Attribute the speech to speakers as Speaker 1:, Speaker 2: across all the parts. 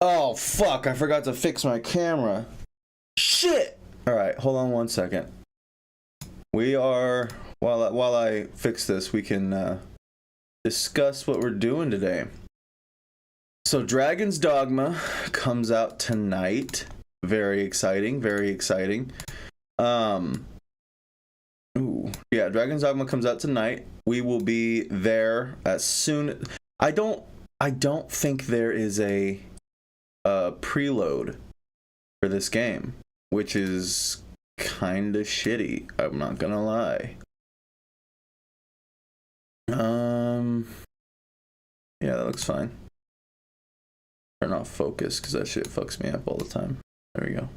Speaker 1: Oh, fuck. I forgot to fix my camera. Shit. All right. Hold on one second. We are... While I fix this, we can discuss what we're doing today. So Dragon's Dogma comes out tonight. Very exciting. Very exciting. Ooh. Yeah, Dragon's Dogma comes out tonight. We will be there as soon... I don't think there is a preload for this game, which is kind of shitty. I'm not gonna lie. Yeah, that looks fine. Turn off focus because that shit fucks me up all the time. There we go.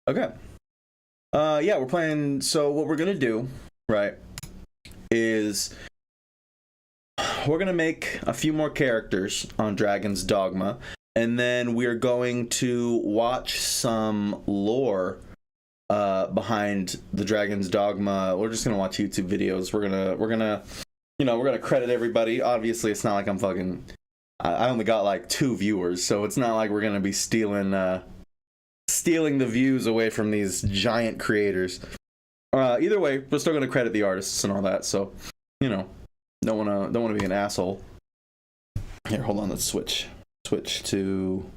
Speaker 1: Okay. Yeah, we're playing. So what we're gonna do, right, is we're gonna make a few more characters on Dragon's Dogma, and then we're going to watch some lore behind the Dragon's Dogma. We're just gonna watch YouTube videos. We're gonna credit everybody. Obviously, it's not like I'm fucking. I only got like 2 viewers, so it's not like we're gonna be stealing the views away from these giant creators. Either way, we're still gonna credit the artists and all that. So, don't wanna be an asshole. Here, hold on. Let's switch to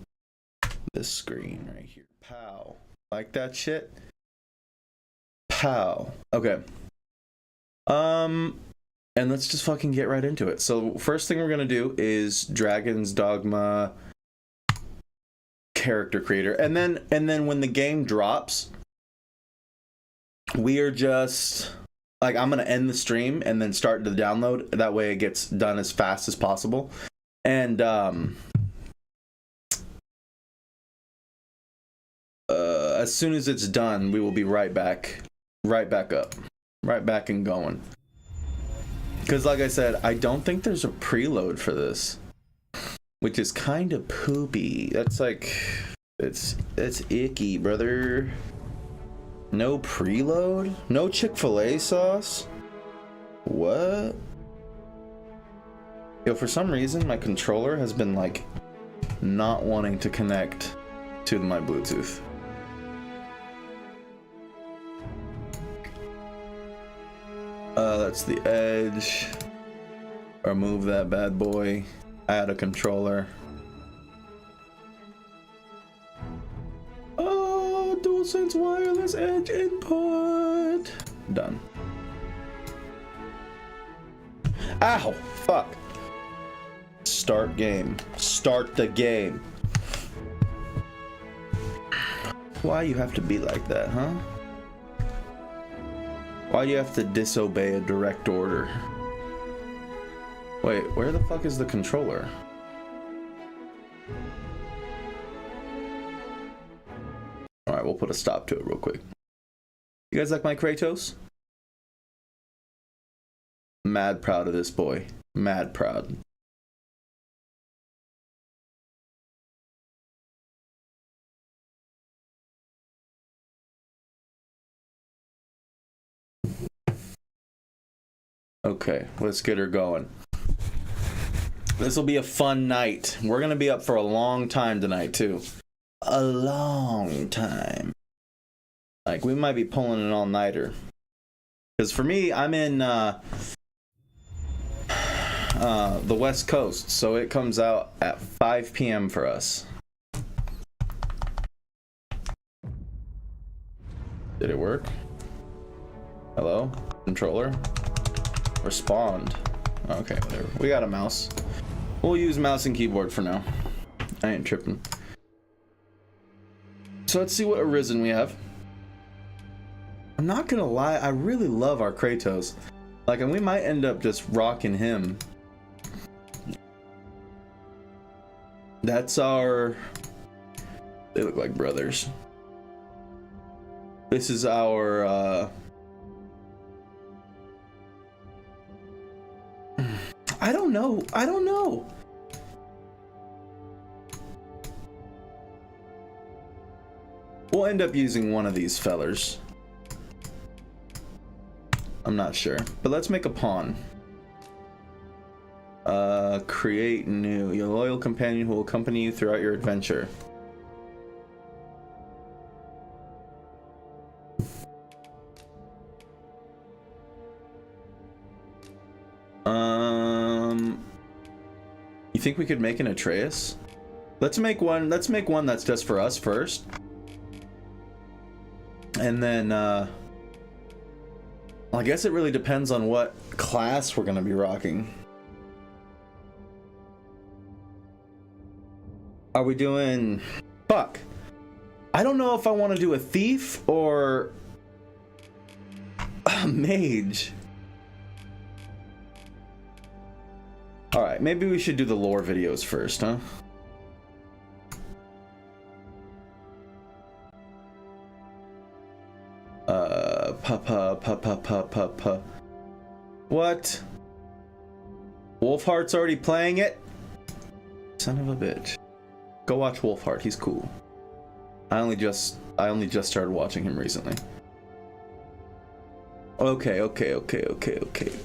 Speaker 1: this screen right here. Pow, like that shit. Pow. Okay. And let's just fucking get right into it. So first thing we're gonna do is Dragon's Dogma character creator, and then when the game drops, we are just like, I'm gonna end the stream and then start the download. That way it gets done as fast as possible. And as soon as it's done, we will be right back up, right back and going. Because like I said, I don't think there's a preload for this, which is kind of poopy. That's like, it's icky, brother. No preload? No Chick-fil-A sauce? What? Yo, for some reason, my controller has been like not wanting to connect to my Bluetooth. That's the edge. Remove that bad boy. Add a controller. Oh, DualSense wireless edge input. Done. Ow! Fuck. Start game. Start the game. Why you have to be like that, huh? Why do you have to disobey a direct order? Wait, where the fuck is the controller? Alright, we'll put a stop to it real quick. You guys like my Kratos? Mad proud of this boy. Mad proud. Okay, let's get her going. This will be a fun night. We're gonna be up for a long time tonight too. A long time. Like, we might be pulling an all-nighter. Because for me, I'm in the West Coast, so it comes out at 5 p.m. for us. Did it work? Hello? Controller? Respond. Okay, whatever. We got a mouse. We'll use mouse and keyboard for now. I ain't tripping. So let's see what Arisen we have. I'm not gonna lie, I really love our Kratos. Like, and we might end up just rocking him. That's our... They look like brothers. This is our, I don't know. We'll end up using one of these fellers. I'm not sure. But let's make a pawn. Create new. Your loyal companion who will accompany you throughout your adventure. You think we could make an Atreus? Let's make one that's just for us first. And then, I guess it really depends on what class we're gonna be rocking. Are we doing... Fuck. I don't know if I want to do a thief or a mage. Alright, maybe we should do the lore videos first, huh? What? Wolfheart's already playing it? Son of a bitch. Go watch Wolfheart, he's cool. I only just started watching him recently. Okay.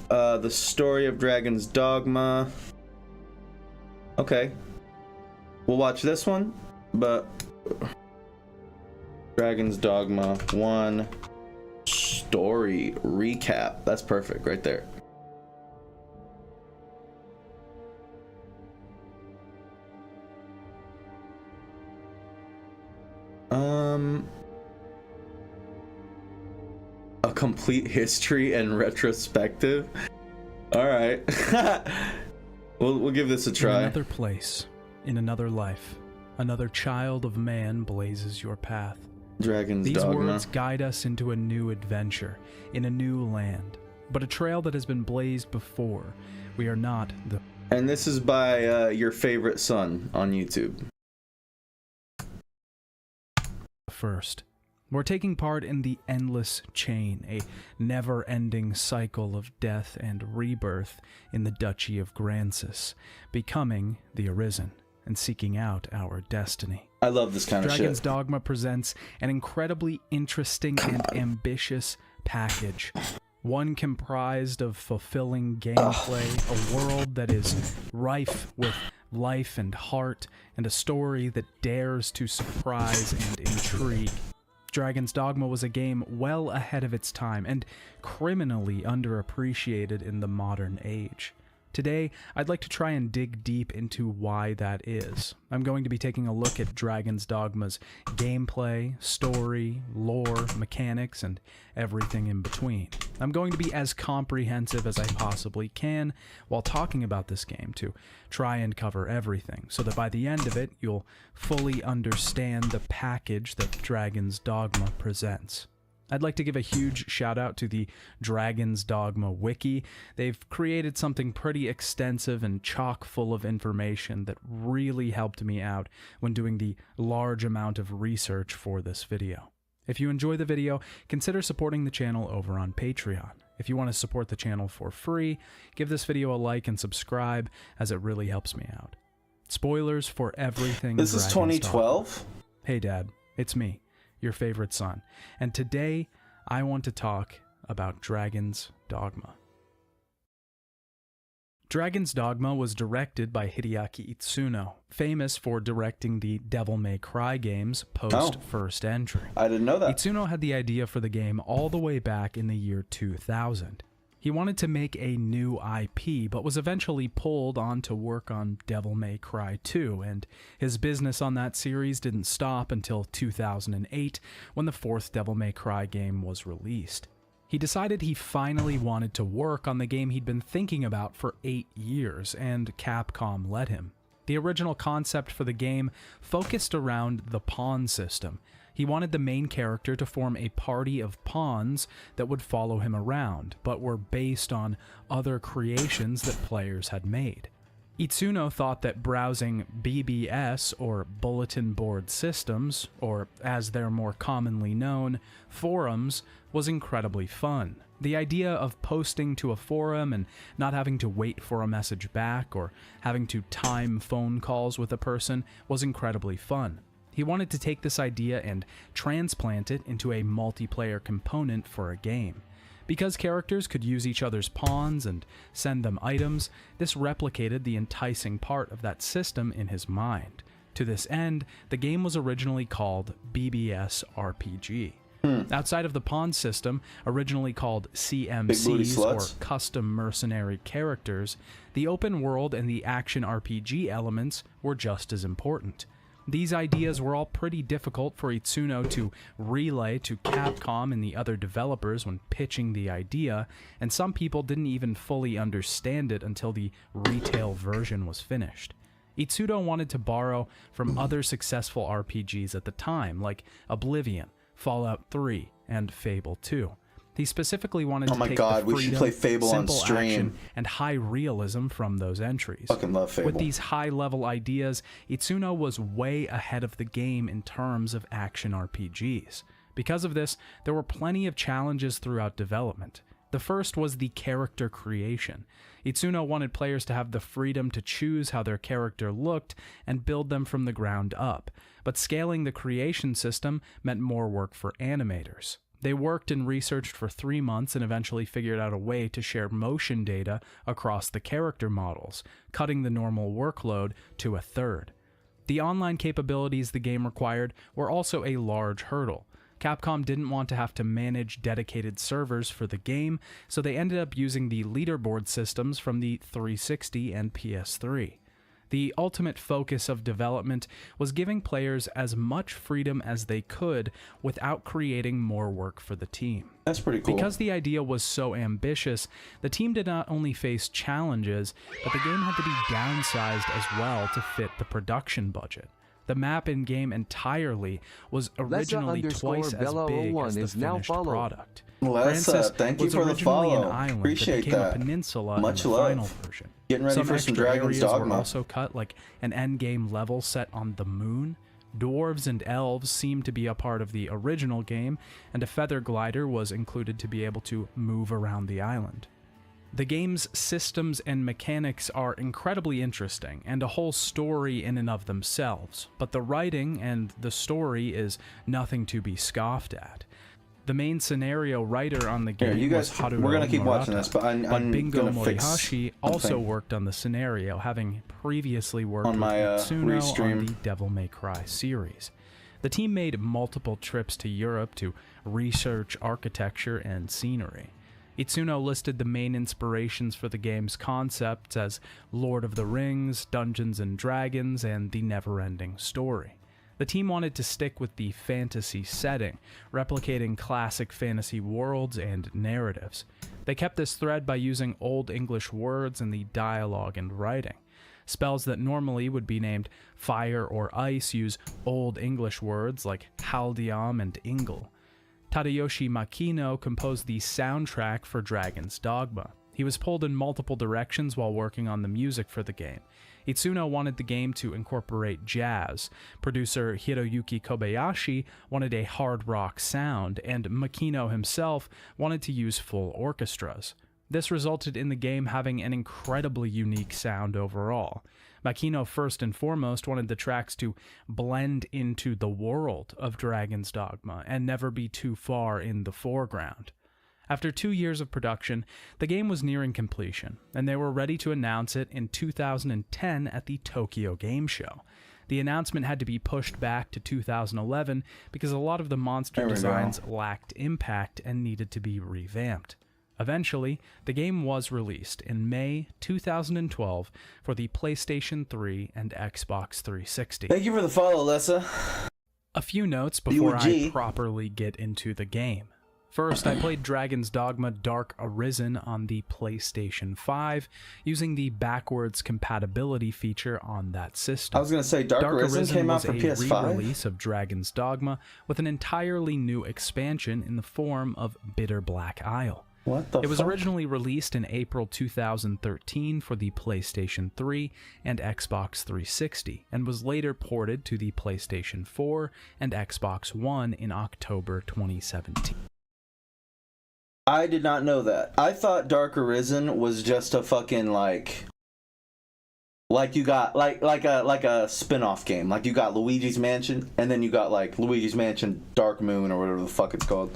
Speaker 1: The story of Dragon's Dogma. Okay. We'll watch this one, but Dragon's Dogma 1 story recap. That's perfect right there. A complete history and retrospective. All right. We'll give this a try.
Speaker 2: In another place, in another life, another child of man blazes your path.
Speaker 1: Dragon's
Speaker 2: These
Speaker 1: Dogma.
Speaker 2: words guide us into a new adventure, in a new land, but a trail that has been blazed before. We are not the...
Speaker 1: And this is by your favorite son on YouTube.
Speaker 2: First. We're taking part in the endless chain, a never-ending cycle of death and rebirth in the Duchy of Grancis, becoming the Arisen and seeking out our destiny.
Speaker 1: I love this kind of shit.
Speaker 2: Dragon's Dogma presents an incredibly interesting and ambitious package. One comprised of fulfilling gameplay, a world that is rife with life and heart, and a story that dares to surprise and intrigue. Dragon's Dogma was a game well ahead of its time and criminally underappreciated in the modern age. Today, I'd like to try and dig deep into why that is. I'm going to be taking a look at Dragon's Dogma's gameplay, story, lore, mechanics, and everything in between. I'm going to be as comprehensive as I possibly can while talking about this game to try and cover everything, so that by the end of it, you'll fully understand the package that Dragon's Dogma presents. I'd like to give a huge shout out to the Dragon's Dogma wiki. They've created something pretty extensive and chock full of information that really helped me out when doing the large amount of research for this video. If you enjoy the video, consider supporting the channel over on Patreon. If you want to support the channel for free, give this video a like and subscribe, as it really helps me out. Spoilers for everything.
Speaker 1: This is 2012?
Speaker 2: Hey Dad, it's me, your favorite son, and today I want to talk about Dragon's Dogma. Dragon's Dogma was directed by Hideaki Itsuno, famous for directing the Devil May Cry games post-first entry.
Speaker 1: I didn't know that.
Speaker 2: Itsuno had the idea for the game all the way back in the year 2000. He wanted to make a new IP, but was eventually pulled on to work on Devil May Cry 2, and his business on that series didn't stop until 2008, when the fourth Devil May Cry game was released. He decided he finally wanted to work on the game he'd been thinking about for 8 years, and Capcom let him. The original concept for the game focused around the pawn system. He wanted the main character to form a party of pawns that would follow him around, but were based on other creations that players had made. Itsuno thought that browsing BBS, or Bulletin Board Systems, or as they're more commonly known, forums, was incredibly fun. The idea of posting to a forum and not having to wait for a message back or having to time phone calls with a person was incredibly fun. He wanted to take this idea and transplant it into a multiplayer component for a game. Because characters could use each other's pawns and send them items, this replicated the enticing part of that system in his mind. To this end, the game was originally called BBS RPG. Outside of the pawn system, originally called CMCs or Custom Mercenary Characters, the open world and the action RPG elements were just as important. These ideas were all pretty difficult for Itsuno to relay to Capcom and the other developers when pitching the idea, and some people didn't even fully understand it until the retail version was finished. Itsuno wanted to borrow from other successful RPGs at the time, like Oblivion, Fallout 3, and Fable 2. He specifically wanted to take the
Speaker 1: we should play Fable on
Speaker 2: simple
Speaker 1: stream.
Speaker 2: action and high realism from those entries.
Speaker 1: Fucking love Fable.
Speaker 2: With these high-level ideas, Itsuno was way ahead of the game in terms of action RPGs. Because of this, there were plenty of challenges throughout development. The first was the character creation. Itsuno wanted players to have the freedom to choose how their character looked and build them from the ground up, but scaling the creation system meant more work for animators. They worked and researched for 3 months and eventually figured out a way to share motion data across the character models, cutting the normal workload to a third. The online capabilities the game required were also a large hurdle. Capcom didn't want to have to manage dedicated servers for the game, so they ended up using the leaderboard systems from the 360 and PS3. The ultimate focus of development was giving players as much freedom as they could without creating more work for the team.
Speaker 1: That's pretty cool.
Speaker 2: Because the idea was so ambitious, the team did not only face challenges, but the game had to be downsized as well to fit the production budget. The map in-game entirely was originally twice as big as the finished product.
Speaker 1: Lessa, thank you for the follow. Appreciate that.
Speaker 2: A peninsula
Speaker 1: Much
Speaker 2: in the
Speaker 1: love.
Speaker 2: final version.
Speaker 1: Getting ready for some Dragon's
Speaker 2: areas
Speaker 1: Dogma.
Speaker 2: were also cut, like an endgame level set on the moon. Dwarves and elves seemed to be a part of the original game, and a feather glider was included to be able to move around the island. The game's systems and mechanics are incredibly interesting, and a whole story in and of themselves, but the writing and the story is nothing to be scoffed at. The main scenario writer on the game was Haruo
Speaker 1: we're gonna keep
Speaker 2: Murata,
Speaker 1: watching this, but I'm
Speaker 2: Bingo
Speaker 1: gonna fix
Speaker 2: Morihashi also worked on the scenario, having previously worked
Speaker 1: on my
Speaker 2: with Itsuno
Speaker 1: restream
Speaker 2: on the Devil May Cry series. The team made multiple trips to Europe to research architecture and scenery. Itsuno listed the main inspirations for the game's concepts as Lord of the Rings, Dungeons and Dragons, and The Never-Ending Story. The team wanted to stick with the fantasy setting, replicating classic fantasy worlds and narratives. They kept this thread by using Old English words in the dialogue and writing. Spells that normally would be named fire or ice use Old English words like Haldiam and Ingle. Tadayoshi Makino composed the soundtrack for Dragon's Dogma. He was pulled in multiple directions while working on the music for the game. Itsuno wanted the game to incorporate jazz, producer Hiroyuki Kobayashi wanted a hard rock sound, and Makino himself wanted to use full orchestras. This resulted in the game having an incredibly unique sound overall. Makino first and foremost wanted the tracks to blend into the world of Dragon's Dogma and never be too far in the foreground. After 2 years of production, the game was nearing completion, and they were ready to announce it in 2010 at the Tokyo Game Show. The announcement had to be pushed back to 2011 because a lot of the monster designs lacked impact and needed to be revamped. Eventually, the game was released in May 2012 for the PlayStation 3 and Xbox 360.
Speaker 1: Thank you for the follow, Lessa.
Speaker 2: A few notes before I properly get into the game. First, I played Dragon's Dogma Dark Arisen on the PlayStation 5, using the backwards compatibility feature on that system.
Speaker 1: I was going to say, Dark Arisen came out for PS5?
Speaker 2: was a re-release of Dragon's Dogma with an entirely new expansion in the form of Bitter Black Isle.
Speaker 1: What the
Speaker 2: It was originally released in April 2013 for the PlayStation 3 and Xbox 360, and was later ported to the PlayStation 4 and Xbox One in October 2017.
Speaker 1: I did not know that. I thought Dark Arisen was just a fucking like you got like a spin-off game. Like you got Luigi's Mansion and then you got like Luigi's Mansion Dark Moon or whatever the fuck it's called.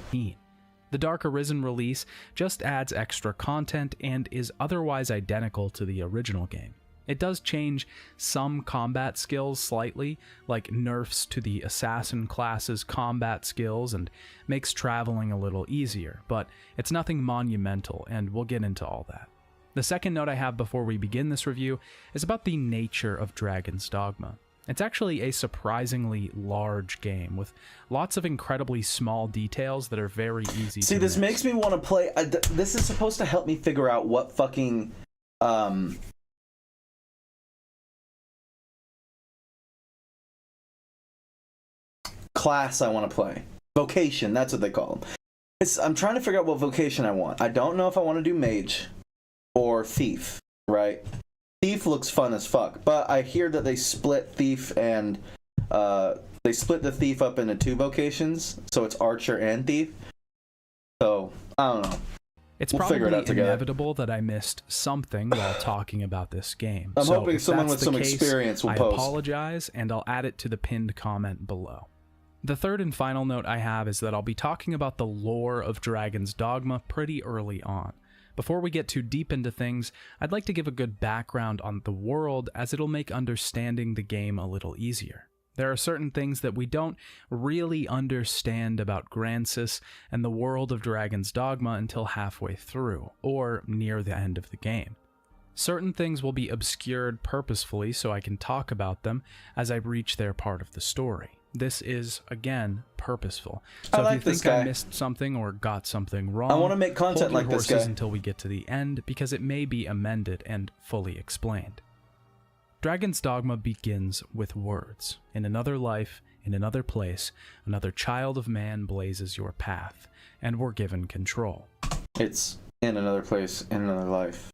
Speaker 2: The Dark Arisen release just adds extra content and is otherwise identical to the original game. It does change some combat skills slightly, like nerfs to the assassin class's combat skills and makes traveling a little easier, but it's nothing monumental, and we'll get into all that. The second note I have before we begin this review is about the nature of Dragon's Dogma. It's actually a surprisingly large game with lots of incredibly small details that are very easy to
Speaker 1: See, this
Speaker 2: miss.
Speaker 1: makes me want to play. This is supposed to help me figure out what fucking class I want to play. Vocation, that's what they call them. I'm trying to figure out what vocation I want. I don't know if I want to do mage or thief, right? Thief looks fun as fuck, but I hear that they split thief and they split the thief up into 2 vocations, so it's archer and thief. So I don't know.
Speaker 2: It's
Speaker 1: We'll figure it
Speaker 2: probably
Speaker 1: out together.
Speaker 2: inevitable that I missed something while talking about this game.
Speaker 1: I'm
Speaker 2: So
Speaker 1: hoping
Speaker 2: if
Speaker 1: someone
Speaker 2: that's
Speaker 1: with
Speaker 2: the
Speaker 1: some
Speaker 2: case,
Speaker 1: experience will
Speaker 2: I
Speaker 1: post.
Speaker 2: apologize, and I'll add it to the pinned comment below. The third and final note I have is that I'll be talking about the lore of Dragon's Dogma pretty early on. Before we get too deep into things, I'd like to give a good background on the world, as it'll make understanding the game a little easier. There are certain things that we don't really understand about Grancis and the world of Dragon's Dogma until halfway through, or near the end of the game. Certain things will be obscured purposefully so I can talk about them as I reach their part of the story. This is, again, purposeful. So
Speaker 1: I like
Speaker 2: if you
Speaker 1: this
Speaker 2: think
Speaker 1: guy.
Speaker 2: I missed something or got something wrong,
Speaker 1: I want to make content
Speaker 2: hold your
Speaker 1: like this
Speaker 2: horses
Speaker 1: guy.
Speaker 2: until we get to the end, because it may be amended and fully explained. Dragon's Dogma begins with words. In another life, in another place, another child of man blazes your path, and we're given control.
Speaker 1: It's in another place, in another life.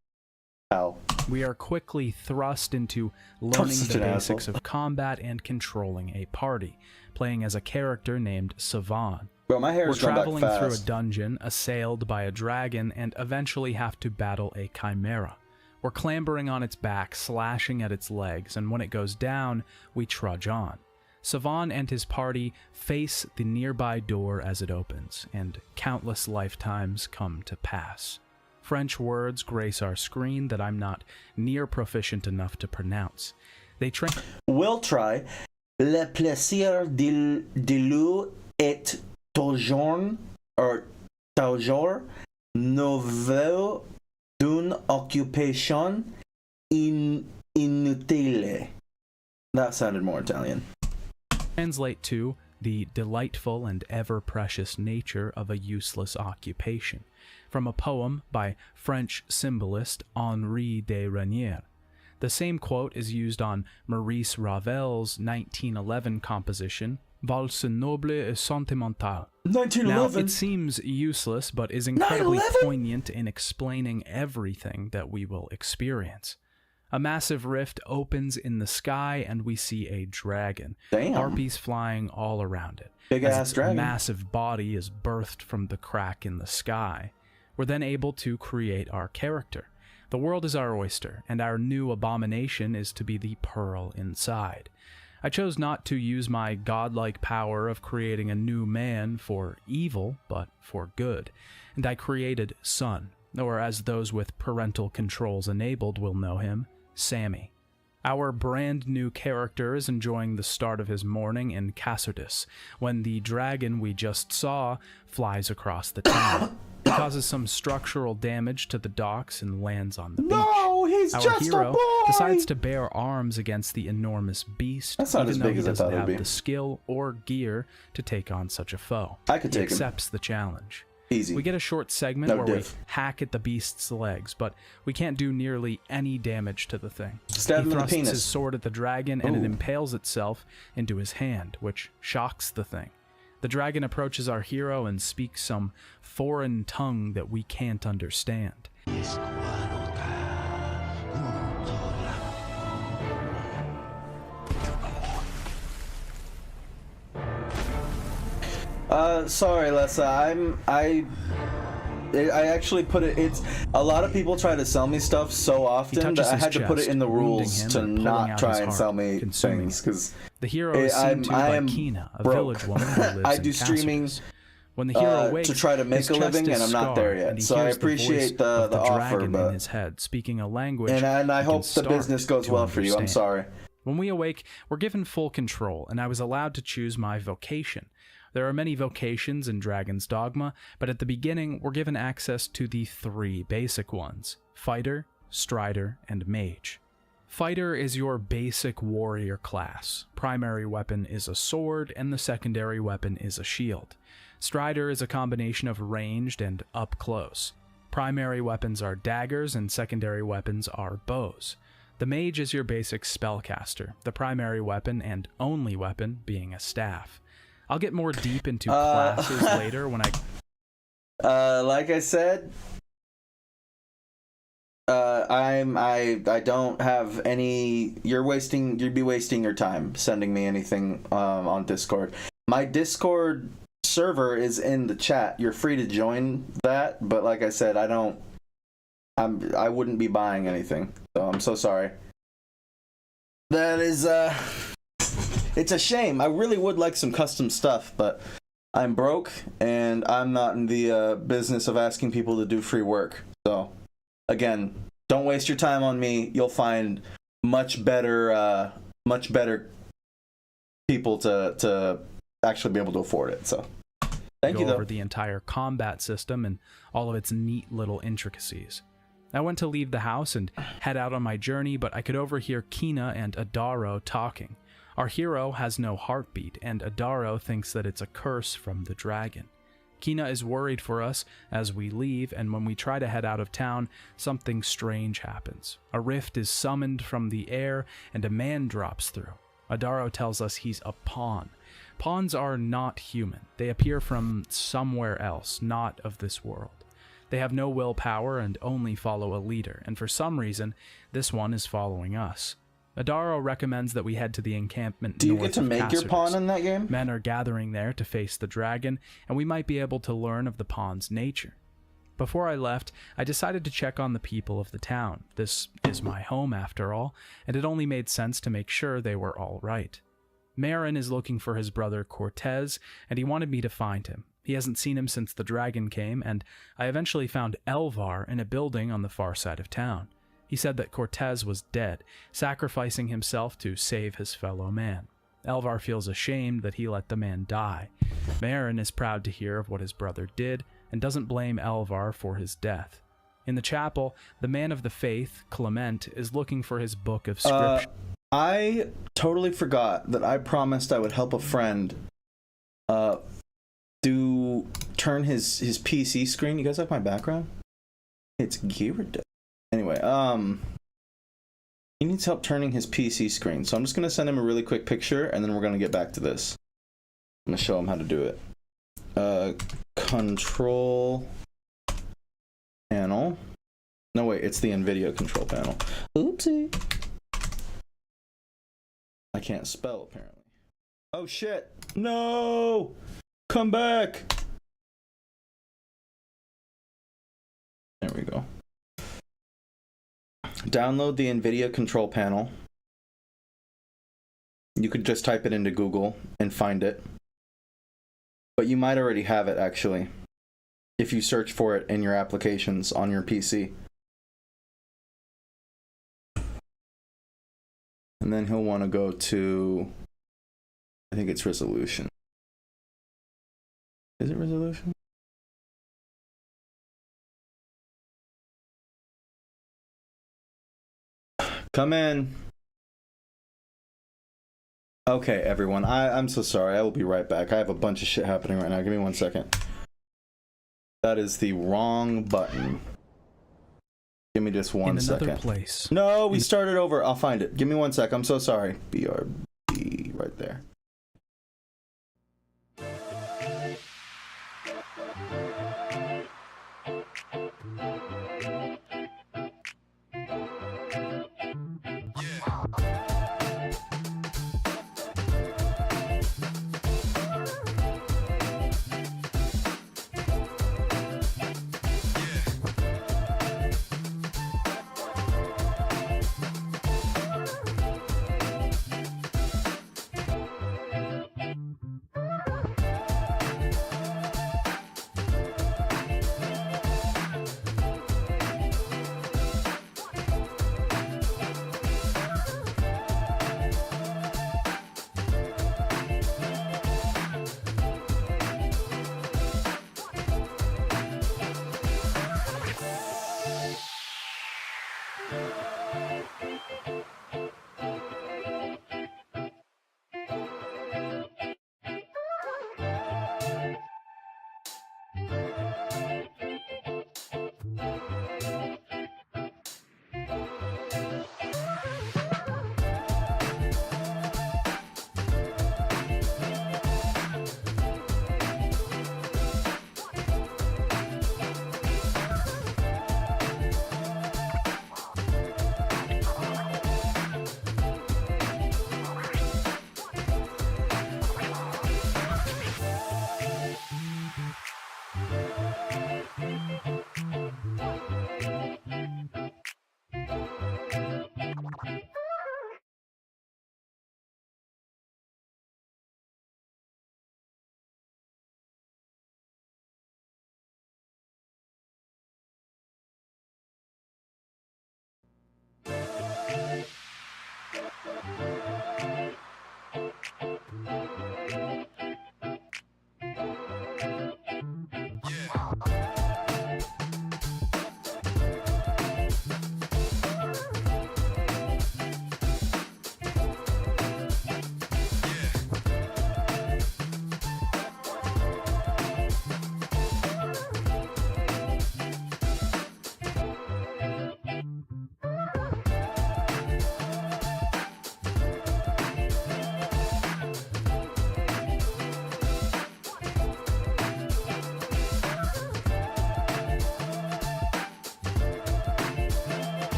Speaker 1: Ow.
Speaker 2: We are quickly thrust into learning
Speaker 1: such
Speaker 2: the
Speaker 1: an
Speaker 2: basics
Speaker 1: asshole.
Speaker 2: of combat and controlling a party, playing as a character named Savan.
Speaker 1: Bro, my
Speaker 2: We're
Speaker 1: hair's going back
Speaker 2: traveling through a
Speaker 1: fast.
Speaker 2: dungeon, assailed by a dragon, and eventually have to battle a chimera. We're clambering on its back, slashing at its legs, and when it goes down, we trudge on. Savan and his party face the nearby door as it opens, and countless lifetimes come to pass. French words grace our screen that I'm not near proficient enough to pronounce. They
Speaker 1: We'll try. Le plaisir de l'eau est toujours nouveau d'une occupation inutile. That sounded more Italian.
Speaker 2: translate to the delightful and ever-precious nature of a useless occupation, from a poem by French symbolist Henri de Renier. The same quote is used on Maurice Ravel's 1911 composition, Valse noble et sentimentale.
Speaker 1: 1911.
Speaker 2: Now, it seems useless, but is incredibly
Speaker 1: 9/11?
Speaker 2: poignant in explaining everything that we will experience. A massive rift opens in the sky, and we see a dragon.
Speaker 1: Damn.
Speaker 2: Harpies flying all around it.
Speaker 1: Big
Speaker 2: As
Speaker 1: ass
Speaker 2: its
Speaker 1: dragon.
Speaker 2: massive body is birthed from the crack in the sky. We're then able to create our character. The world is our oyster, and our new abomination is to be the pearl inside. I chose not to use my godlike power of creating a new man for evil, but for good, and I created Son, or as those with parental controls enabled will know him, Sammy. Our brand new character is enjoying the start of his morning in Cassardis, when the dragon we just saw flies across the town. It causes some structural damage to the docks and lands on the beach.
Speaker 1: No, he's
Speaker 2: Our
Speaker 1: just
Speaker 2: hero
Speaker 1: a boy.
Speaker 2: decides to bear arms against the enormous beast,
Speaker 1: That's not
Speaker 2: even
Speaker 1: as
Speaker 2: though
Speaker 1: big
Speaker 2: he
Speaker 1: as I
Speaker 2: doesn't
Speaker 1: thought it'd
Speaker 2: have
Speaker 1: be.
Speaker 2: the skill or gear to take on such a foe.
Speaker 1: I could
Speaker 2: He
Speaker 1: take him.
Speaker 2: accepts the challenge.
Speaker 1: Easy.
Speaker 2: We get a short segment
Speaker 1: No
Speaker 2: where
Speaker 1: diff.
Speaker 2: we hack at the beast's legs, but we can't do nearly any damage to the thing.
Speaker 1: Stab him
Speaker 2: He
Speaker 1: in the
Speaker 2: thrusts
Speaker 1: penis.
Speaker 2: his sword at the dragon, and it
Speaker 1: Ooh.
Speaker 2: impales itself into his hand, which shocks the thing. The dragon approaches our hero and speaks some foreign tongue that we can't understand.
Speaker 1: Sorry, Lessa. I actually put it. It's a lot of people try to sell me stuff so often that
Speaker 2: touches
Speaker 1: I
Speaker 2: his
Speaker 1: had to put it
Speaker 2: chest,
Speaker 1: in the
Speaker 2: wounding
Speaker 1: rules
Speaker 2: him
Speaker 1: to
Speaker 2: and pulling
Speaker 1: not
Speaker 2: out
Speaker 1: try
Speaker 2: his
Speaker 1: and
Speaker 2: heart,
Speaker 1: sell me
Speaker 2: consuming
Speaker 1: things because
Speaker 2: The hero is seen to by Kina, a
Speaker 1: broke.
Speaker 2: village woman who lives
Speaker 1: I
Speaker 2: in
Speaker 1: do streaming
Speaker 2: Cassardis. When the hero wakes,
Speaker 1: to try to make
Speaker 2: his
Speaker 1: a
Speaker 2: chest
Speaker 1: living,
Speaker 2: is
Speaker 1: and I'm not there
Speaker 2: scarred,
Speaker 1: yet.
Speaker 2: and he
Speaker 1: So I
Speaker 2: hears
Speaker 1: appreciate
Speaker 2: voice of
Speaker 1: the offer,
Speaker 2: dragon
Speaker 1: but
Speaker 2: in his head, speaking a language
Speaker 1: and I
Speaker 2: he
Speaker 1: hope
Speaker 2: can
Speaker 1: the business
Speaker 2: start
Speaker 1: goes
Speaker 2: to
Speaker 1: well for you. I'm
Speaker 2: understand.
Speaker 1: sorry.
Speaker 2: When we awake, we're given full control, and I was allowed to choose my vocation. There are many vocations in Dragon's Dogma, but at the beginning, we're given access to the 3 basic ones: Fighter, Strider, and Mage. Fighter is your basic warrior class. Primary weapon is a sword, and the secondary weapon is a shield. Strider is a combination of ranged and up close. Primary weapons are daggers, and secondary weapons are bows. The Mage is your basic spellcaster, the primary weapon and only weapon being a staff. I'll get more deep into classes later when
Speaker 1: like I said, I don't have any. You'd be wasting your time sending me anything on Discord. My Discord server is in the chat. You're free to join that, but like I said, I wouldn't be buying anything. So I'm so sorry. That is it's a shame. I really would like some custom stuff, but I'm broke and I'm not in the business of asking people to do free work. So again, don't waste your time on me. You'll find much better people to actually be able to afford it. So thank you
Speaker 2: go
Speaker 1: though.
Speaker 2: over the entire combat system and all of its neat little intricacies. I went to leave the house and head out on my journey, but I could overhear Kina and Adaro talking. Our hero has no heartbeat, and Adaro thinks that it's a curse from the dragon. Kina is worried for us as we leave, and when we try to head out of town, something strange happens. A rift is summoned from the air, and a man drops through. Adaro tells us he's a pawn. Pawns are not human. They appear from somewhere else, not of this world. They have no willpower and only follow a leader, and for some reason, this one is following us. Adaro recommends that we head to the encampment.
Speaker 1: Do you
Speaker 2: north
Speaker 1: get to
Speaker 2: of
Speaker 1: make your
Speaker 2: Cassius.
Speaker 1: pawn in that game?
Speaker 2: Men are gathering there to face the dragon, and we might be able to learn of the pawn's nature. Before I left, I decided to check on the people of the town. This is my home, after all, and it only made sense to make sure they were all right. Marin is looking for his brother Cortez, and he wanted me to find him. He hasn't seen him since the dragon came, and I eventually found Elvar in a building on the far side of town. He said that Cortez was dead, sacrificing himself to save his fellow man. Elvar feels ashamed that he let the man die. Marin is proud to hear of what his brother did, and doesn't blame Elvar for his death. In the chapel, the man of the faith, Clement, is looking for his book of scripture.
Speaker 1: I totally forgot that I promised I would help a friend turn his PC screen. You guys like my background? It's geared. Anyway, he needs help turning his PC screen. So I'm just gonna send him a really quick picture, and then we're gonna get back to this. I'm gonna show him how to do it. Control panel. No, wait, it's the NVIDIA control panel. Oopsie. I can't spell, apparently. Oh, shit. No! Come back! There we go. Download the NVIDIA control panel. You could just type it into Google and find it. But you might already have it, actually, if you search for it in your applications on your PC. And then he'll want to go to, I think it's resolution. Is it resolution? Come in. Okay, everyone. I'm so sorry. I will be right back. I have a bunch of shit happening right now. Give me 1 second. That is the wrong button. Give me just 1 second.
Speaker 2: In another place.
Speaker 1: No, we started over. I'll find it. Give me 1 sec. I'm so sorry. BRB right there.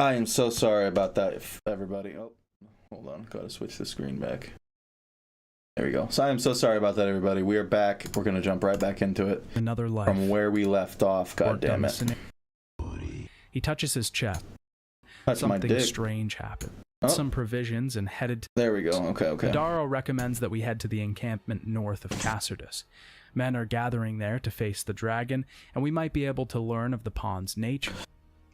Speaker 1: I am so sorry about that, everybody. Oh, hold on. Gotta switch the screen back. There we go. So I am so sorry about that, everybody. We are back. We're going to jump right back into it.
Speaker 2: Another life.
Speaker 1: From where we left off. God damn it.
Speaker 2: He touches his chest.
Speaker 1: That's my
Speaker 2: Something
Speaker 1: dick.
Speaker 2: strange happened.
Speaker 1: Oh.
Speaker 2: Some provisions and headed to...
Speaker 1: There we go. Okay.
Speaker 2: Daro recommends that we head to the encampment north of Cassardus. Men are gathering there to face the dragon, and we might be able to learn of the pawn's nature.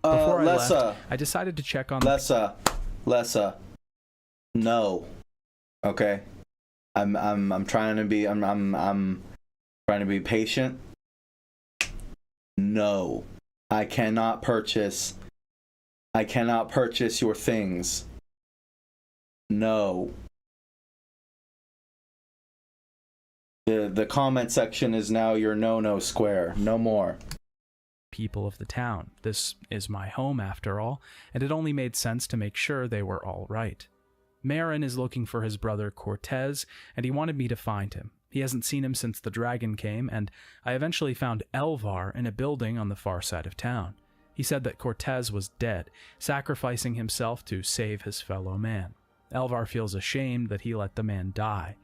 Speaker 2: Before I left, I decided to check on...
Speaker 1: Lessa. No. Okay. I'm trying to be... I'm trying to be patient. No. I cannot purchase your things. No. The comment section is now your no square. No more.
Speaker 2: People of the town. This is my home after all, and it only made sense to make sure they were all right. Marin is looking for his brother Cortez, and he wanted me to find him. He hasn't seen him since the dragon came, and I eventually found Elvar in a building on the far side of town. He said that Cortez was dead, sacrificing himself to save his fellow man. Elvar feels ashamed that he let the man die.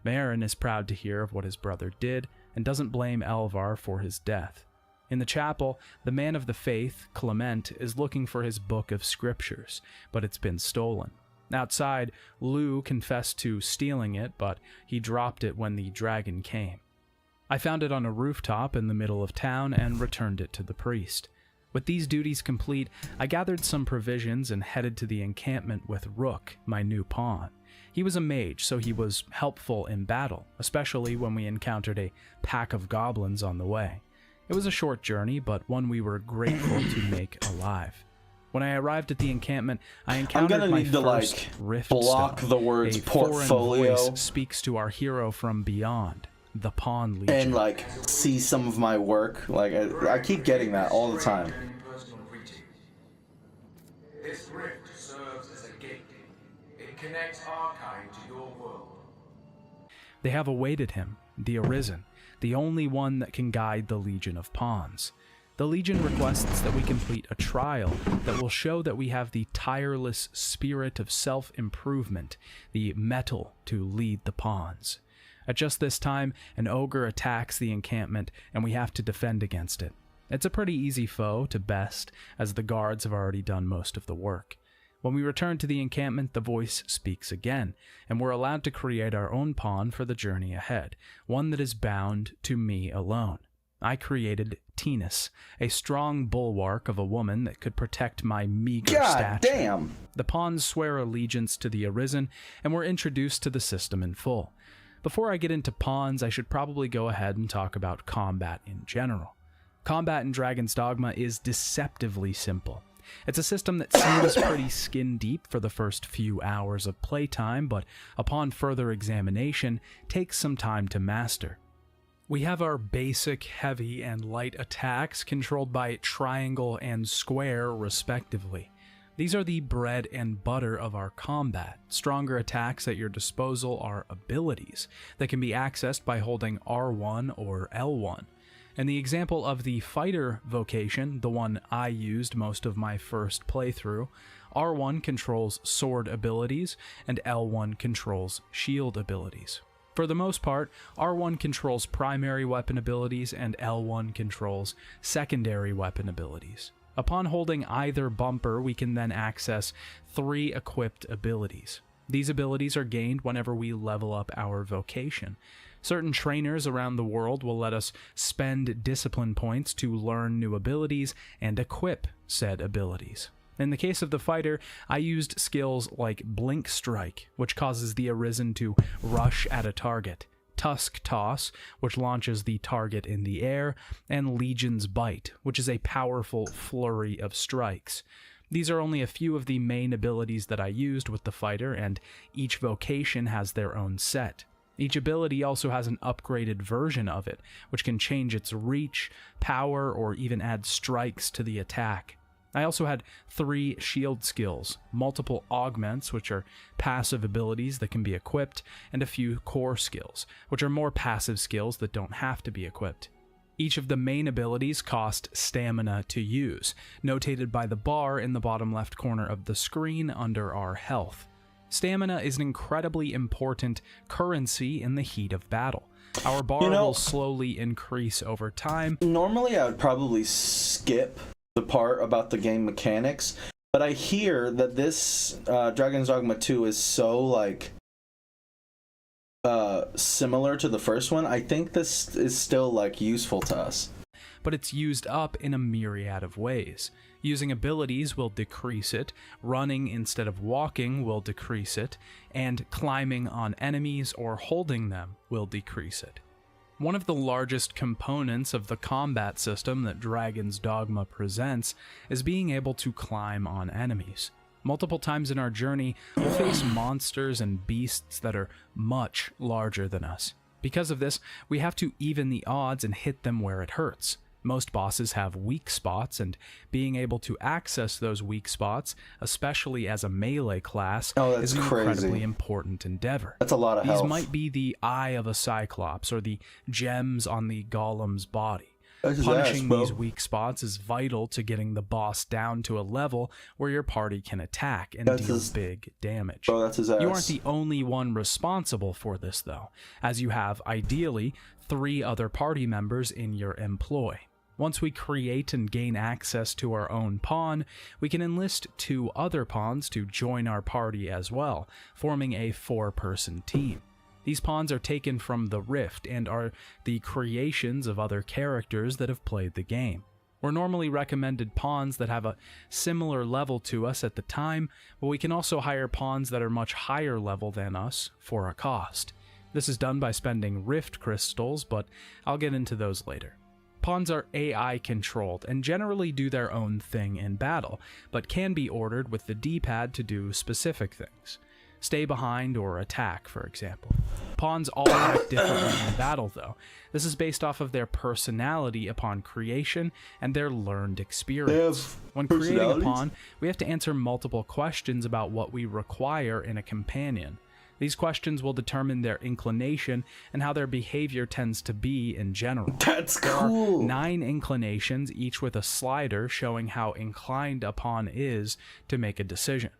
Speaker 2: Marin is proud to hear of what his brother did, and doesn't blame Elvar for his death. In the chapel, the man of the faith, Clement, is looking for his book of scriptures, but it's been stolen. Outside, Lou confessed to stealing it, but he dropped it when the dragon came. I found it on a rooftop in the middle of town and returned it to the priest. With these duties complete, I gathered some provisions and headed to the encampment with Rook, my new pawn. He was a mage, so he was helpful in battle, especially when we encountered a pack of goblins on the way. It was a short journey, but one we were grateful to make alive. When I arrived at the encampment, I encountered my first rift
Speaker 1: block
Speaker 2: stone.
Speaker 1: the words
Speaker 2: a
Speaker 1: portfolio.
Speaker 2: Foreign voice speaks to our hero from beyond, the Pawn Legion.
Speaker 1: And see some of my work. I keep getting that all the time.
Speaker 3: This rift serves as a gate. It connects our kind to your world.
Speaker 2: They have awaited him, the Arisen, the only one that can guide the Legion of Pawns. The Legion requests that we complete a trial that will show that we have the tireless spirit of self-improvement, the mettle to lead the pawns. At just this time, an ogre attacks the encampment, and we have to defend against it. It's a pretty easy foe to best, as the guards have already done most of the work. When we return to the encampment, the voice speaks again, and we're allowed to create our own pawn for the journey ahead, one that is bound to me alone. I created Tinas, a strong bulwark of a woman that could protect my meager stature.
Speaker 1: Damn!
Speaker 2: The pawns swear allegiance to the Arisen, and we're introduced to the system in full. Before I get into pawns, I should probably go ahead and talk about combat in general. Combat in Dragon's Dogma is deceptively simple. It's a system that seems pretty skin-deep for the first few hours of playtime, but upon further examination, takes some time to master. We have our basic, heavy, and light attacks controlled by triangle and square, respectively. These are the bread and butter of our combat. Stronger attacks at your disposal are abilities that can be accessed by holding R1 or L1. In the example of the fighter vocation, the one I used most of my first playthrough, R1 controls sword abilities and L1 controls shield abilities. For the most part, R1 controls primary weapon abilities and L1 controls secondary weapon abilities. Upon holding either bumper, we can then access 3 equipped abilities. These abilities are gained whenever we level up our vocation. Certain trainers around the world will let us spend discipline points to learn new abilities and equip said abilities. In the case of the fighter, I used skills like Blink Strike, which causes the Arisen to rush at a target, Tusk Toss, which launches the target in the air, and Legion's Bite, which is a powerful flurry of strikes. These are only a few of the main abilities that I used with the fighter, and each vocation has their own set. Each ability also has an upgraded version of it, which can change its reach, power, or even add strikes to the attack. I also had 3 shield skills, multiple augments, which are passive abilities that can be equipped, and a few core skills, which are more passive skills that don't have to be equipped. Each of the main abilities cost stamina to use, notated by the bar in the bottom left corner of the screen under our health. Stamina is an incredibly important currency in the heat of battle. Our bar will slowly increase over time.
Speaker 1: Normally I would probably skip the part about the game mechanics, but I hear that this Dragon's Dogma 2 is so like similar to the first one. I think this is still like useful to us.
Speaker 2: But it's used up in a myriad of ways. Using abilities will decrease it, running instead of walking will decrease it, and climbing on enemies or holding them will decrease it. One of the largest components of the combat system that Dragon's Dogma presents is being able to climb on enemies. Multiple times in our journey, we'll face monsters and beasts that are much larger than us. Because of this, we have to even the odds and hit them where it hurts. Most bosses have weak spots, and being able to access those weak spots, especially as a melee class, is an incredibly important endeavor.
Speaker 1: That's a lot of health.
Speaker 2: These might be the eye of a cyclops or the gems on the golem's body. Punishing these weak spots is vital to getting the boss down to a level where your party can attack and deal big damage.
Speaker 1: Bro, that's his ass.
Speaker 2: You aren't the only one responsible for this, though, as you have, ideally, 3 other party members in your employ. Once we create and gain access to our own pawn, we can enlist 2 other pawns to join our party as well, forming a 4-person team. These pawns are taken from the Rift and are the creations of other characters that have played the game. We're normally recommended pawns that have a similar level to us at the time, but we can also hire pawns that are much higher level than us for a cost. This is done by spending Rift crystals, but I'll get into those later. Pawns are AI controlled and generally do their own thing in battle, but can be ordered with the D-pad to do specific things. Stay behind or attack, for example. Pawns all act differently in battle, though. This is based off of their personality upon creation and their learned experience. When creating a pawn, we have to answer multiple questions about what we require in a companion. These questions will determine their inclination and how their behavior tends to be in general.
Speaker 1: That's
Speaker 2: There
Speaker 1: cool.
Speaker 2: are 9 inclinations, each with a slider showing how inclined a pawn is to make a decision.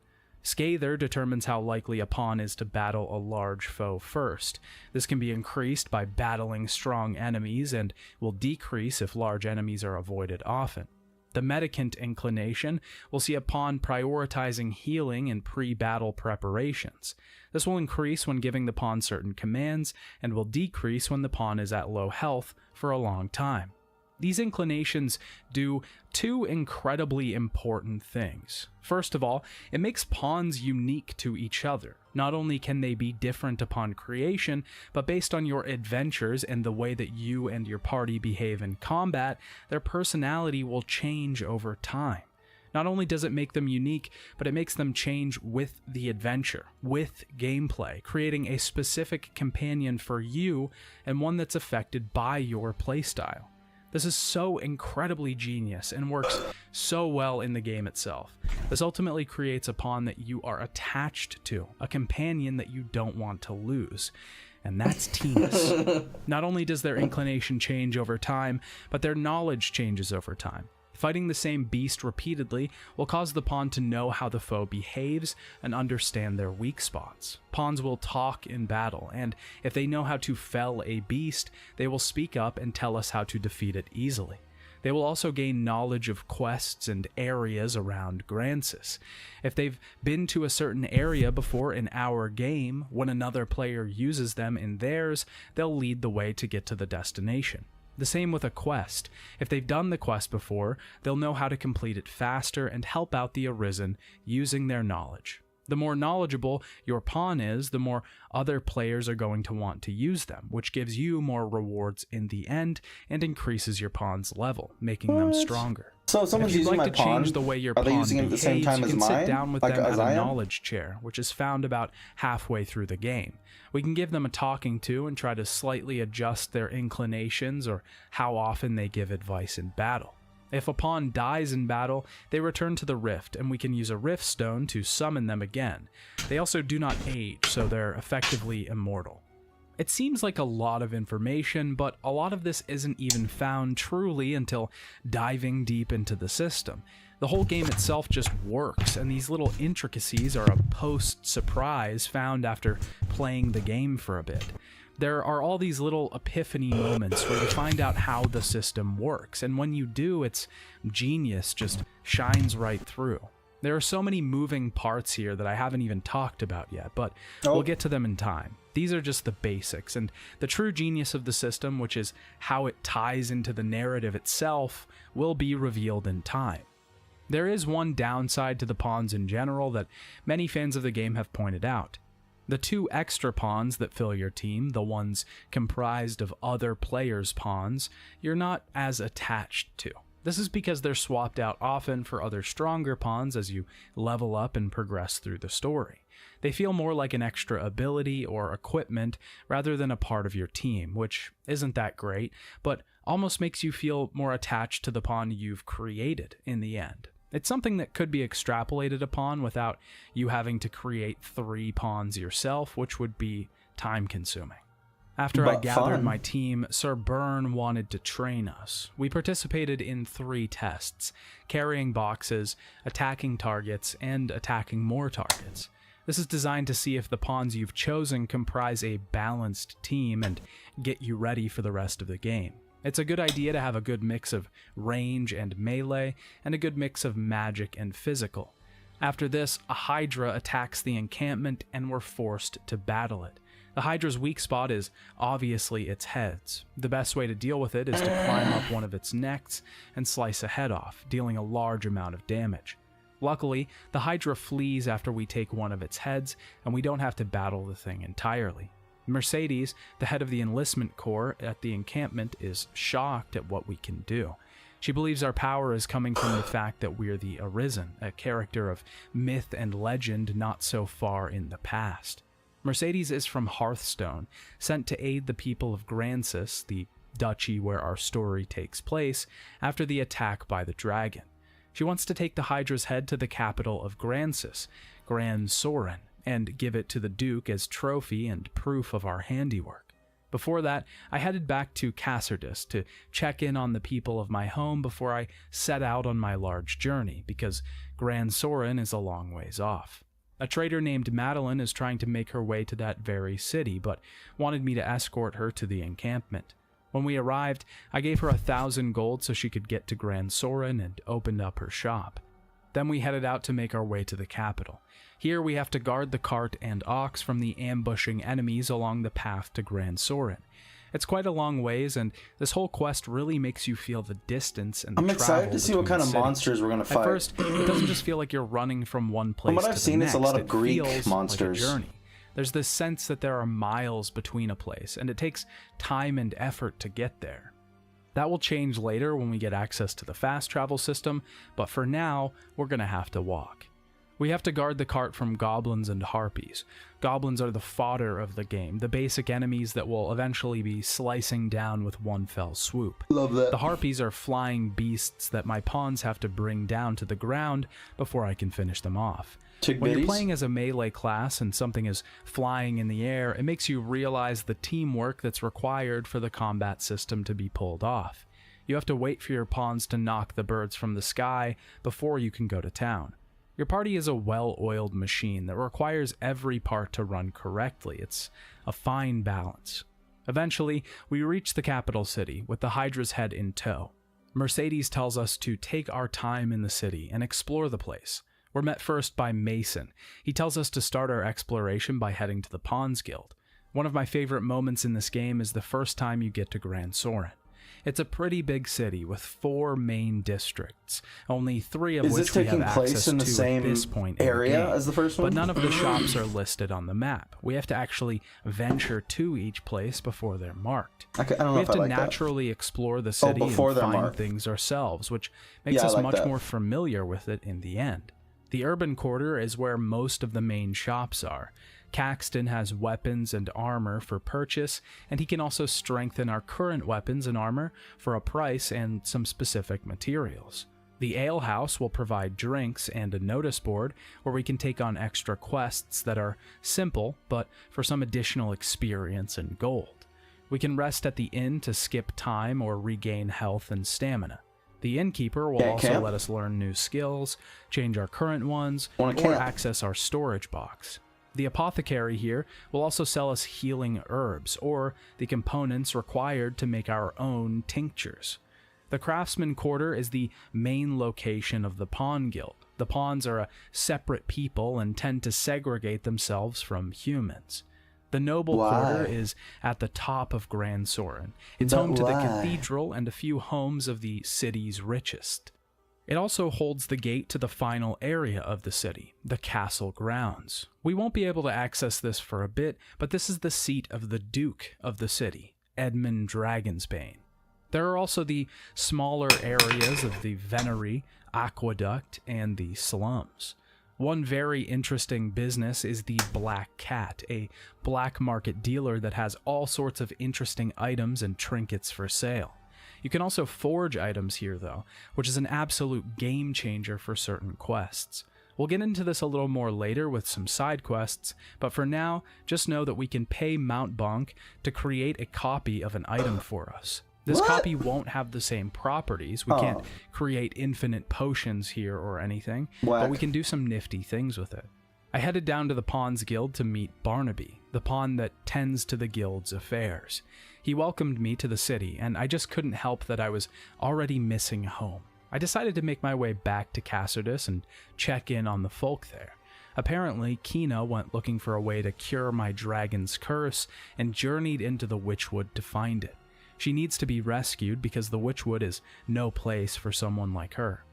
Speaker 2: Scather determines how likely a pawn is to battle a large foe first. This can be increased by battling strong enemies and will decrease if large enemies are avoided often. The Medicant inclination will see a pawn prioritizing healing and pre-battle preparations. This will increase when giving the pawn certain commands, and will decrease when the pawn is at low health for a long time. These inclinations do 2 incredibly important things. First of all, it makes pawns unique to each other. Not only can they be different upon creation, but based on your adventures and the way that you and your party behave in combat, their personality will change over time. Not only does it make them unique, but it makes them change with the adventure, with gameplay, creating a specific companion for you and one that's affected by your playstyle. This is so incredibly genius and works so well in the game itself. This ultimately creates a pawn that you are attached to, a companion that you don't want to lose. And that's Tinus. Not only does their inclination change over time, but their knowledge changes over time. Fighting the same beast repeatedly will cause the pawn to know how the foe behaves and understand their weak spots. Pawns will talk in battle, and if they know how to fell a beast, they will speak up and tell us how to defeat it easily. They will also gain knowledge of quests and areas around Grancis. If they've been to a certain area before in our game, when another player uses them in theirs, they'll lead the way to get to the destination. The same with a quest. If they've done the quest before, they'll know how to complete it faster and help out the Arisen using their knowledge. The more knowledgeable your pawn is, the more other players are going to want to use them, which gives you more rewards in the end and increases your pawn's level, making them stronger.
Speaker 1: So if someone's using my pawn,
Speaker 2: change the way your
Speaker 1: are they
Speaker 2: pawn
Speaker 1: using it at the same
Speaker 2: behaves,
Speaker 1: time
Speaker 2: you
Speaker 1: as
Speaker 2: can
Speaker 1: mine?
Speaker 2: sit down with
Speaker 1: Like
Speaker 2: them
Speaker 1: as
Speaker 2: at
Speaker 1: I
Speaker 2: a
Speaker 1: am?
Speaker 2: knowledge chair, which is found about halfway through the game. We can give them a talking to and try to slightly adjust their inclinations or how often they give advice in battle. If a pawn dies in battle, they return to the Rift, and we can use a Rift Stone to summon them again. They also do not age, so they're effectively immortal. It seems like a lot of information, but a lot of this isn't even found truly until diving deep into the system. The whole game itself just works, and these little intricacies are a post-surprise found after playing the game for a bit. There are all these little epiphany moments where you find out how the system works, and when you do, its genius just shines right through. There are so many moving parts here that I haven't even talked about yet, but we'll get to them in time. These are just the basics, and the true genius of the system, which is how it ties into the narrative itself, will be revealed in time. There is one downside to the pawns in general that many fans of the game have pointed out. The 2 extra pawns that fill your team, the ones comprised of other players' pawns, you're not as attached to. This is because they're swapped out often for other stronger pawns as you level up and progress through the story. They feel more like an extra ability or equipment rather than a part of your team, which isn't that great, but almost makes you feel more attached to the pawn you've created in the end. It's something that could be extrapolated upon without you having to create 3 pawns yourself, which would be time-consuming. After I gathered my team, Sir Byrne wanted to train us. We participated in 3 tests, carrying boxes, attacking targets, and attacking more targets. This is designed to see if the pawns you've chosen comprise a balanced team and get you ready for the rest of the game. It's a good idea to have a good mix of range and melee, and a good mix of magic and physical. After this, a Hydra attacks the encampment and we're forced to battle it. The Hydra's weak spot is obviously its heads. The best way to deal with it is to climb up one of its necks and slice a head off, dealing a large amount of damage. Luckily, the Hydra flees after we take one of its heads, and we don't have to battle the thing entirely. Mercedes, the head of the enlistment corps at the encampment, is shocked at what we can do. She believes our power is coming from the fact that we're the Arisen, a character of myth and legend not so far in the past. Mercedes is from Hearthstone, sent to aid the people of Grancis, the duchy where our story takes place, after the attack by the dragon. She wants to take the Hydra's head to the capital of Grancis, Gran Soren, and give it to the Duke as trophy and proof of our handiwork. Before that, I headed back to Cassardus to check in on the people of my home before I set out on my large journey, because Gran Soren is a long ways off. A trader named Madeline is trying to make her way to that very city, but wanted me to escort her to the encampment. When we arrived, I gave her 1,000 gold so she could get to Gran Soren and opened up her shop. Then we headed out to make our way to the capital. Here we have to guard the cart and ox from the ambushing enemies along the path to Gran Soren. It's quite a long ways, and this whole quest really makes you feel the distance and the travel. I'm excited to see what kind of monsters we're going to fight. At first, it doesn't just feel like you're running from one place to the next. From what I've seen, it's a lot of Greek monsters. Like a journey. There's this sense that there are miles between a place, and it takes time and effort to get there. That will change later when we get access to the fast travel system, but for now, we're going to have to walk. We have to guard the cart from goblins and harpies. Goblins are the fodder of the game, the basic enemies that will eventually be slicing down with one fell swoop.
Speaker 1: Love that.
Speaker 2: The harpies are flying beasts that my pawns have to bring down to the ground before I can finish them off. When you're playing as a melee class and something is flying in the air, it makes you realize the teamwork that's required for the combat system to be pulled off. You have to wait for your pawns to knock the birds from the sky before you can go to town. Your party is a well-oiled machine that requires every part to run correctly. It's a fine balance. Eventually, we reach the capital city with the Hydra's head in tow. Mercedes tells us to take our time in the city and explore the place. We're met first by Mason. He tells us to start our exploration by heading to the Pawns Guild. One of my favorite moments in this game is the first time you get to Gran Soren. It's a pretty big city with 4 main districts, only 3 of which we have access to at this point in the game, as the first one? But none of the shops are listed on the map. We have to actually venture to each place before they're marked. We have to naturally explore the city and find things ourselves, which makes us much more familiar with it in the end. The urban quarter is where most of the main shops are. Caxton has weapons and armor for purchase, and he can also strengthen our current weapons and armor for a price and some specific materials. The ale house will provide drinks and a notice board where we can take on extra quests that are simple, but for some additional experience and gold. We can rest at the inn to skip time or regain health and stamina. The innkeeper will also let us learn new skills, change our current ones, or access our storage box. The apothecary here will also sell us healing herbs, or the components required to make our own tinctures. The Craftsman Quarter is the main location of the Pawn Guild. The pawns are a separate people and tend to segregate themselves from humans. The Noble Quarter is at the top of Grand Soren. It's home to the cathedral and a few homes of the city's richest. It also holds the gate to the final area of the city, the castle grounds. We won't be able to access this for a bit, but this is the seat of the Duke of the city, Edmund Dragonsbane. There are also the smaller areas of the Venery, Aqueduct, and the slums. One very interesting business is the Black Cat, a black market dealer that has all sorts of interesting items and trinkets for sale. You can also forge items here though, which is an absolute game changer for certain quests. We'll get into this a little more later with some side quests, but for now, just know that we can pay Mount Bonk to create a copy of an item for us. This copy won't have the same properties. We can't create infinite potions here or anything, but we can do some nifty things with it. I headed down to the Pawns Guild to meet Barnaby, the pawn that tends to the guild's affairs. He welcomed me to the city, and I just couldn't help that I was already missing home. I decided to make my way back to Cassardus and check in on the folk there. Apparently, Kina went looking for a way to cure my dragon's curse and journeyed into the Witchwood to find it. She needs to be rescued because the Witchwood is no place for someone like her.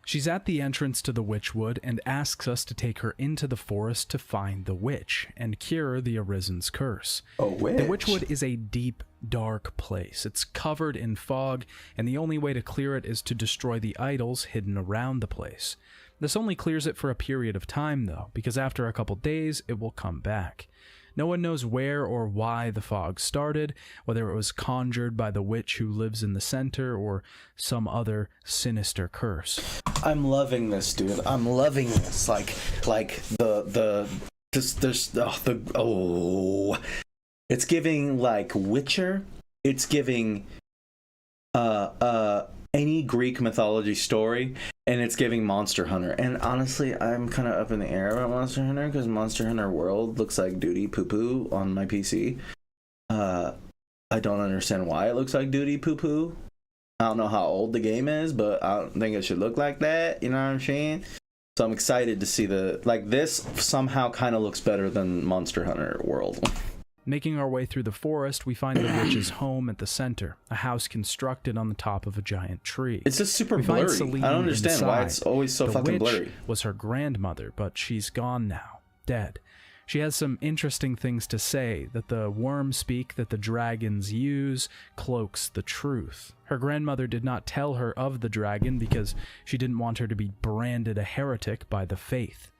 Speaker 2: She's at the entrance to the Witchwood and asks us to take her into the forest to find the witch and cure the Arisen's curse.
Speaker 1: A witch?
Speaker 2: The Witchwood is a deep, dark place. It's covered in fog, and the only way to clear it is to destroy the idols hidden around the place. This only clears it for a period of time, though, because after a couple days, it will come back. No one knows where or why the fog started, whether it was conjured by the witch who lives in the center or some other sinister curse.
Speaker 1: I'm loving this, dude. I'm loving this. It's giving like Witcher. It's giving any Greek mythology story, and it's giving Monster Hunter. And honestly, I'm kind of up in the air about Monster Hunter because Monster Hunter World looks like duty poo poo on my PC. I don't understand why it looks like duty poo poo. I don't know how old the game is, but I don't think it should look like that. You know what I'm saying? So I'm excited to see this somehow kind of looks better than Monster Hunter World.
Speaker 2: Making our way through the forest, we find the witch's home at the center, a house constructed on the top of a giant tree.
Speaker 1: It's just super blurry. I don't understand why it's always so fucking blurry. The witch
Speaker 2: was her grandmother, but she's gone now, dead. She has some interesting things to say, that the worm speak that the dragons use cloaks the truth. Her grandmother did not tell her of the dragon because she didn't want her to be branded a heretic by the faith.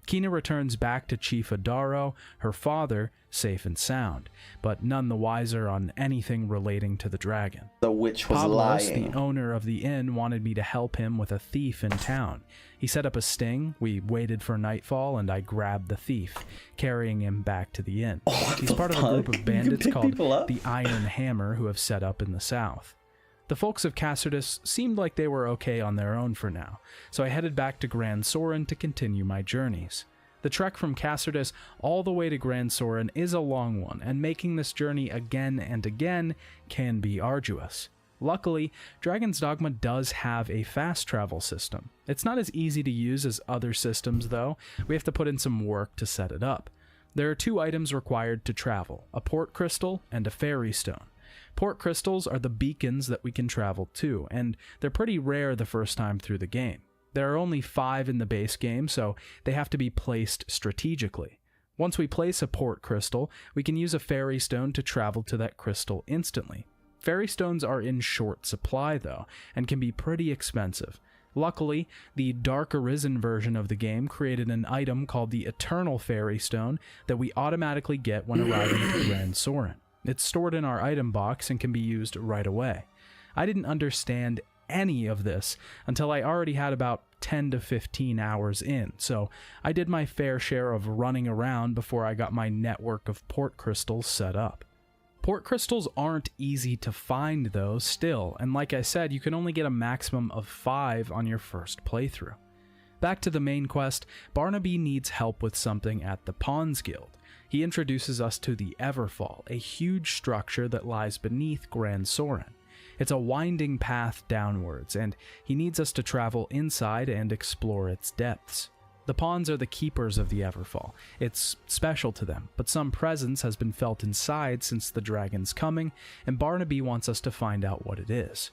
Speaker 2: Kina returns back to Chief Adaro, her father, safe and sound, but none the wiser on anything relating to the dragon.
Speaker 1: The witch was
Speaker 2: Pablos,
Speaker 1: lying.
Speaker 2: the owner of the inn, wanted me to help him with a thief in town. He set up a sting, we waited for nightfall, and I grabbed the thief, carrying him back to the inn. He's part of a group of bandits called the Iron Hammer who have set up in the south. The folks of Cassardus seemed like they were okay on their own for now, so I headed back to Grand Soren to continue my journeys. The trek from Cassardus all the way to Grand Soren is a long one, and making this journey again and again can be arduous. Luckily, Dragon's Dogma does have a fast travel system. It's not as easy to use as other systems though, we have to put in some work to set it up. There are 2 items required to travel, a port crystal and a fairy stone. Port crystals are the beacons that we can travel to, and they're pretty rare the first time through the game. There are only 5 in the base game, so they have to be placed strategically. Once we place a port crystal, we can use a fairy stone to travel to that crystal instantly. Fairy stones are in short supply though, and can be pretty expensive. Luckily, the Dark Arisen version of the game created an item called the Eternal Fairy Stone that we automatically get when arriving to Grand Soren. It's stored in our item box and can be used right away. I didn't understand any of this until I already had about 10 to 15 hours in, so I did my fair share of running around before I got my network of port crystals set up. Port crystals aren't easy to find though still, and like I said, you can only get a maximum of 5 on your first playthrough. Back to the main quest, Barnaby needs help with something at the Pawns Guild. He introduces us to the Everfall, a huge structure that lies beneath Grand Soren. It's a winding path downwards, and he needs us to travel inside and explore its depths. The Pawns are the keepers of the Everfall. It's special to them, but some presence has been felt inside since the dragon's coming, and Barnaby wants us to find out what it is.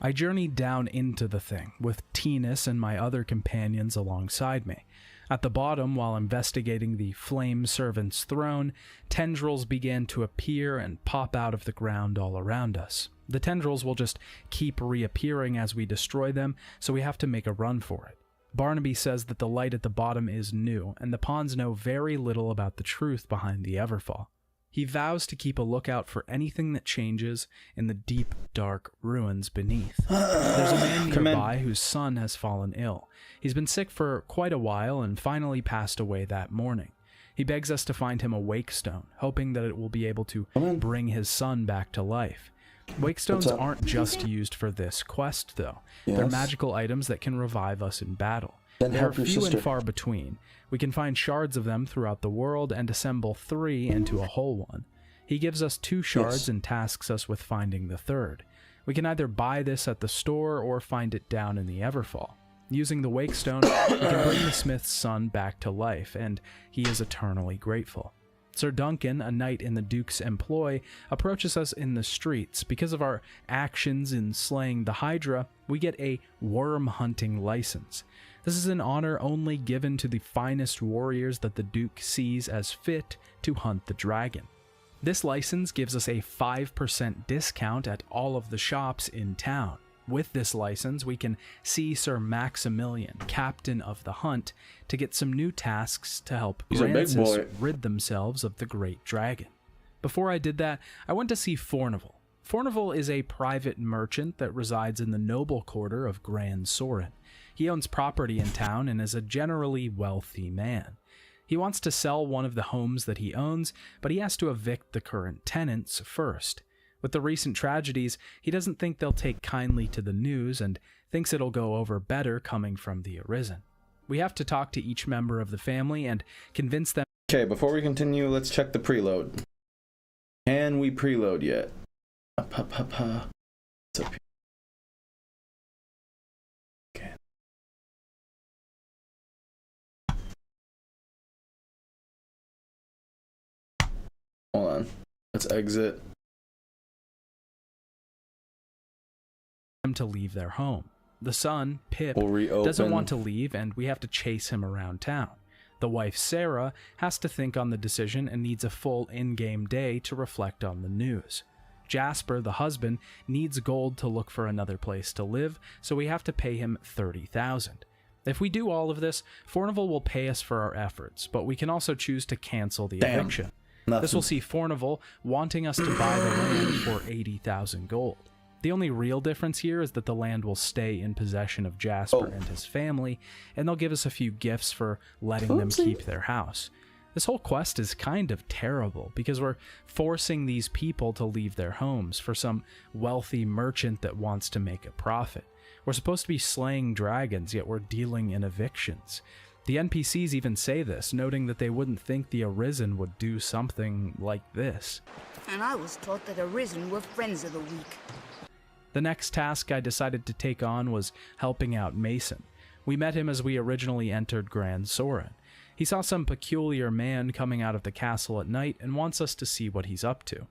Speaker 2: I journeyed down into the thing, with Tinas and my other companions alongside me. At the bottom, while investigating the Flame Servant's throne, tendrils began to appear and pop out of the ground all around us. The tendrils will just keep reappearing as we destroy them, so we have to make a run for it. Barnaby says that the light at the bottom is new, and the Pawns know very little about the truth behind the Everfall. He vows to keep a lookout for anything that changes in the deep, dark ruins beneath. There's a man nearby whose son has fallen ill. He's been sick for quite a while and finally passed away that morning. He begs us to find him a wakestone, hoping that it will be able to bring his son back to life. Wakestones aren't just used for this quest, though.
Speaker 1: Yes.
Speaker 2: They're magical items that can revive us in battle.
Speaker 1: Then
Speaker 2: They're
Speaker 1: help your
Speaker 2: few
Speaker 1: sister.
Speaker 2: and far between. We can find shards of them throughout the world and assemble 3 into a whole one. He gives us 2 shards and tasks us with finding the 3rd. We can either buy this at the store or find it down in the Everfall. Using the Wakestone, we can bring the smith's son back to life, and he is eternally grateful. Sir Duncan, a knight in the Duke's employ, approaches us in the streets. Because of our actions in slaying the Hydra, we get a worm hunting license. This is an honor only given to the finest warriors that the Duke sees as fit to hunt the dragon. This license gives us a 5% discount at all of the shops in town. With this license, we can see Sir Maximilian, captain of the hunt, to get some new tasks to help Grancis rid themselves of the great dragon. Before I did that, I went to see Fornival. Fornival is a private merchant that resides in the noble quarter of Grand Soren. He owns property in town and is a generally wealthy man. He wants to sell one of the homes that he owns, but he has to evict the current tenants first. With the recent tragedies, he doesn't think they'll take kindly to the news and thinks it'll go over better coming from the Arisen. We have to talk to each member of the family and convince them.
Speaker 1: Okay, before we continue, let's check the preload. Can we preload yet? What's up here? Okay. Hold on. Let's exit.
Speaker 2: To leave their home. The son, Pip,
Speaker 1: We'll reopen.
Speaker 2: doesn't want to leave, and we have to chase him around town. The wife, Sarah, has to think on the decision and needs a full in-game day to reflect on the news. Jasper, the husband, needs gold to look for another place to live, so we have to pay him 30,000. If we do all of this, Fornival will pay us for our efforts, but we can also choose to cancel the eviction. This will see Fornival wanting us to buy the land for 80,000 gold. The only real difference here is that the land will stay in possession of Jasper and his family, and they'll give us a few gifts for letting them keep their house. This whole quest is kind of terrible, because we're forcing these people to leave their homes for some wealthy merchant that wants to make a profit. We're supposed to be slaying dragons, yet we're dealing in evictions. The NPCs even say this, noting that they wouldn't think the Arisen would do something like this.
Speaker 4: And I was taught that Arisen were friends of the weak.
Speaker 2: The next task I decided to take on was helping out Mason. We met him as we originally entered Grand Soren. He saw some peculiar man coming out of the castle at night and wants us to see what he's up to.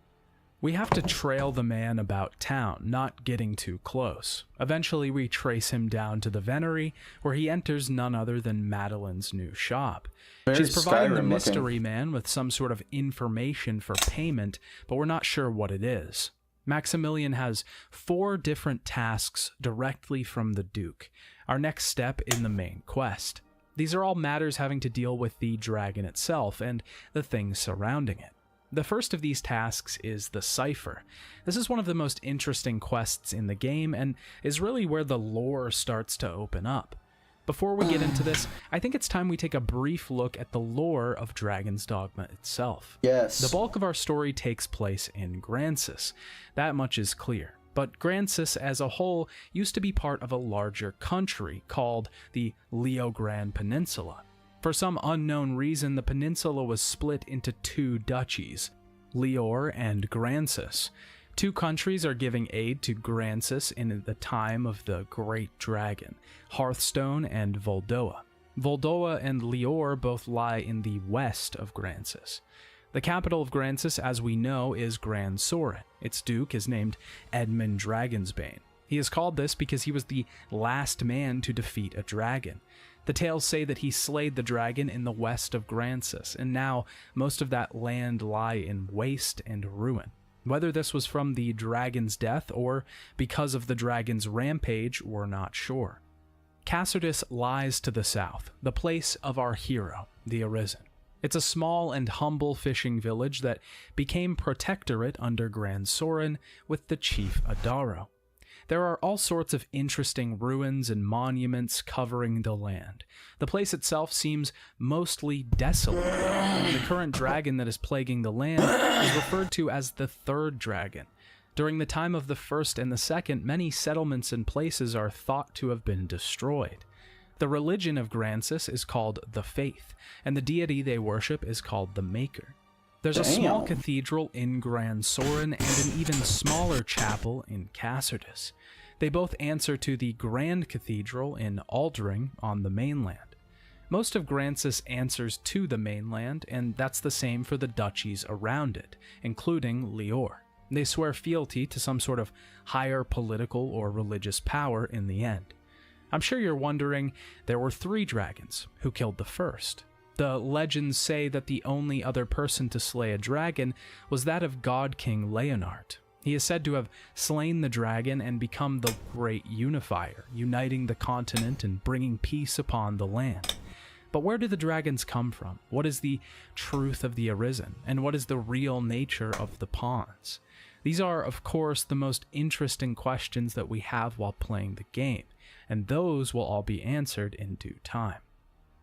Speaker 2: We have to trail the man about town, not getting too close. Eventually we trace him down to the Venery, where he enters none other than Madeline's new shop. She's providing the mystery man with some sort of information for payment, but we're not sure what it is. Maximilian has 4 different tasks directly from the Duke, our next step in the main quest. These are all matters having to deal with the dragon itself and the things surrounding it. The first of these tasks is the Cipher. This is one of the most interesting quests in the game, and is really where the lore starts to open up. Before we get into this, I think it's time we take a brief look at the lore of Dragon's Dogma itself.
Speaker 1: Yes.
Speaker 2: The bulk of our story takes place in Grancis. That much is clear. But Grancis as a whole used to be part of a larger country called the Leogran Peninsula. For some unknown reason, the peninsula was split into two duchies, Leor and Grancis. Two countries are giving aid to Grancis in the time of the Great Dragon, Hearthstone and Voldoa. Voldoa and Leor both lie in the west of Grancis. The capital of Grancis, as we know, is Gran Soren. Its duke is named Edmund Dragonsbane. He is called this because he was the last man to defeat a dragon. The tales say that he slayed the dragon in the west of Grancis, and now most of that land lie in waste and ruin. Whether this was from the dragon's death or because of the dragon's rampage, we're not sure. Cassardis lies to the south, the place of our hero, the Arisen. It's a small and humble fishing village that became protectorate under Gran Soren with the chief Adaro. There are all sorts of interesting ruins and monuments covering the land. The place itself seems mostly desolate. The current dragon that is plaguing the land is referred to as the Third Dragon. During the time of the First and the Second, many settlements and places are thought to have been destroyed. The religion of Grancis is called the Faith, and the deity they worship is called the Maker. There's a small cathedral in Gran Soren and an even smaller chapel in Cassardis. They both answer to the Grand Cathedral in Aldring on the mainland. Most of Grancis answers to the mainland, and that's the same for the duchies around it, including Leor. They swear fealty to some sort of higher political or religious power in the end. I'm sure you're wondering, there were 3 dragons. Who killed the first? The legends say that the only other person to slay a dragon was that of God King Leonard. He is said to have slain the dragon and become the great unifier, uniting the continent and bringing peace upon the land. But where do the dragons come from? What is the truth of the Arisen? And what is the real nature of the pawns? These are, of course, the most interesting questions that we have while playing the game, and those will all be answered in due time.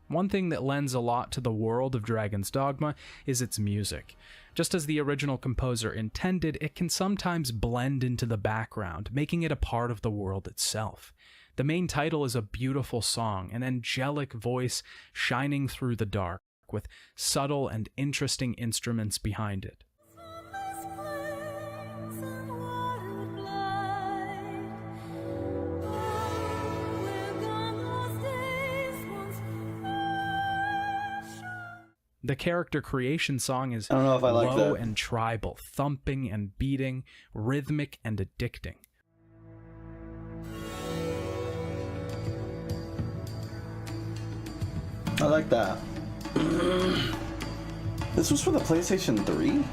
Speaker 2: One thing that lends a lot to the world of Dragon's Dogma is its music. Just as the original composer intended, it can sometimes blend into the background, making it a part of the world itself. The main title is a beautiful song, an angelic voice shining through the dark, with subtle and interesting instruments behind it. The character creation song is low and tribal, thumping and beating, rhythmic and addicting.
Speaker 1: I like that. This was for the PlayStation 3?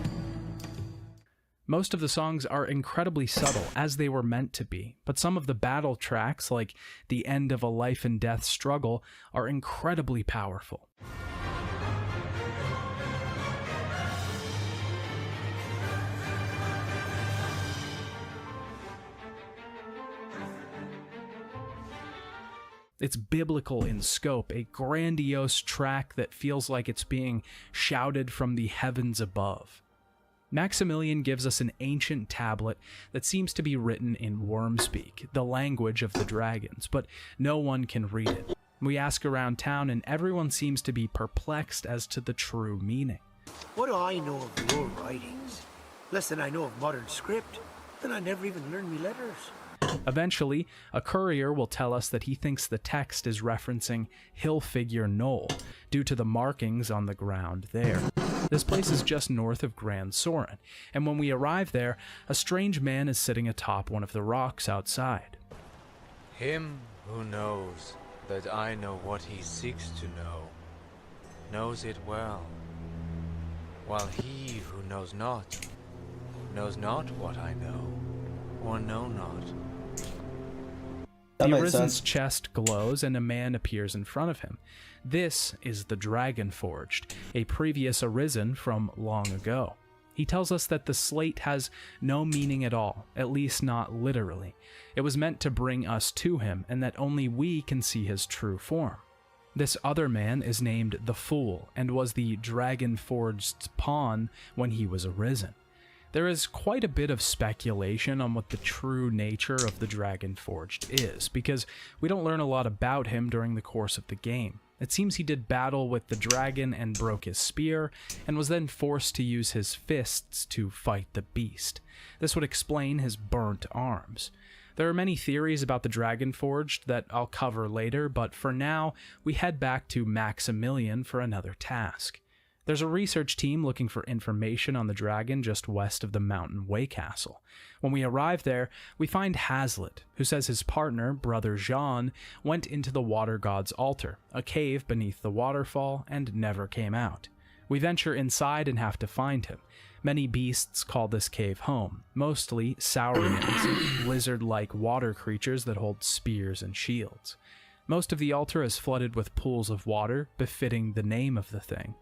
Speaker 2: Most of the songs are incredibly subtle, as they were meant to be, but some of the battle tracks, like the end of a life and death struggle, are incredibly powerful. It's biblical in scope, a grandiose track that feels like it's being shouted from the heavens above. Maximilian gives us an ancient tablet that seems to be written in Wormspeak, the language of the dragons, but no one can read it. We ask around town and everyone seems to be perplexed as to the true meaning.
Speaker 5: What do I know of your writings? Less than I know of modern script, then I never even learned me letters.
Speaker 2: Eventually, a courier will tell us that he thinks the text is referencing Hillfigure Knoll, due to the markings on the ground there. This place is just north of Gran Soren, and when we arrive there, a strange man is sitting atop one of the rocks outside.
Speaker 6: Him who knows that I know what he seeks to know, knows it well, while he who knows not what I know, or know not.
Speaker 2: The Arisen's chest glows and a man appears in front of him. This is the Dragon Forged, a previous Arisen from long ago. He tells us that the slate has no meaning at all, at least not literally. It was meant to bring us to him, and that only we can see his true form. This other man is named the Fool, and was the dragon-forged's pawn when he was arisen. There is quite a bit of speculation on what the true nature of the Dragon-Forged is, because we don't learn a lot about him during the course of the game. It seems he did battle with the dragon and broke his spear, and was then forced to use his fists to fight the beast. This would explain his burnt arms. There are many theories about the Dragon-Forged that I'll cover later, but for now, we head back to Maximilian for another task. There's a research team looking for information on the dragon just west of the Mountain Way Castle. When we arrive there, we find Hazlitt, who says his partner, Brother Jean, went into the water god's altar, a cave beneath the waterfall, and never came out. We venture inside and have to find him. Many beasts call this cave home, mostly saurians, lizard-like water creatures that hold spears and shields. Most of the altar is flooded with pools of water, befitting the name of the thing.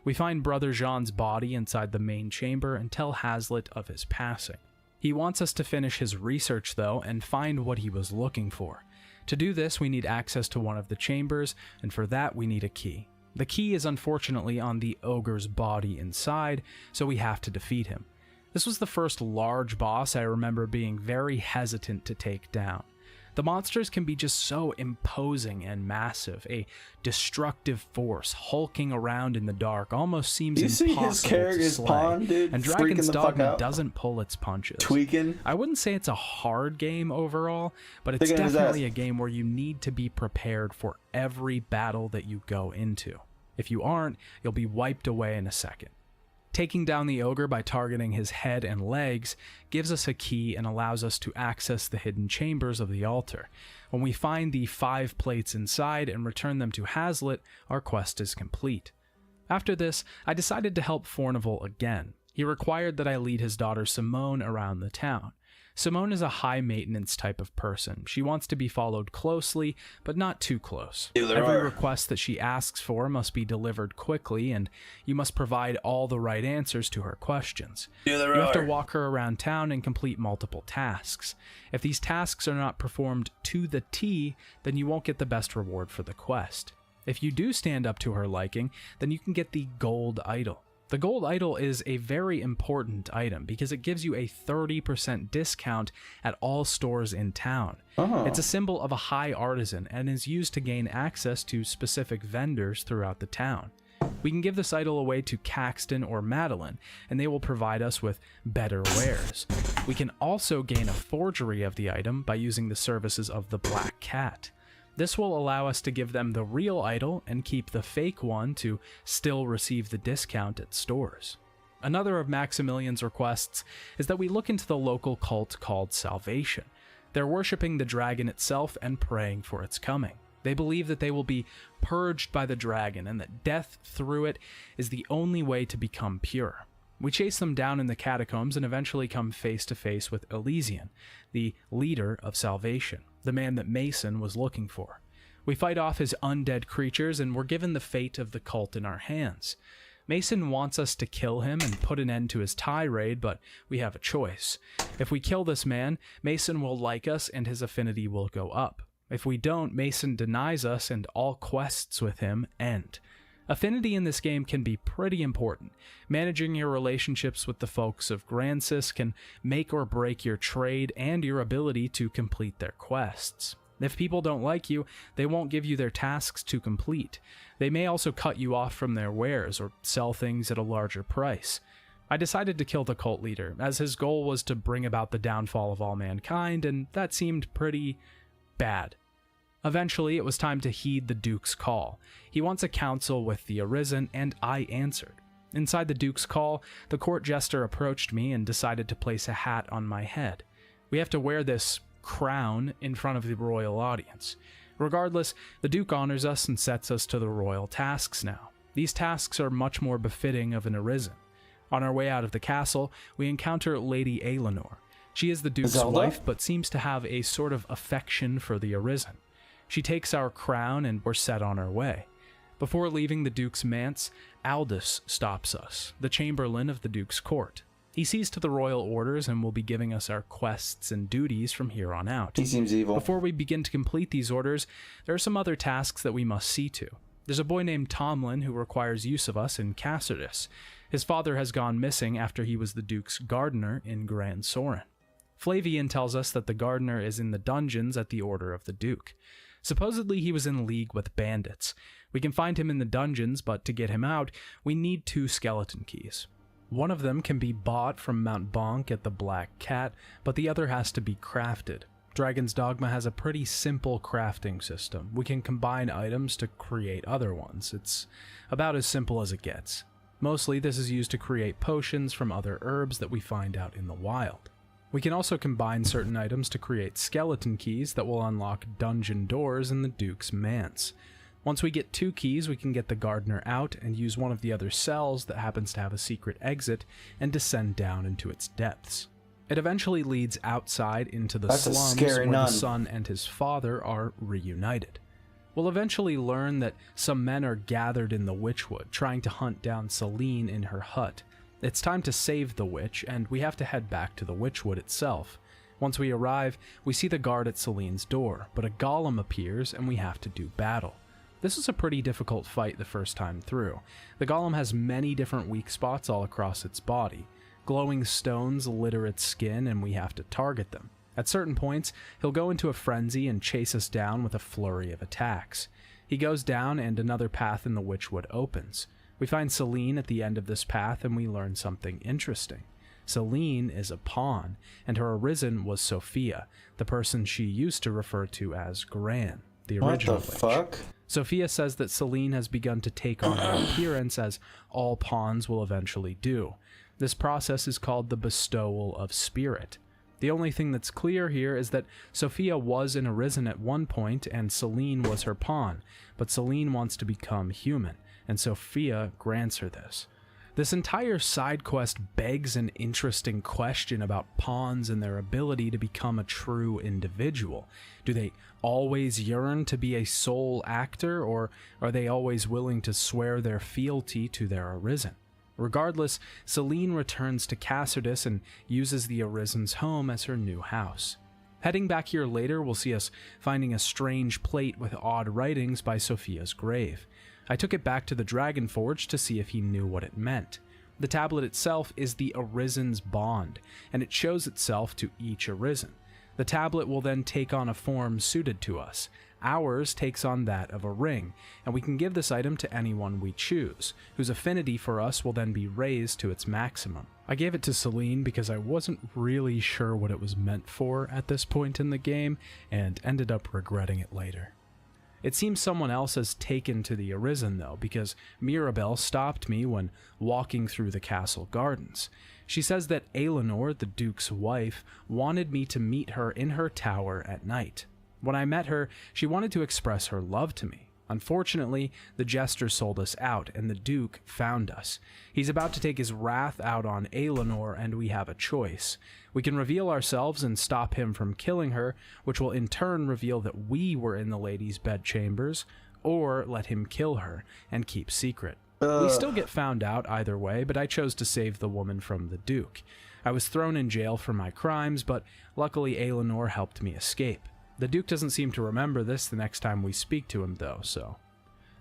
Speaker 2: We find Brother Jean's body inside the main chamber and tell Hazlitt of his passing. He wants us to finish his research, though, and find what he was looking for. To do this, we need access to one of the chambers, and for that we need a key. The key is unfortunately on the ogre's body inside, so we have to defeat him. This was the first large boss I remember being very hesitant to take down. The monsters can be just so imposing and massive. A destructive force hulking around in the dark almost seems impossible to slay.
Speaker 1: Pawn, dude,
Speaker 2: and Dragon's Dogma doesn't pull its punches.
Speaker 1: Tweaking.
Speaker 2: I wouldn't say it's a hard game overall, but it's definitely a game where you need to be prepared for every battle that you go into. If you aren't, you'll be wiped away in a second. Taking down the ogre by targeting his head and legs gives us a key and allows us to access the hidden chambers of the altar. When we find the 5 plates inside and return them to Hazlitt, our quest is complete. After this, I decided to help Fornival again. He required that I lead his daughter Simone around the town. Simone is a high-maintenance type of person. She wants to be followed closely, but not too close. Every request that she asks for must be delivered quickly, and you must provide all the right answers to her questions. You have to walk her around town and complete multiple tasks. If these tasks are not performed to the T, then you won't get the best reward for the quest. If you do stand up to her liking, then you can get the gold idol. The gold idol is a very important item because it gives you a 30% discount at all stores in town. It's a symbol of a high artisan and is used to gain access to specific vendors throughout the town. We can give this idol away to Caxton or Madeline, and they will provide us with better wares. We can also gain a forgery of the item by using the services of the Black Cat. This will allow us to give them the real idol and keep the fake one to still receive the discount at stores. Another of Maximilian's requests is that we look into the local cult called Salvation. They're worshipping the dragon itself and praying for its coming. They believe that they will be purged by the dragon and that death through it is the only way to become pure. We chase them down in the catacombs and eventually come face to face with Elysian, the leader of Salvation, the man that Mason was looking for. We fight off his undead creatures and we're given the fate of the cult in our hands. Mason wants us to kill him and put an end to his tirade, but we have a choice. If we kill this man, Mason will like us and his affinity will go up. If we don't, Mason denies us and all quests with him end. Affinity in this game can be pretty important. Managing your relationships with the folks of Grancis can make or break your trade and your ability to complete their quests. If people don't like you, they won't give you their tasks to complete. They may also cut you off from their wares or sell things at a larger price. I decided to kill the cult leader, as his goal was to bring about the downfall of all mankind, and that seemed pretty bad. Eventually, it was time to heed the Duke's call. He wants a council with the Arisen, and I answered. Inside the Duke's call, the court jester approached me and decided to place a hat on my head. We have to wear this crown in front of the royal audience. Regardless, the Duke honors us and sets us to the royal tasks now. These tasks are much more befitting of an Arisen. On our way out of the castle, we encounter Lady Aelinor. She is the Duke's wife, but seems to have a sort of affection for the Arisen. She takes our crown and we're set on our way. Before leaving the Duke's manse, Aldous stops us, the chamberlain of the Duke's court. He sees to the royal orders and will be giving us our quests and duties from here on out.
Speaker 1: He seems evil.
Speaker 2: Before we begin to complete these orders, there are some other tasks that we must see to. There's a boy named Tomlin who requires use of us in Cassius. His father has gone missing after he was the Duke's gardener in Grand Soren. Flavian tells us that the gardener is in the dungeons at the order of the Duke. Supposedly he was in league with bandits. We can find him in the dungeons, but to get him out, we need 2 skeleton keys. One of them can be bought from Mount Bonk at the Black Cat, but the other has to be crafted. Dragon's Dogma has a pretty simple crafting system. We can combine items to create other ones. It's about as simple as it gets. Mostly this is used to create potions from other herbs that we find out in the wild. We can also combine certain items to create skeleton keys that will unlock dungeon doors in the Duke's manse. Once we get 2 keys, we can get the gardener out and use one of the other cells that happens to have a secret exit and descend down into its depths. It eventually leads outside into the slums where the son and his father are reunited. We'll eventually learn that some men are gathered in the Witchwood trying to hunt down Celine in her hut. It's time to save the witch, and we have to head back to the Witchwood itself. Once we arrive, we see the guard at Celine's door, but a golem appears and we have to do battle. This is a pretty difficult fight the first time through. The golem has many different weak spots all across its body. Glowing stones litter its skin and we have to target them. At certain points, he'll go into a frenzy and chase us down with a flurry of attacks. He goes down and another path in the Witchwood opens. We find Celine at the end of this path and we learn something interesting. Celine is a pawn, and her arisen was Sophia, the person she used to refer to as Gran, the original witch.
Speaker 1: What the fuck?
Speaker 2: Sophia says that Celine has begun to take on her appearance as all pawns will eventually do. This process is called the bestowal of spirit. The only thing that's clear here is that Sophia was an arisen at one point and Celine was her pawn, but Celine wants to become human, and Sophia grants her this. This entire side quest begs an interesting question about pawns and their ability to become a true individual. Do they always yearn to be a sole actor, or are they always willing to swear their fealty to their arisen? Regardless, Celine returns to Cassius and uses the Arisen's home as her new house. Heading back here later, we'll see us finding a strange plate with odd writings by Sophia's grave. I took it back to the Dragon Forge to see if he knew what it meant. The tablet itself is the Arisen's bond, and it shows itself to each Arisen. The tablet will then take on a form suited to us. Ours takes on that of a ring, and we can give this item to anyone we choose, whose affinity for us will then be raised to its maximum. I gave it to Celine because I wasn't really sure what it was meant for at this point in the game, and ended up regretting it later. It seems someone else has taken to the Arisen though, because Mirabelle stopped me when walking through the castle gardens. She says that Eleanor, the Duke's wife, wanted me to meet her in her tower at night. When I met her, she wanted to express her love to me. Unfortunately, the jester sold us out, and the Duke found us. He's about to take his wrath out on Eleanor, and we have a choice. We can reveal ourselves and stop him from killing her, which will in turn reveal that we were in the lady's bedchambers, or let him kill her and keep secret. We still get found out either way, but I chose to save the woman from the Duke. I was thrown in jail for my crimes, but luckily Eleanor helped me escape. The Duke doesn't seem to remember this the next time we speak to him though, so...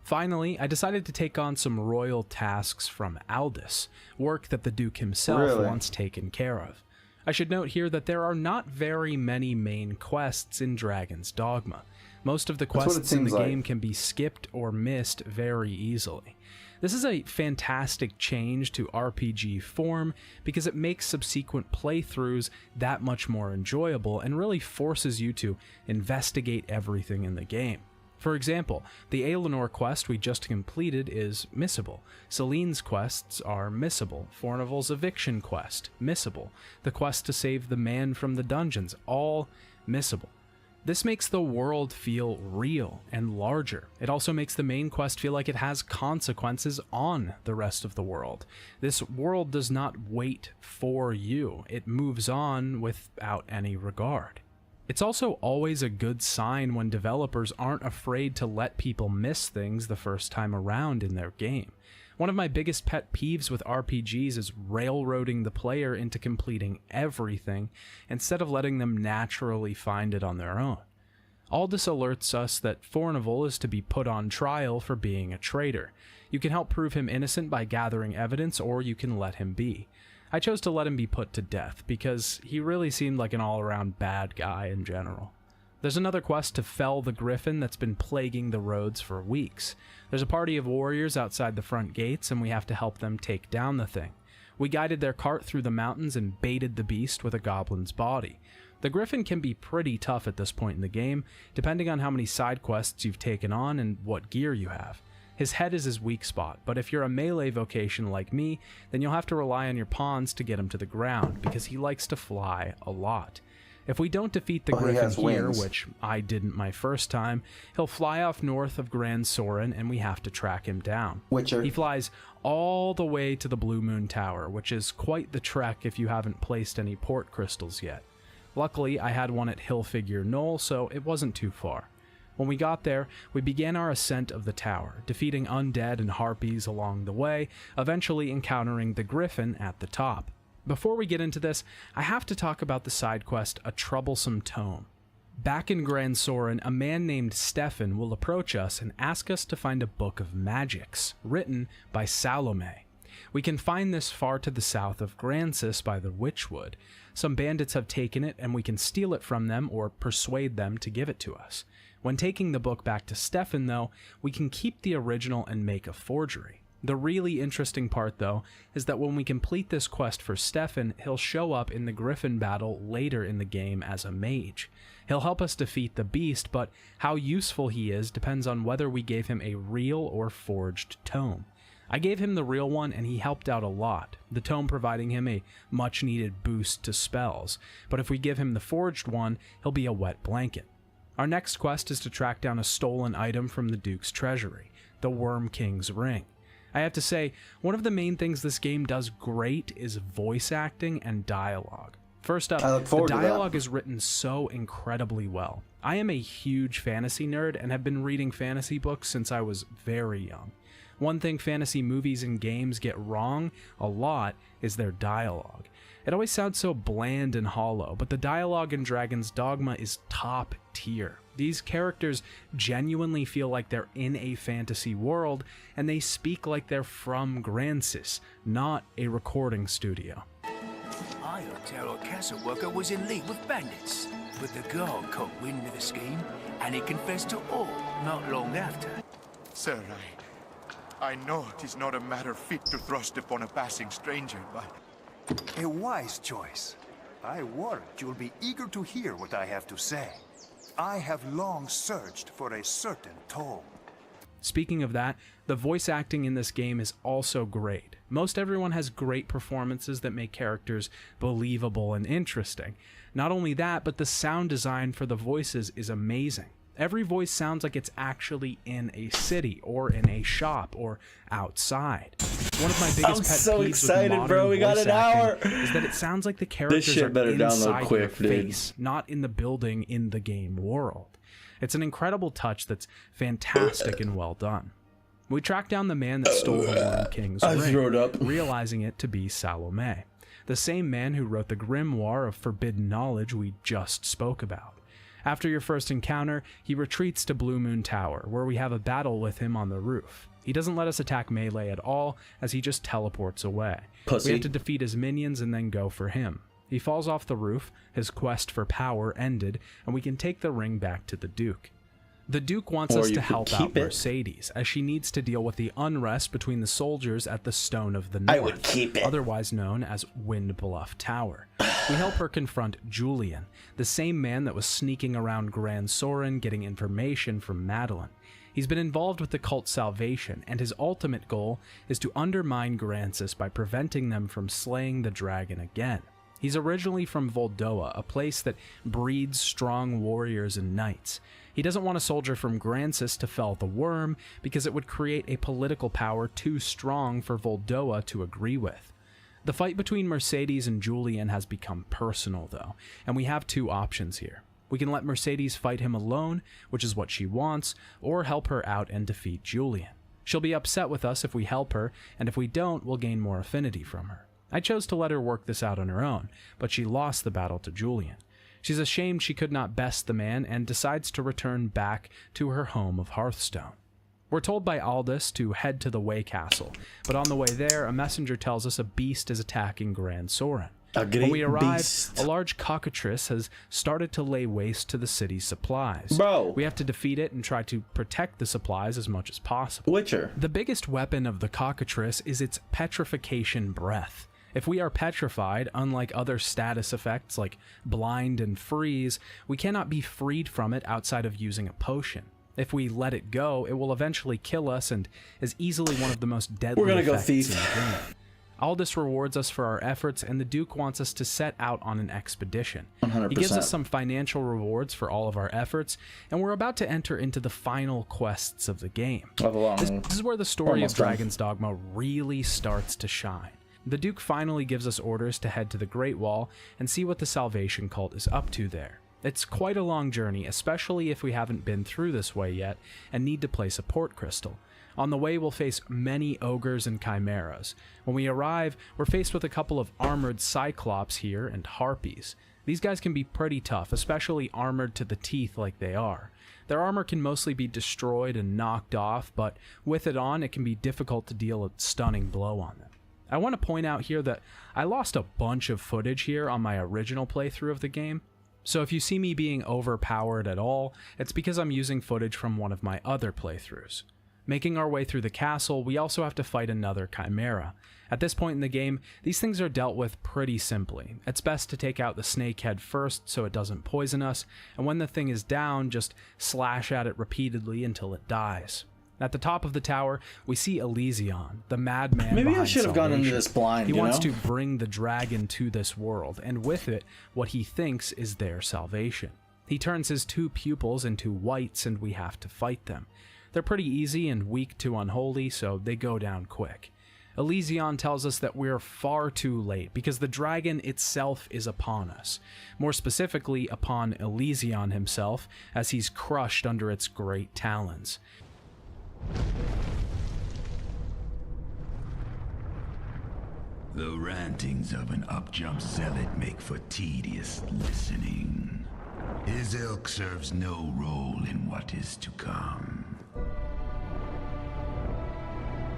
Speaker 2: Finally, I decided to take on some royal tasks from Aldous, work that the Duke himself wants taken care of. I should note here that there are not very many main quests in Dragon's Dogma. Most of the quests in the game can be skipped or missed very easily. This is a fantastic change to RPG form because it makes subsequent playthroughs that much more enjoyable and really forces you to investigate everything in the game. For example, the Eleanor quest we just completed is missable. Celine's quests are missable. Fornival's eviction quest, missable. The quest to save the man from the dungeons, all missable. This makes the world feel real and larger. It also makes the main quest feel like it has consequences on the rest of the world. This world does not wait for you. It moves on without any regard. It's also always a good sign when developers aren't afraid to let people miss things the first time around in their game. One of my biggest pet peeves with RPGs is railroading the player into completing everything instead of letting them naturally find it on their own. Aldous alerts us that Fornival is to be put on trial for being a traitor. You can help prove him innocent by gathering evidence, or you can let him be. I chose to let him be put to death, because he really seemed like an all-around bad guy in general. There's another quest to fell the griffin that's been plaguing the roads for weeks. There's a party of warriors outside the front gates, and we have to help them take down the thing. We guided their cart through the mountains and baited the beast with a goblin's body. The griffin can be pretty tough at this point in the game, depending on how many side quests you've taken on and what gear you have. His head is his weak spot, but if you're a melee vocation like me, then you'll have to rely on your pawns to get him to the ground, because he likes to fly a lot. If we don't defeat the griffin here,
Speaker 1: wings.
Speaker 2: which I didn't my first time, he'll fly off north of Grand Soren and we have to track him down.
Speaker 1: Witcher.
Speaker 2: He flies all the way to the Blue Moon Tower, which is quite the trek if you haven't placed any port crystals yet. Luckily, I had one at Hillfigure Knoll, so it wasn't too far. When we got there, we began our ascent of the tower, defeating undead and harpies along the way, eventually encountering the griffin at the top. Before we get into this, I have to talk about the side quest, A Troublesome Tome. Back in Grand Soren, a man named Stefan will approach us and ask us to find a book of magics, written by Salome. We can find this far to the south of Grancis by the Witchwood. Some bandits have taken it, and we can steal it from them or persuade them to give it to us. When taking the book back to Stefan, though, we can keep the original and make a forgery. The really interesting part, though, is that when we complete this quest for Stefan, he'll show up in the Griffin battle later in the game as a mage. He'll help us defeat the beast, but how useful he is depends on whether we gave him a real or forged tome. I gave him the real one, and he helped out a lot, the tome providing him a much-needed boost to spells, but if we give him the forged one, he'll be a wet blanket. Our next quest is to track down a stolen item from the Duke's treasury, the Worm King's ring. I have to say, one of the main things this game does great is voice acting and dialogue. First up, the dialogue is written so incredibly well. I am a huge fantasy nerd and have been reading fantasy books since I was very young. One thing fantasy movies and games get wrong a lot is their dialogue. It always sounds so bland and hollow, but the dialogue in Dragon's Dogma is top tier. These characters genuinely feel like they're in a fantasy world, and they speak like they're from Grancis, not a recording studio.
Speaker 5: I heard tell our castle worker was in league with bandits, but the guard caught wind of the scheme, and he confessed to all not long after.
Speaker 7: Sir, I know 'tis not a matter fit to thrust upon a passing stranger, but...
Speaker 8: A wise choice. I warrant you'll be eager to hear what I have to say. I have long searched for a certain tome.
Speaker 2: Speaking of that, the voice acting in this game is also great. Most everyone has great performances that make characters believable and interesting. Not only that, but the sound design for the voices is amazing. Every voice sounds like it's actually in a city, or in a shop, or outside. One of my biggest pet peeves with modern
Speaker 1: We got
Speaker 2: voice
Speaker 1: an hour.
Speaker 2: acting is that it sounds like the characters
Speaker 1: This shit
Speaker 2: are
Speaker 1: better
Speaker 2: inside
Speaker 1: download quick,
Speaker 2: your
Speaker 1: dude.
Speaker 2: face, not in the building in the game world. It's an incredible touch that's fantastic and well done. We track down the man that stole the Worm King's ring, realizing it to be Salome, the same man who wrote the grimoire of forbidden knowledge we just spoke about. After your first encounter, he retreats to Blue Moon Tower, where we have a battle with him on the roof. He doesn't let us attack melee at all, as he just teleports away. We have to defeat his minions and then go for him. He falls off the roof, his quest for power ended, and we can take the ring back to the Duke. The Duke wants us to help out Mercedes, as she needs to deal with the unrest between the soldiers at the Stone of the North, otherwise known as Wind Bluff Tower. We help her confront Julian, the same man that was sneaking around Grand Soren getting information from Madeline. He's been involved with the cult Salvation, and his ultimate goal is to undermine Grancis by preventing them from slaying the dragon again. He's originally from Voldoa, a place that breeds strong warriors and knights. He doesn't want a soldier from Grancis to fell the worm, because it would create a political power too strong for Voldoa to agree with. The fight between Mercedes and Julian has become personal, though, and we have two options here. We can let Mercedes fight him alone, which is what she wants, or help her out and defeat Julian. She'll be upset with us if we help her, and if we don't, we'll gain more affinity from her. I chose to let her work this out on her own, but she lost the battle to Julian. She's ashamed she could not best the man and decides to return back to her home of Hearthstone. We're told by Aldous to head to the Way Castle, but on the way there, a messenger tells us a beast is attacking Grand Soren. When we arrive, a large cockatrice has started to lay waste to the city's supplies.
Speaker 1: Bro.
Speaker 2: We have to defeat it and try to protect the supplies as much as possible.
Speaker 1: Witcher.
Speaker 2: The biggest weapon of the cockatrice is its petrification breath. If we are petrified, unlike other status effects like blind and freeze, we cannot be freed from it outside of using a potion. If we let it go, it will eventually kill us and is easily one of the most deadly
Speaker 1: We're gonna go
Speaker 2: effects
Speaker 1: thief.
Speaker 2: in the game. Aldous rewards us for our efforts, and the Duke wants us to set out on an expedition.
Speaker 1: 100%.
Speaker 2: He gives us some financial rewards for all of our efforts, and we're about to enter into the final quests of the game. This is where the story of Dragon's Dogma really starts to shine. The Duke finally gives us orders to head to the Great Wall and see what the Salvation Cult is up to there. It's quite a long journey, especially if we haven't been through this way yet and need to place a port crystal. On the way, we'll face many ogres and chimeras. When we arrive, we're faced with a couple of armored cyclops here and harpies. These guys can be pretty tough, especially armored to the teeth like they are. Their armor can mostly be destroyed and knocked off, but with it on, it can be difficult to deal a stunning blow on them. I want to point out here that I lost a bunch of footage here on my original playthrough of the game. So if you see me being overpowered at all, it's because I'm using footage from one of my other playthroughs. Making our way through the castle, we also have to fight another chimera. At this point in the game, these things are dealt with pretty simply. It's best to take out the snake head first so it doesn't poison us, and when the thing is down, just slash at it repeatedly until it dies. At the top of the tower, we see Elysion, the madman.
Speaker 1: Maybe I
Speaker 2: behind
Speaker 1: should have gone into
Speaker 2: Salvation.
Speaker 1: this blind,
Speaker 2: He
Speaker 1: you
Speaker 2: wants
Speaker 1: know?
Speaker 2: to bring the dragon to this world, and with it, what he thinks is their salvation. He turns his two pupils into wights, and we have to fight them. They're pretty easy and weak to unholy, so they go down quick. Elysion tells us that we're far too late because the dragon itself is upon us. More specifically, upon Elysion himself, as he's crushed under its great talons.
Speaker 9: The rantings of an up-jump zealot make for tedious listening. His ilk serves no role in what is to come.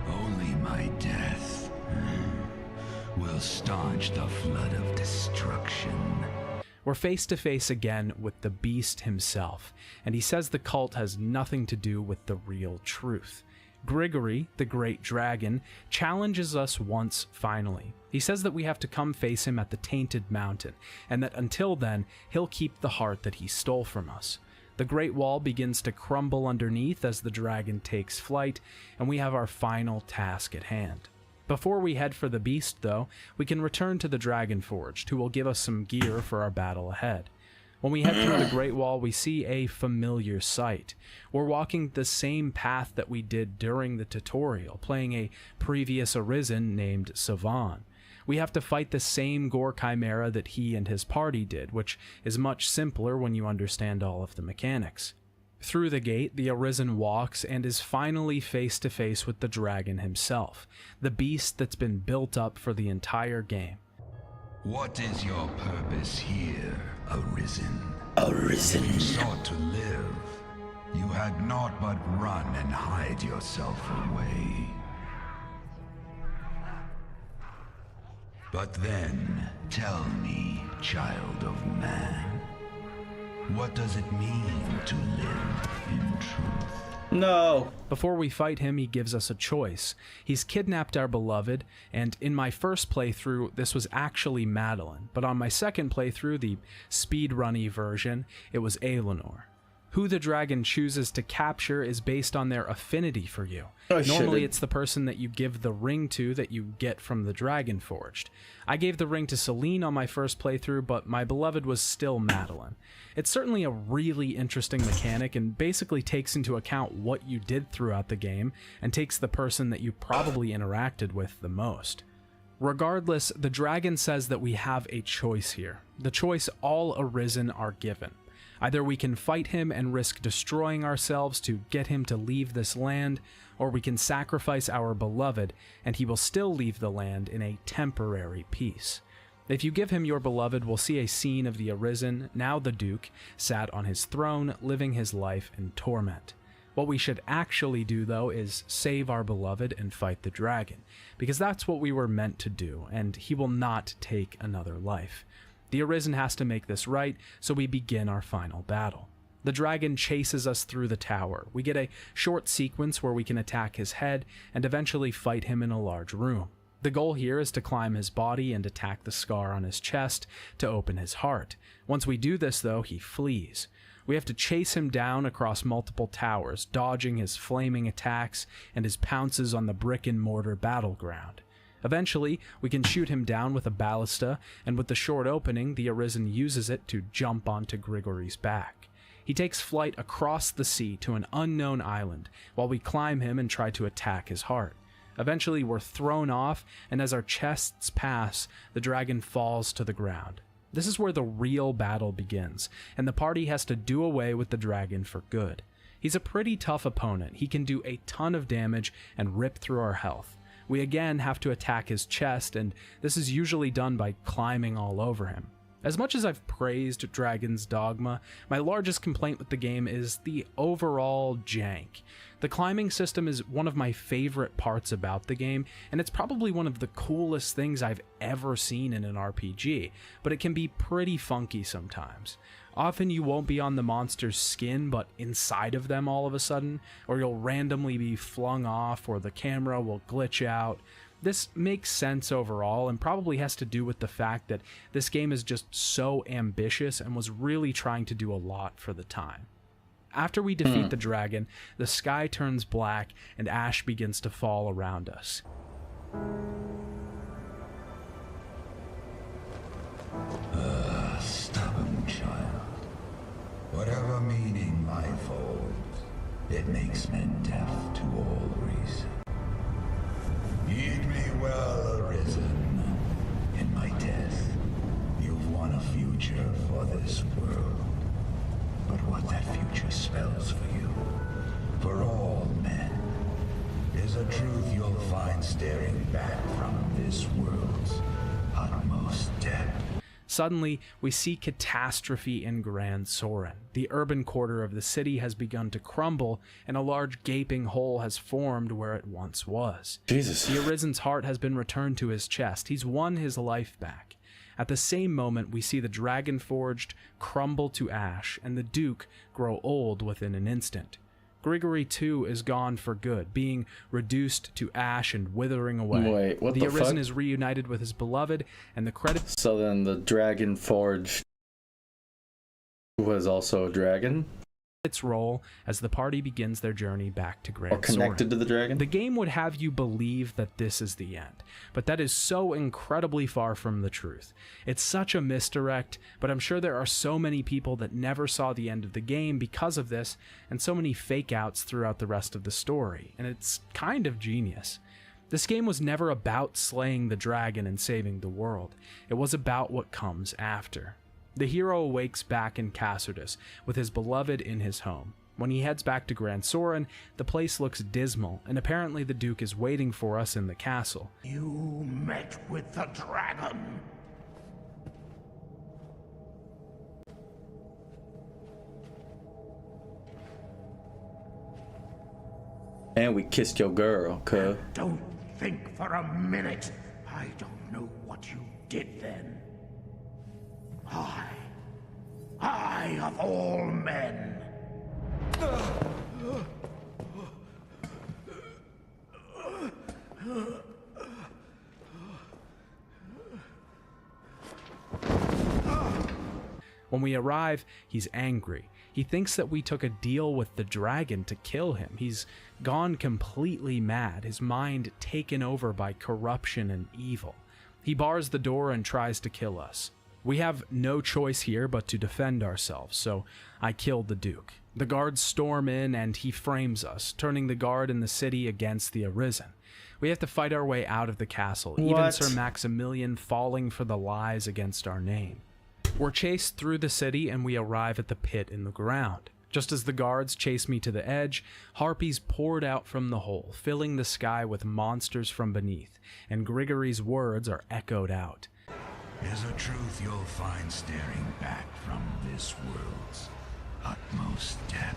Speaker 9: Only my death will staunch the flood of destruction.
Speaker 2: We're face to face again with the beast himself, and he says the cult has nothing to do with the real truth. Grigory, the great dragon, challenges us once finally. He says that we have to come face him at the Tainted Mountain, and that until then, he'll keep the heart that he stole from us. The Great Wall begins to crumble underneath as the dragon takes flight, and we have our final task at hand. Before we head for the beast, though, we can return to the Dragon Forged, who will give us some gear for our battle ahead. When we head through the Great Wall, we see a familiar sight. We're walking the same path that we did during the tutorial, playing a previous Arisen named Savan. We have to fight the same Gore Chimera that he and his party did, which is much simpler when you understand all of the mechanics. Through the gate, the Arisen walks and is finally face to face with the dragon himself, the beast that's been built up for the entire game.
Speaker 9: What is your purpose here, Arisen?
Speaker 1: Arisen.
Speaker 9: You sought to live. You had naught but run and hide yourself away. But then, tell me, child of man, what does it mean to live in truth?
Speaker 1: No.
Speaker 2: Before we fight him, he gives us a choice. He's kidnapped our beloved, and in my first playthrough, this was actually Madeline, but on my second playthrough, the speedrunny version, it was Aelinor. Who the dragon chooses to capture is based on their affinity for you. Normally, it's the person that you give the ring to that you get from the Dragon Forged. I gave the ring to Celine on my first playthrough, but my beloved was still Madeline. It's certainly a really interesting mechanic and basically takes into account what you did throughout the game and takes the person that you probably interacted with the most. Regardless, the dragon says that we have a choice here. The choice all Arisen are given. Either we can fight him and risk destroying ourselves to get him to leave this land, or we can sacrifice our beloved and he will still leave the land in a temporary peace. If you give him your beloved, we'll see a scene of the Arisen, now the Duke, sat on his throne, living his life in torment. What we should actually do, though, is save our beloved and fight the dragon, because that's what we were meant to do, and he will not take another life. The Arisen has to make this right, so we begin our final battle. The dragon chases us through the tower. We get a short sequence where we can attack his head and eventually fight him in a large room. The goal here is to climb his body and attack the scar on his chest to open his heart. Once we do this, though, he flees. We have to chase him down across multiple towers, dodging his flaming attacks and his pounces on the brick-and-mortar battleground. Eventually, we can shoot him down with a ballista, and with the short opening, the Arisen uses it to jump onto Grigory's back. He takes flight across the sea to an unknown island, while we climb him and try to attack his heart. Eventually, we're thrown off, and as our chests pass, the dragon falls to the ground. This is where the real battle begins, and the party has to do away with the dragon for good. He's a pretty tough opponent. He can do a ton of damage and rip through our health. We again have to attack his chest, and this is usually done by climbing all over him. As much as I've praised Dragon's Dogma, my largest complaint with the game is the overall jank. The climbing system is one of my favorite parts about the game, and it's probably one of the coolest things I've ever seen in an RPG, but it can be pretty funky sometimes. Often you won't be on the monster's skin, but inside of them all of a sudden, or you'll randomly be flung off, or the camera will glitch out. This makes sense overall, and probably has to do with the fact that this game is just so ambitious and was really trying to do a lot for the time. After we defeat the dragon, the sky turns black and ash begins to fall around us.
Speaker 9: Stubborn child. Whatever meaning life holds, it makes men deaf to all reason. Heed me well, Arisen. In my death, you've won a future for this world. But what that future spells for you, for all men, is a truth you'll find staring back from this world's utmost depth.
Speaker 2: Suddenly, we see catastrophe in Grand Soren. The urban quarter of the city has begun to crumble, and a large gaping hole has formed where it once was.
Speaker 1: Jesus.
Speaker 2: The Arisen's heart has been returned to his chest. He's won his life back. At the same moment, we see the dragon forged crumble to ash, and the Duke grow old within an instant. Grigory too is gone for good, being reduced to ash and withering away.
Speaker 1: Wait, what the
Speaker 2: Arisen
Speaker 1: fuck?
Speaker 2: is reunited with his beloved, and the credits.
Speaker 1: So then the dragon forged was also a dragon?
Speaker 2: Its role as the party begins their journey back to Grand
Speaker 1: Or connected
Speaker 2: Soren.
Speaker 1: to the dragon?
Speaker 2: The game would have you believe that this is the end, but that is so incredibly far from the truth. It's such a misdirect, but I'm sure there are so many people that never saw the end of the game because of this, and so many fake outs throughout the rest of the story, and it's kind of genius. This game was never about slaying the dragon and saving the world. It was about what comes after. The hero awakes back in Cassardus, with his beloved in his home. When he heads back to Grand Soren, the place looks dismal, and apparently the Duke is waiting for us in the castle.
Speaker 5: You met with the dragon.
Speaker 1: And we kissed your girl, cuh.
Speaker 5: Don't think for a minute. I don't know what you did then. I of all men.
Speaker 2: When we arrive, he's angry. He thinks that we took a deal with the dragon to kill him. He's gone completely mad, his mind taken over by corruption and evil. He bars the door and tries to kill us. We have no choice here but to defend ourselves, so I killed the Duke. The guards storm in and he frames us, turning the guard in the city against the Arisen. We have to fight our way out of the castle, even Sir Maximilian falling for the lies against our name. We're chased through the city and we arrive at the pit in the ground. Just as the guards chase me to the edge, harpies poured out from the hole, filling the sky with monsters from beneath, and Grigory's words are echoed out.
Speaker 9: There's a truth you'll find staring back from this world's utmost depth.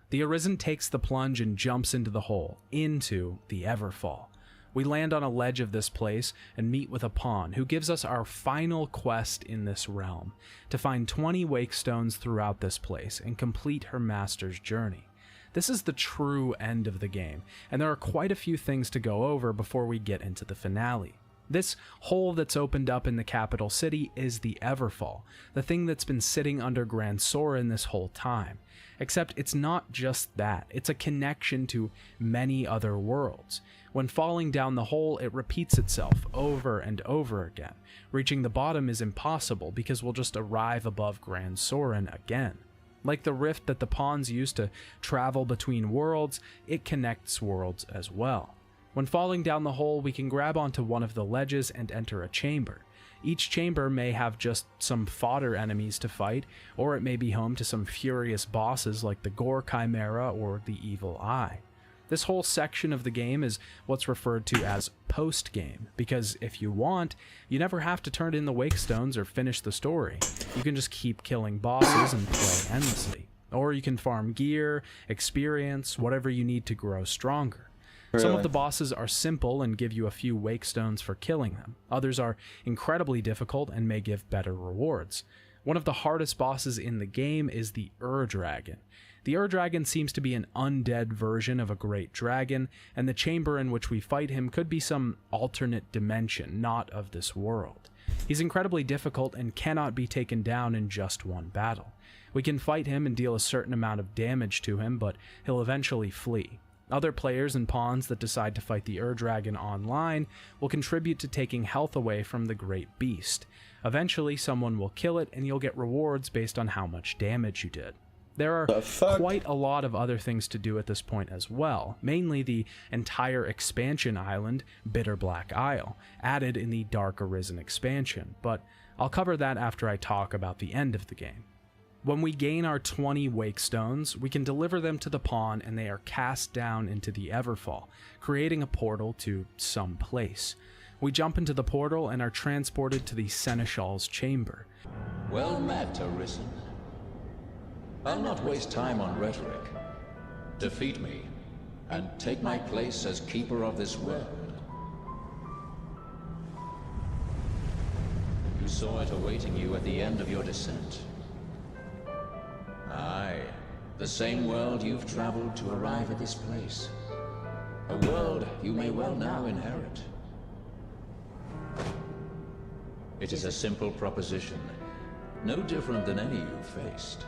Speaker 2: The Arisen takes the plunge and jumps into the hole, into the Everfall. We land on a ledge of this place and meet with a pawn who gives us our final quest in this realm, to find 20 wake stones throughout this place and complete her master's journey. This is the true end of the game, and there are quite a few things to go over before we get into the finale. This hole that's opened up in the capital city is the Everfall, the thing that's been sitting under Gran Soren this whole time. Except it's not just that, it's a connection to many other worlds. When falling down the hole, it repeats itself over and over again. Reaching the bottom is impossible because we'll just arrive above Gran Soren again. Like the rift that the pawns use to travel between worlds, it connects worlds as well. When falling down the hole, we can grab onto one of the ledges and enter a chamber. Each chamber may have just some fodder enemies to fight, or it may be home to some furious bosses like the Gore Chimera or the Evil Eye. This whole section of the game is what's referred to as post-game, because if you want, you never have to turn in the wake stones or finish the story. You can just keep killing bosses and play endlessly. Or you can farm gear, experience, whatever you need to grow stronger.
Speaker 1: Really?
Speaker 2: Some of the bosses are simple and give you a few wake stones for killing them. Others are incredibly difficult and may give better rewards. One of the hardest bosses in the game is the Ur-Dragon. The Ur-Dragon seems to be an undead version of a great dragon, and the chamber in which we fight him could be some alternate dimension, not of this world. He's incredibly difficult and cannot be taken down in just one battle. We can fight him and deal a certain amount of damage to him, but he'll eventually flee. Other players and pawns that decide to fight the Ur-Dragon online will contribute to taking health away from the great beast. Eventually, someone will kill it, and you'll get rewards based on how much damage you did. There are quite a lot of other things to do at this point as well, mainly the entire expansion island, Bitter Black Isle, added in the Dark Arisen expansion, but I'll cover that after I talk about the end of the game. When we gain our 20 wake stones, we can deliver them to the pawn and they are cast down into the Everfall, creating a portal to some place. We jump into the portal and are transported to the Seneschal's chamber.
Speaker 10: Well met, Arisen. I'll not waste time on rhetoric. Defeat me, and take my place as keeper of this world. You saw it awaiting you at the end of your descent. Aye, the same world you've traveled to arrive at this place. A world you may well now inherit. It is a simple proposition, no different than any you've faced.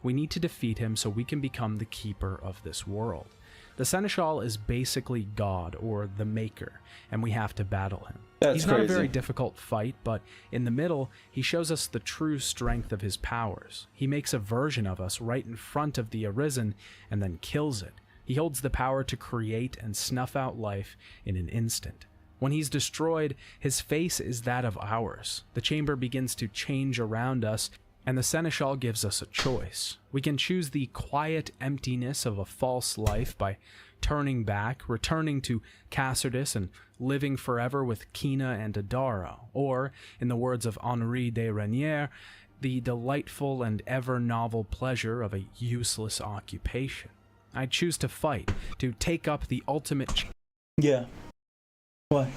Speaker 2: We need to defeat him so we can become the keeper of this world. The Seneschal is basically God, or the Maker, and we have to battle him. He's not a very difficult fight, but in the middle, he shows us the true strength of his powers. He makes a version of us right in front of the Arisen, and then kills it. He holds the power to create and snuff out life in an instant. When he's destroyed, his face is that of ours. The chamber begins to change around us, and the Seneschal gives us a choice. We can choose the quiet emptiness of a false life by turning back, returning to Cassardus and living forever with Kina and Adaro, or, in the words of Henri de Renière, the delightful and ever-novel pleasure of a useless occupation. I choose to fight, to take up the ultimate...
Speaker 1: Yeah. What?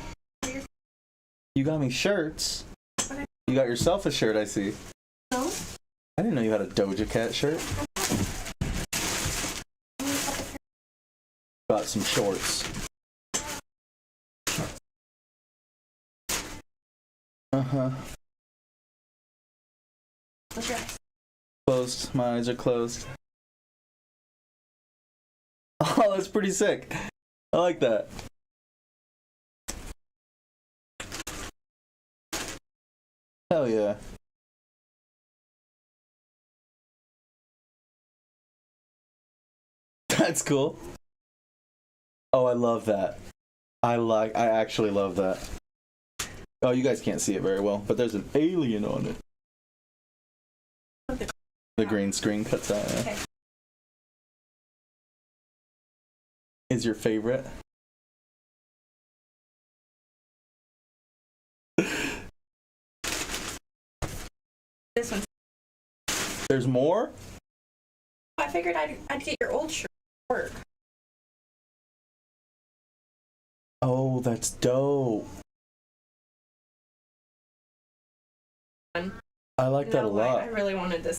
Speaker 1: You got me shirts. You got yourself a shirt, I see. I didn't know you had a Doja Cat shirt. Got some shorts. Uh-huh.
Speaker 11: What's your eyes?
Speaker 1: Closed. My eyes are closed. Oh, that's pretty sick. I like that. Hell yeah. That's cool. Oh, I love that. I actually love that. Oh, you guys can't see it very well, but there's an alien on it. The green screen cuts out, yeah.
Speaker 11: Okay.
Speaker 1: Is your favorite?
Speaker 11: This one.
Speaker 1: There's more?
Speaker 11: I figured I'd get your old shirt to work.
Speaker 1: Oh, that's dope. I like that a lot.
Speaker 11: I really wanted this.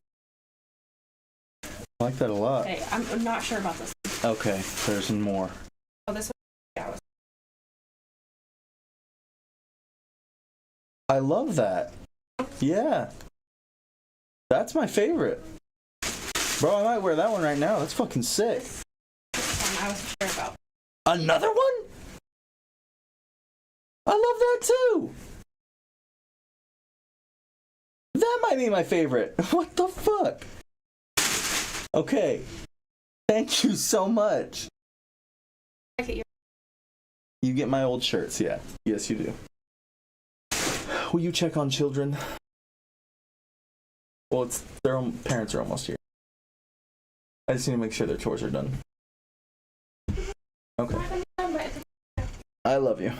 Speaker 1: I like that a lot.
Speaker 11: Okay, I'm not sure about this.
Speaker 1: Okay, there's more.
Speaker 11: Oh, this one. Yeah,
Speaker 1: I love that. Yeah. That's my favorite. Bro, I might wear that one right now. That's fucking sick.
Speaker 11: this one I wasn't sure about.
Speaker 1: Another one? I love that too. That might be my favorite. What the fuck? Okay. Thank you so much. You get my old shirts, yeah. Yes, you do. Will you check on children? Well, it's their own parents are almost here. I just need to make sure their chores are done. Okay. I love you.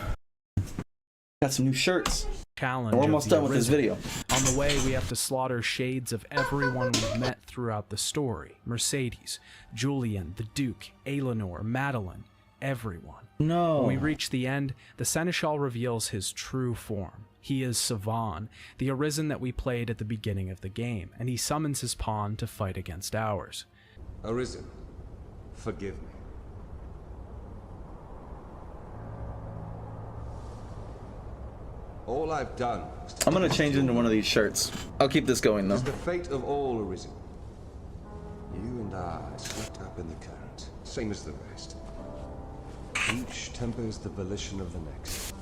Speaker 1: Got some new shirts.
Speaker 2: Challenge.
Speaker 1: We're almost done with this video.
Speaker 2: On the way, we have to slaughter shades of everyone we've met throughout the story. Mercedes, Julian, the Duke, Eleanor, Madeline, everyone.
Speaker 1: No.
Speaker 2: When we reach the end, the Seneschal reveals his true form. He is Savan, the Arisen that we played at the beginning of the game, and he summons his pawn to fight against ours.
Speaker 12: Arisen, forgive me. All I've done...
Speaker 1: I'm gonna change into one of these shirts. I'll keep this going though.
Speaker 12: It's the fate of all Arisen. You and I swept up in the current, same as the rest. Each tempers the volition of the next.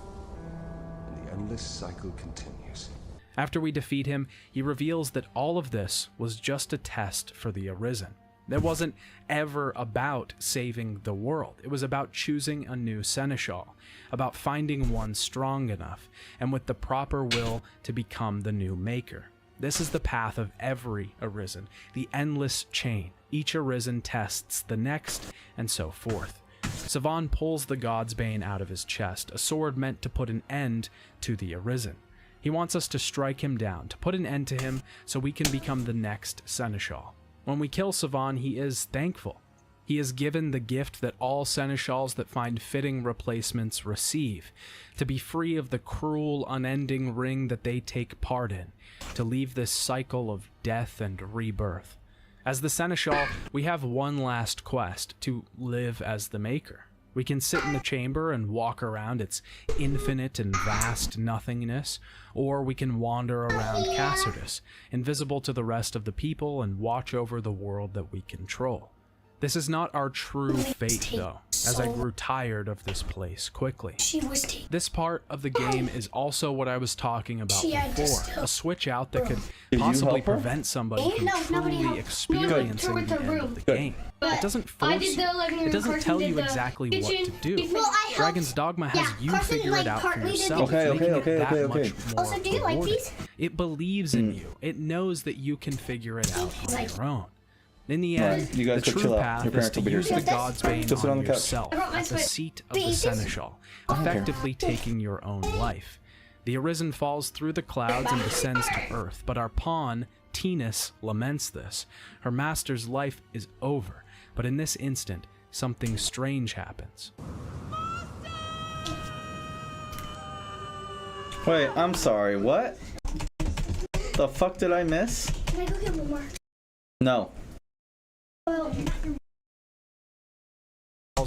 Speaker 12: And the endless cycle continues.
Speaker 2: After we defeat him, he reveals that all of this was just a test for the Arisen. It wasn't ever about saving the world. It was about choosing a new Seneschal, about finding one strong enough and with the proper will to become the new Maker. This is the path of every Arisen, the endless chain. Each Arisen tests the next, and so forth. Savan pulls the God's Bane out of his chest, a sword meant to put an end to the Arisen. He wants us to strike him down, to put an end to him so we can become the next Seneschal. When we kill Savan, he is thankful. He is given the gift that all Seneschals that find fitting replacements receive, to be free of the cruel, unending ring that they take part in, to leave this cycle of death and rebirth. As the Seneschal, we have one last quest, to live as the Maker. We can sit in the chamber and walk around its infinite and vast nothingness, or we can wander around Cassardus, invisible to the rest of the people, and watch over the world that we control. This is not our true fate, though, as I grew tired of this place quickly. This part of the game is also what I was talking about before, a switch out that could possibly prevent somebody from truly experiencing the end of the game. It doesn't force you. It doesn't tell you exactly what to do. Dragon's Dogma has you figure it out for yourself, making it that much more rewarding. It believes in you. It knows that you can figure it out on your own. In the end,
Speaker 1: you guys
Speaker 2: the true path is to use the God's Bane on
Speaker 1: the
Speaker 2: yourself at the seat of the Seneschal, effectively taking your own life. The Arisen falls through the clouds and descends to Earth, but our pawn, Tinas, laments this. Her master's life is over, but in this instant, something strange happens.
Speaker 1: Wait, I'm sorry, what? The fuck did I miss?
Speaker 13: Can I go get one more?
Speaker 1: No.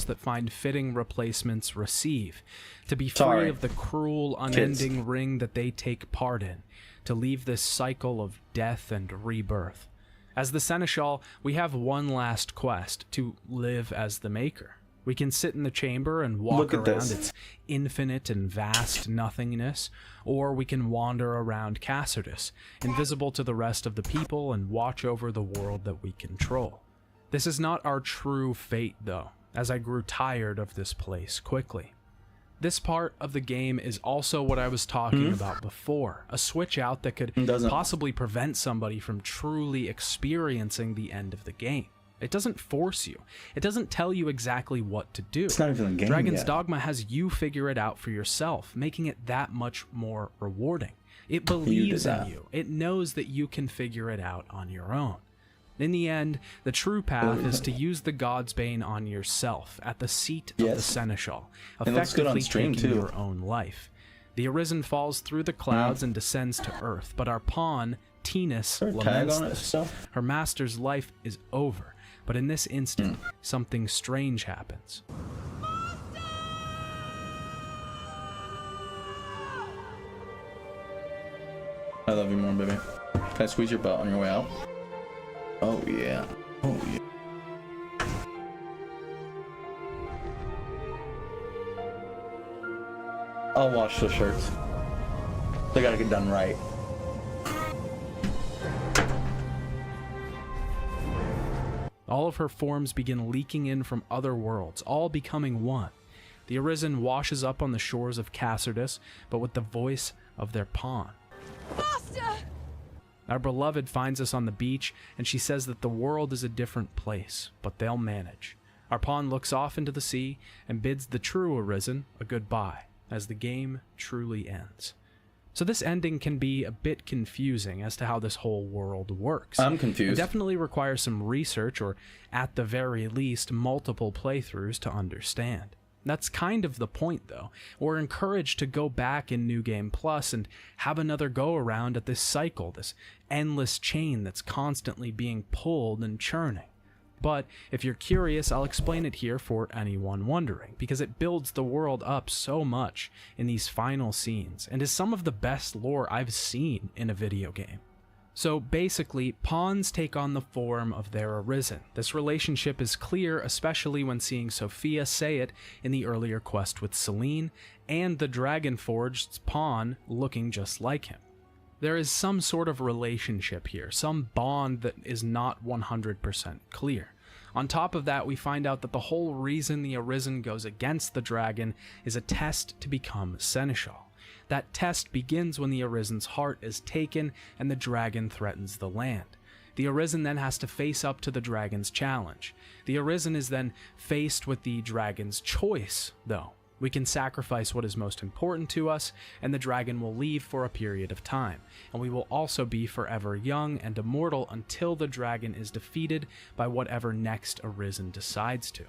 Speaker 2: That find fitting replacements receive, to be free of the cruel, unending ring that they take part in, to leave this cycle of death and rebirth. As the Seneschal, we have one last quest, to live as the Maker. We can sit in the chamber and walk around its infinite and vast nothingness, or we can wander around Cassardus, invisible to the rest of the people, and watch over the world that we control. This is not our true fate, though, as I grew tired of this place quickly. This part of the game is also what I was talking about before, a switch out that could possibly prevent somebody from truly experiencing the end of the game. It doesn't force you. It doesn't tell you exactly what to do.
Speaker 1: It's not even a game
Speaker 2: Dragon's
Speaker 1: yet.
Speaker 2: Dogma has you figure it out for yourself, making it that much more rewarding. It believes in you. It knows that you can figure it out on your own. In the end, the true path is to use the God's Bane on yourself at the seat of the Seneschal, effectively taking your own life. The Arisen falls through the clouds and descends to Earth, but our pawn, Tinas, laments this. Her master's life is over, but in this instant, something strange happens.
Speaker 1: I love you more, baby. Can I squeeze your butt on your way out? Oh yeah. Oh yeah. I'll wash the shirts. They gotta get done right.
Speaker 2: All of her forms begin leaking in from other worlds, all becoming one. The Arisen washes up on the shores of Cassardus, but with the voice of their pawn.
Speaker 13: Master!
Speaker 2: Our beloved finds us on the beach, and she says that the world is a different place, but they'll manage. Our pawn looks off into the sea and bids the true Arisen a goodbye, as the game truly ends. So this ending can be a bit confusing as to how this whole world works.
Speaker 1: I'm confused.
Speaker 2: It definitely requires some research, or at the very least, multiple playthroughs to understand. That's kind of the point, though. We're encouraged to go back in New Game Plus and have another go around at this cycle, this endless chain that's constantly being pulled and churning. But if you're curious, I'll explain it here for anyone wondering, because it builds the world up so much in these final scenes, and is some of the best lore I've seen in a video game. So basically, pawns take on the form of their Arisen. This relationship is clear, especially when seeing Sophia say it in the earlier quest with Celine, and the Dragonforged's pawn looking just like him. There is some sort of relationship here, some bond that is not 100% clear. On top of that, we find out that the whole reason the Arisen goes against the dragon is a test to become Seneschal. That test begins when the Arisen's heart is taken and the dragon threatens the land. The Arisen then has to face up to the dragon's challenge. The Arisen is then faced with the dragon's choice, though. We can sacrifice what is most important to us, and the dragon will leave for a period of time, and we will also be forever young and immortal until the dragon is defeated by whatever next Arisen decides to.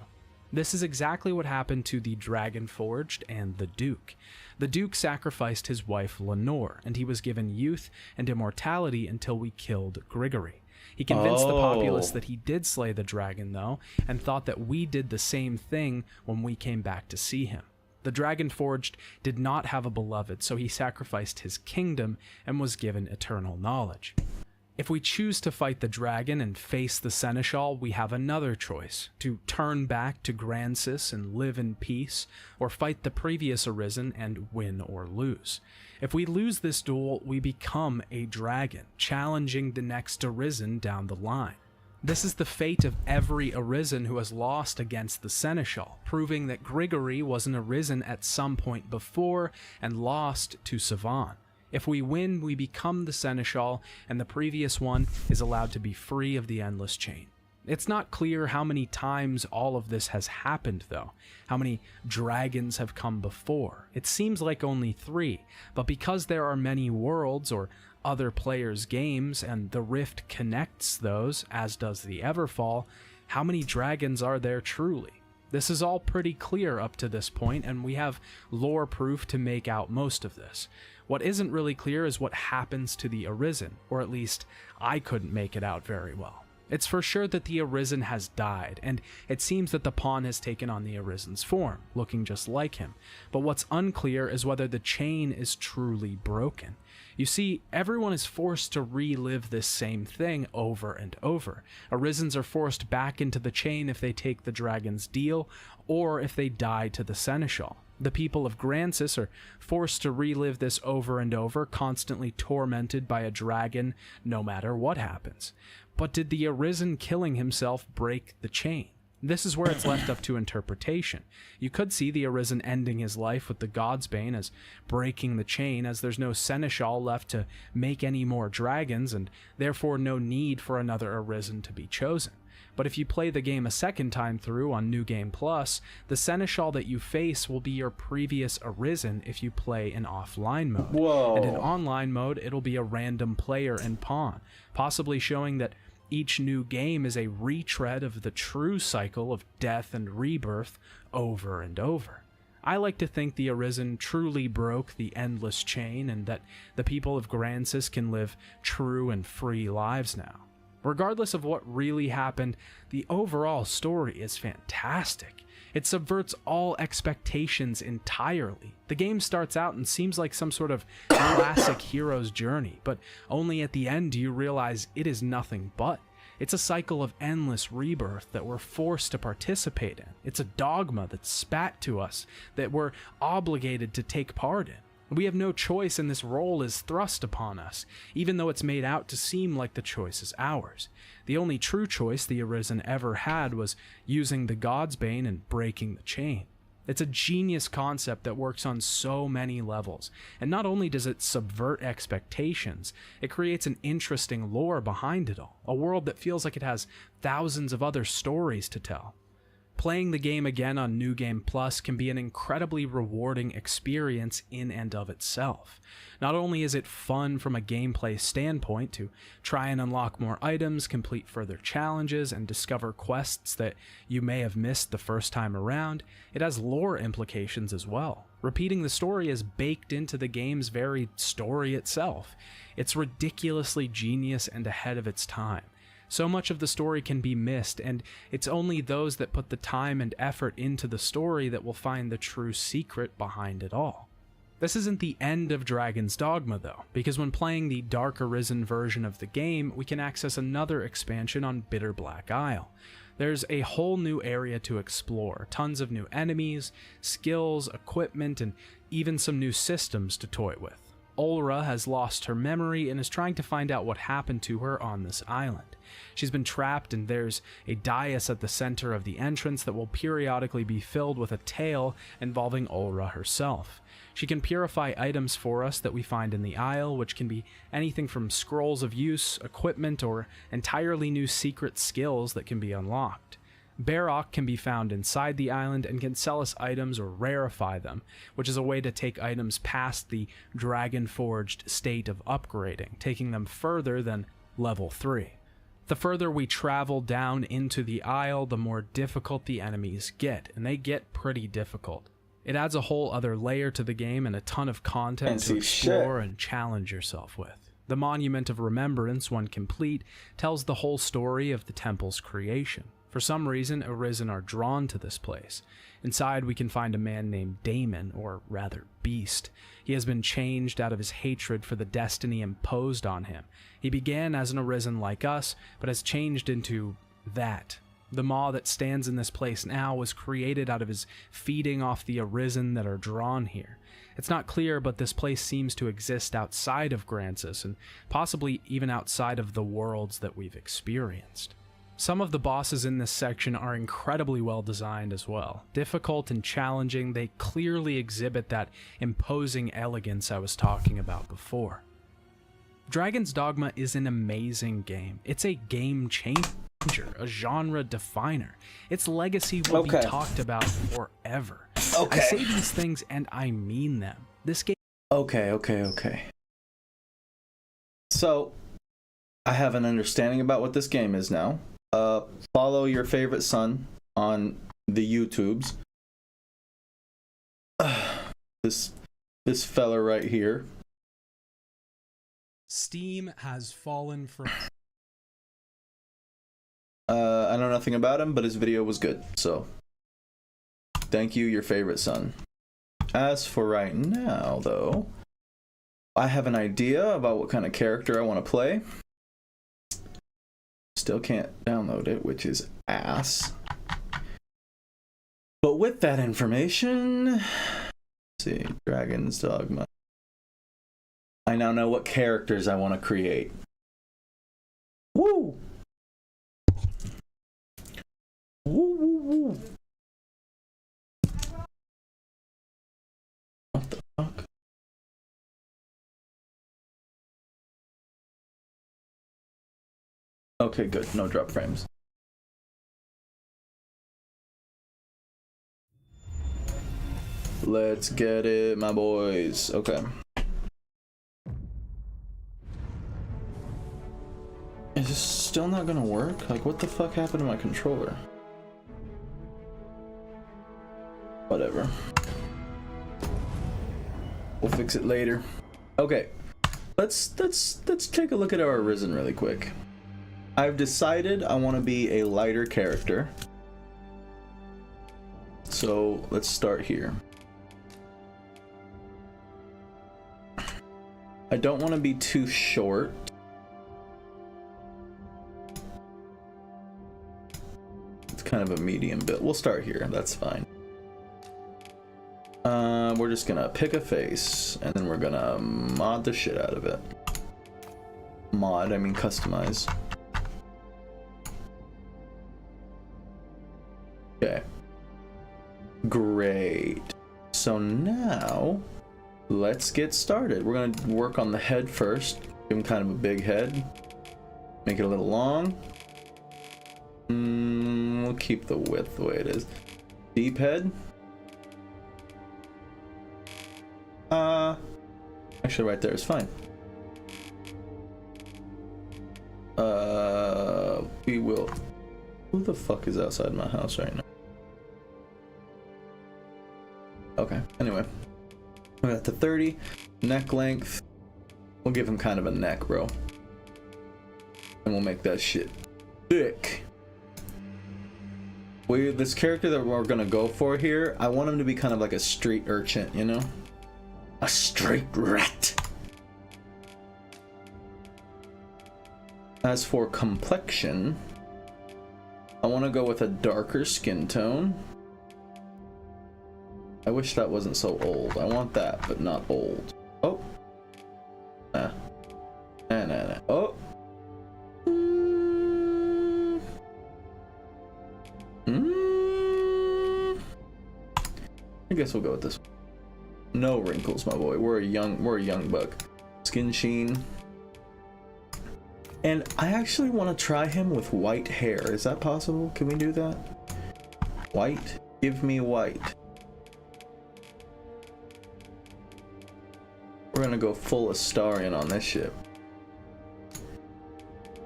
Speaker 2: This is exactly what happened to the Dragonforged and the Duke. The Duke sacrificed his wife Lenore, and he was given youth and immortality until we killed Grigory. He convinced the populace that he did slay the dragon, though, and thought that we did the same thing when we came back to see him. The Dragonforged did not have a beloved, so he sacrificed his kingdom and was given eternal knowledge. If we choose to fight the dragon and face the Seneschal, we have another choice: to turn back to Grancis and live in peace, or fight the previous Arisen and win or lose. If we lose this duel, we become a dragon, challenging the next Arisen down the line. This is the fate of every Arisen who has lost against the Seneschal, proving that Grigory was an Arisen at some point before and lost to Savan. If we win, we become the Seneschal, and the previous one is allowed to be free of the endless chain. It's not clear how many times all of this has happened, though. How many dragons have come before? It seems like only 3, but because there are many worlds or other players' games, and the Rift connects those, as does the Everfall, how many dragons are there truly? This is all pretty clear up to this point, and we have lore proof to make out most of this. What isn't really clear is what happens to the Arisen, or at least I couldn't make it out very well. It's for sure that the Arisen has died, and it seems that the pawn has taken on the Arisen's form, looking just like him. But what's unclear is whether the chain is truly broken. You see, everyone is forced to relive this same thing over and over. Arisens are forced back into the chain if they take the dragon's deal, or if they die to the Seneschal. The people of Grancis are forced to relive this over and over, constantly tormented by a dragon, no matter what happens. But did the Arisen killing himself break the chain? This is where it's left up to interpretation. You could see the Arisen ending his life with the God's Bane as breaking the chain, as there's no Seneschal left to make any more dragons, and therefore no need for another Arisen to be chosen. But if you play the game a second time through on New Game Plus, the Seneschal that you face will be your previous Arisen if you play in offline mode.
Speaker 1: Whoa.
Speaker 2: And in online mode, it'll be a random player and pawn, possibly showing that each new game is a retread of the true cycle of death and rebirth over and over. I like to think the Arisen truly broke the endless chain, and that the people of Grancis can live true and free lives now. Regardless of what really happened, the overall story is fantastic. It subverts all expectations entirely. The game starts out and seems like some sort of classic hero's journey, but only at the end do you realize it is nothing but. It's a cycle of endless rebirth that we're forced to participate in. It's a dogma that's spat to us that we're obligated to take part in. We have no choice, and this role is thrust upon us, even though it's made out to seem like the choice is ours. The only true choice the Arisen ever had was using the God's Bane and breaking the chain. It's a genius concept that works on so many levels, and not only does it subvert expectations, it creates an interesting lore behind it all, a world that feels like it has thousands of other stories to tell. Playing the game again on New Game Plus can be an incredibly rewarding experience in and of itself. Not only is it fun from a gameplay standpoint to try and unlock more items, complete further challenges, and discover quests that you may have missed the first time around, it has lore implications as well. Repeating the story is baked into the game's very story itself. It's ridiculously genius and ahead of its time. So much of the story can be missed, and it's only those that put the time and effort into the story that will find the true secret behind it all. This isn't the end of Dragon's Dogma though, because when playing the Dark Arisen version of the game, we can access another expansion on Bitter Black Isle. There's a whole new area to explore, tons of new enemies, skills, equipment, and even some new systems to toy with. Ulra has lost her memory and is trying to find out what happened to her on this island. She's been trapped, and there's a dais at the center of the entrance that will periodically be filled with a tale involving Ulra herself. She can purify items for us that we find in the Isle, which can be anything from scrolls of use, equipment, or entirely new secret skills that can be unlocked. Barrock can be found inside the island and can sell us items or rarefy them, which is a way to take items past the dragon-forged state of upgrading, taking them further than level 3. The further we travel down into the Isle, the more difficult the enemies get, and they get pretty difficult. It adds a whole other layer to the game and a ton of content to explore and challenge yourself with. The Monument of Remembrance, when complete, tells the whole story of the temple's creation. For some reason, Arisen are drawn to this place. Inside, we can find a man named Damon, or rather Beast. He has been changed out of his hatred for the destiny imposed on him. He began as an Arisen like us, but has changed into that. The maw that stands in this place now was created out of his feeding off the Arisen that are drawn here. It's not clear, but this place seems to exist outside of Grancis, and possibly even outside of the worlds that we've experienced. Some of the bosses in this section are incredibly well designed as well. Difficult and challenging, they clearly exhibit that imposing elegance I was talking about before. Dragon's Dogma is an amazing game. It's a game changer, a genre definer. Its legacy will be talked about forever. I say these things and I mean them. This game...
Speaker 1: Okay. So, I have an understanding about what this game is now. Follow your favorite son on the YouTubes. This fella right here.
Speaker 2: Steam has fallen from...
Speaker 1: I know nothing about him, but his video was good, so thank you, your favorite son. As for right now, though, I have an idea about what kind of character I want to play. Still can't download it, which is ass. But with that information, let's see, Dragon's Dogma. I now know what characters I want to create. Woo! Woo, woo, Ooh. What the fuck? Okay, good. No drop frames. Let's get it, my boys. Okay. Is this still not gonna work? Like, what the fuck happened to my controller? Whatever. We'll fix it later. Okay. Let's take a look at our Arisen really quick. I've decided I want to be a lighter character. So let's start here. I don't want to be too short. It's kind of a medium build. We'll start here. That's fine. We're just gonna pick a face and then we're gonna mod the shit out of it. Mod, I mean customize. Okay. Great. So now let's get started. We're gonna work on the head first. Give him kind of a big head. Make it a little long. We'll keep the width the way it is. Deep head. Actually right there is fine. We will. Who the fuck is outside my house right now? Okay, anyway. We got to 30. Neck length. We'll give him kind of a neck, bro. And we'll make that shit thick. This character that we're gonna go for here, I want him to be kind of like a street urchin, you know? A street rat. As for complexion, I want to go with a darker skin tone. I wish that wasn't so old. I want that, but not old. Oh. Nah. Nah. Oh. I guess we'll go with this one. No wrinkles, my boy. We're a young buck. Skin sheen. And I actually want to try him with white hair. Is that possible? Can we do that? White? Give me white. We're gonna go full Astarion on this ship.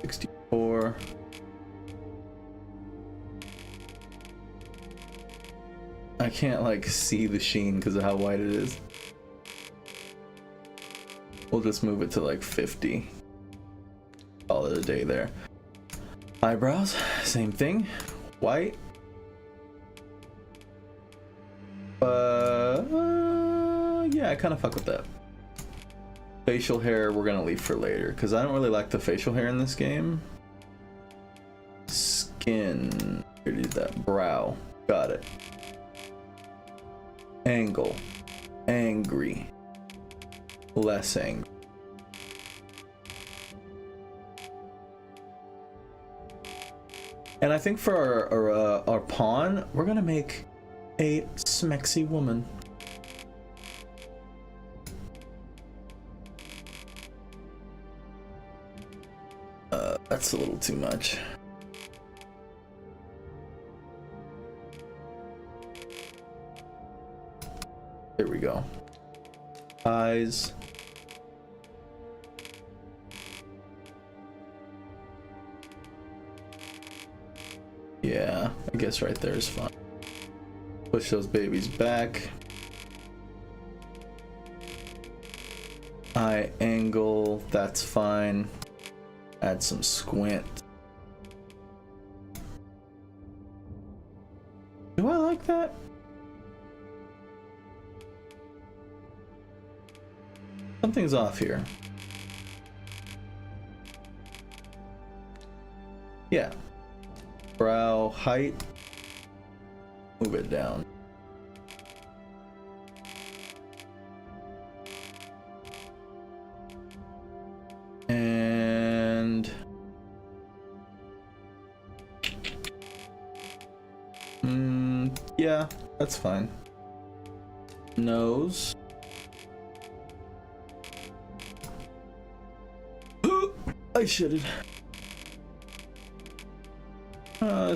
Speaker 1: 64. I can't like see the sheen because of how white it is. We'll just move it to like 50. Call it a day there. Eyebrows, same thing. White. Yeah, I kind of fuck with that. Facial hair, we're gonna leave for later because I don't really like the facial hair in this game. Skin, here did that. Brow, got it. Angle, angry, less angry. And I think for our pawn, we're gonna make a smexy woman. That's a little too much. There we go. Eyes. Yeah, I guess right there is fine. Push those babies back. Eye angle, that's fine. Add some squint. Do I like that? Something's off here. Yeah. Brow height. Move it down. And That's fine. Nose. I shitted.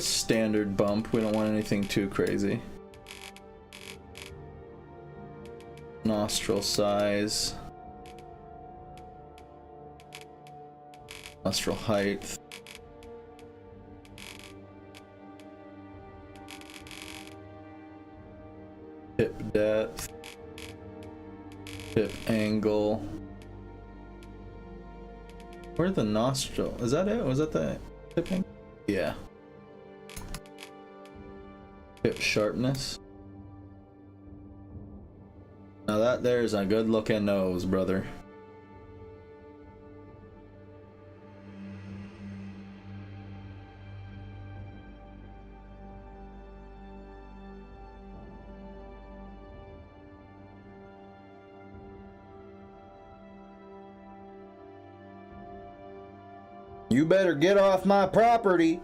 Speaker 1: Standard bump. We don't want anything too crazy. Nostril size. Nostril height. Hip depth. Hip angle. Where's the nostril? Is that it? Was that the hip angle? Yeah. Hip sharpness. Now that there's a good looking nose, brother. You better get off my property.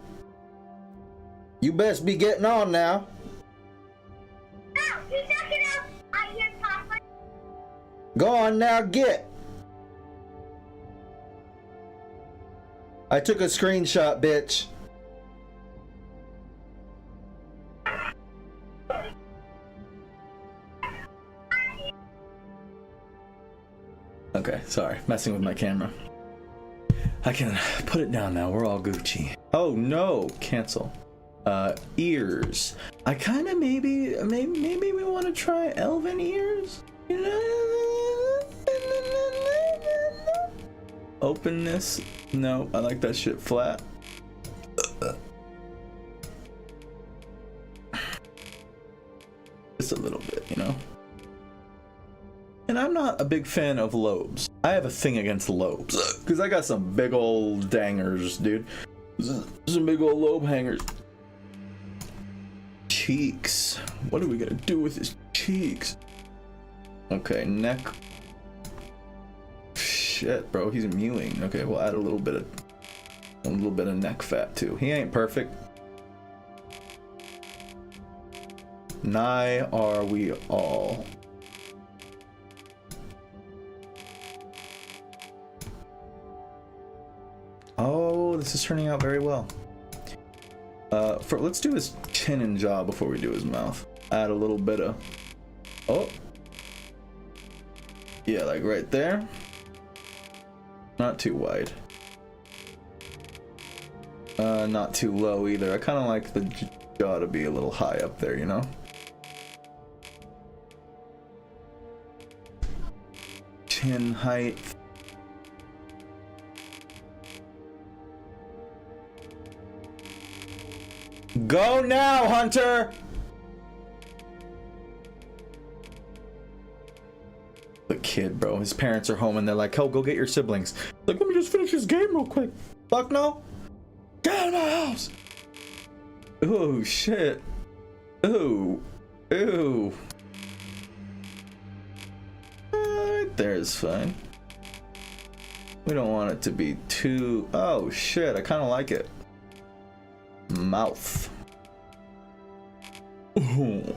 Speaker 1: You best be getting on now. Go on now, get. I took a screenshot, bitch. Okay, sorry, messing with my camera. I can put it down now. We're all Gucci. Oh no, cancel. Ears. I kind of maybe we want to try elven ears. You know? Openness. No, I like that shit flat. Just a little bit, you know. And I'm not a big fan of lobes. I have a thing against lobes because I got some big old dangers, dude. Some big old lobe hangers. Cheeks. What are we gonna do with his cheeks? Okay, neck. Shit, bro, he's mewing. Okay, we'll add a little bit of neck fat too. He ain't perfect. Nigh are we all. Oh, this is turning out very well. Let's do his chin and jaw before we do his mouth. Add a little bit of. Oh. Yeah, like right there. Not too wide. Not too low either. I kind of like the jaw to be a little high up there, you know? Chin height. Go now, Hunter! The kid, bro. His parents are home and they're like, oh, go get your siblings. Like, let me just finish this game real quick. Fuck no. Get out of my house. Oh, shit. Ooh. Ooh. Right there is fine. We don't want it to be too... Oh, shit. I kind of like it. Mouth. Ooh.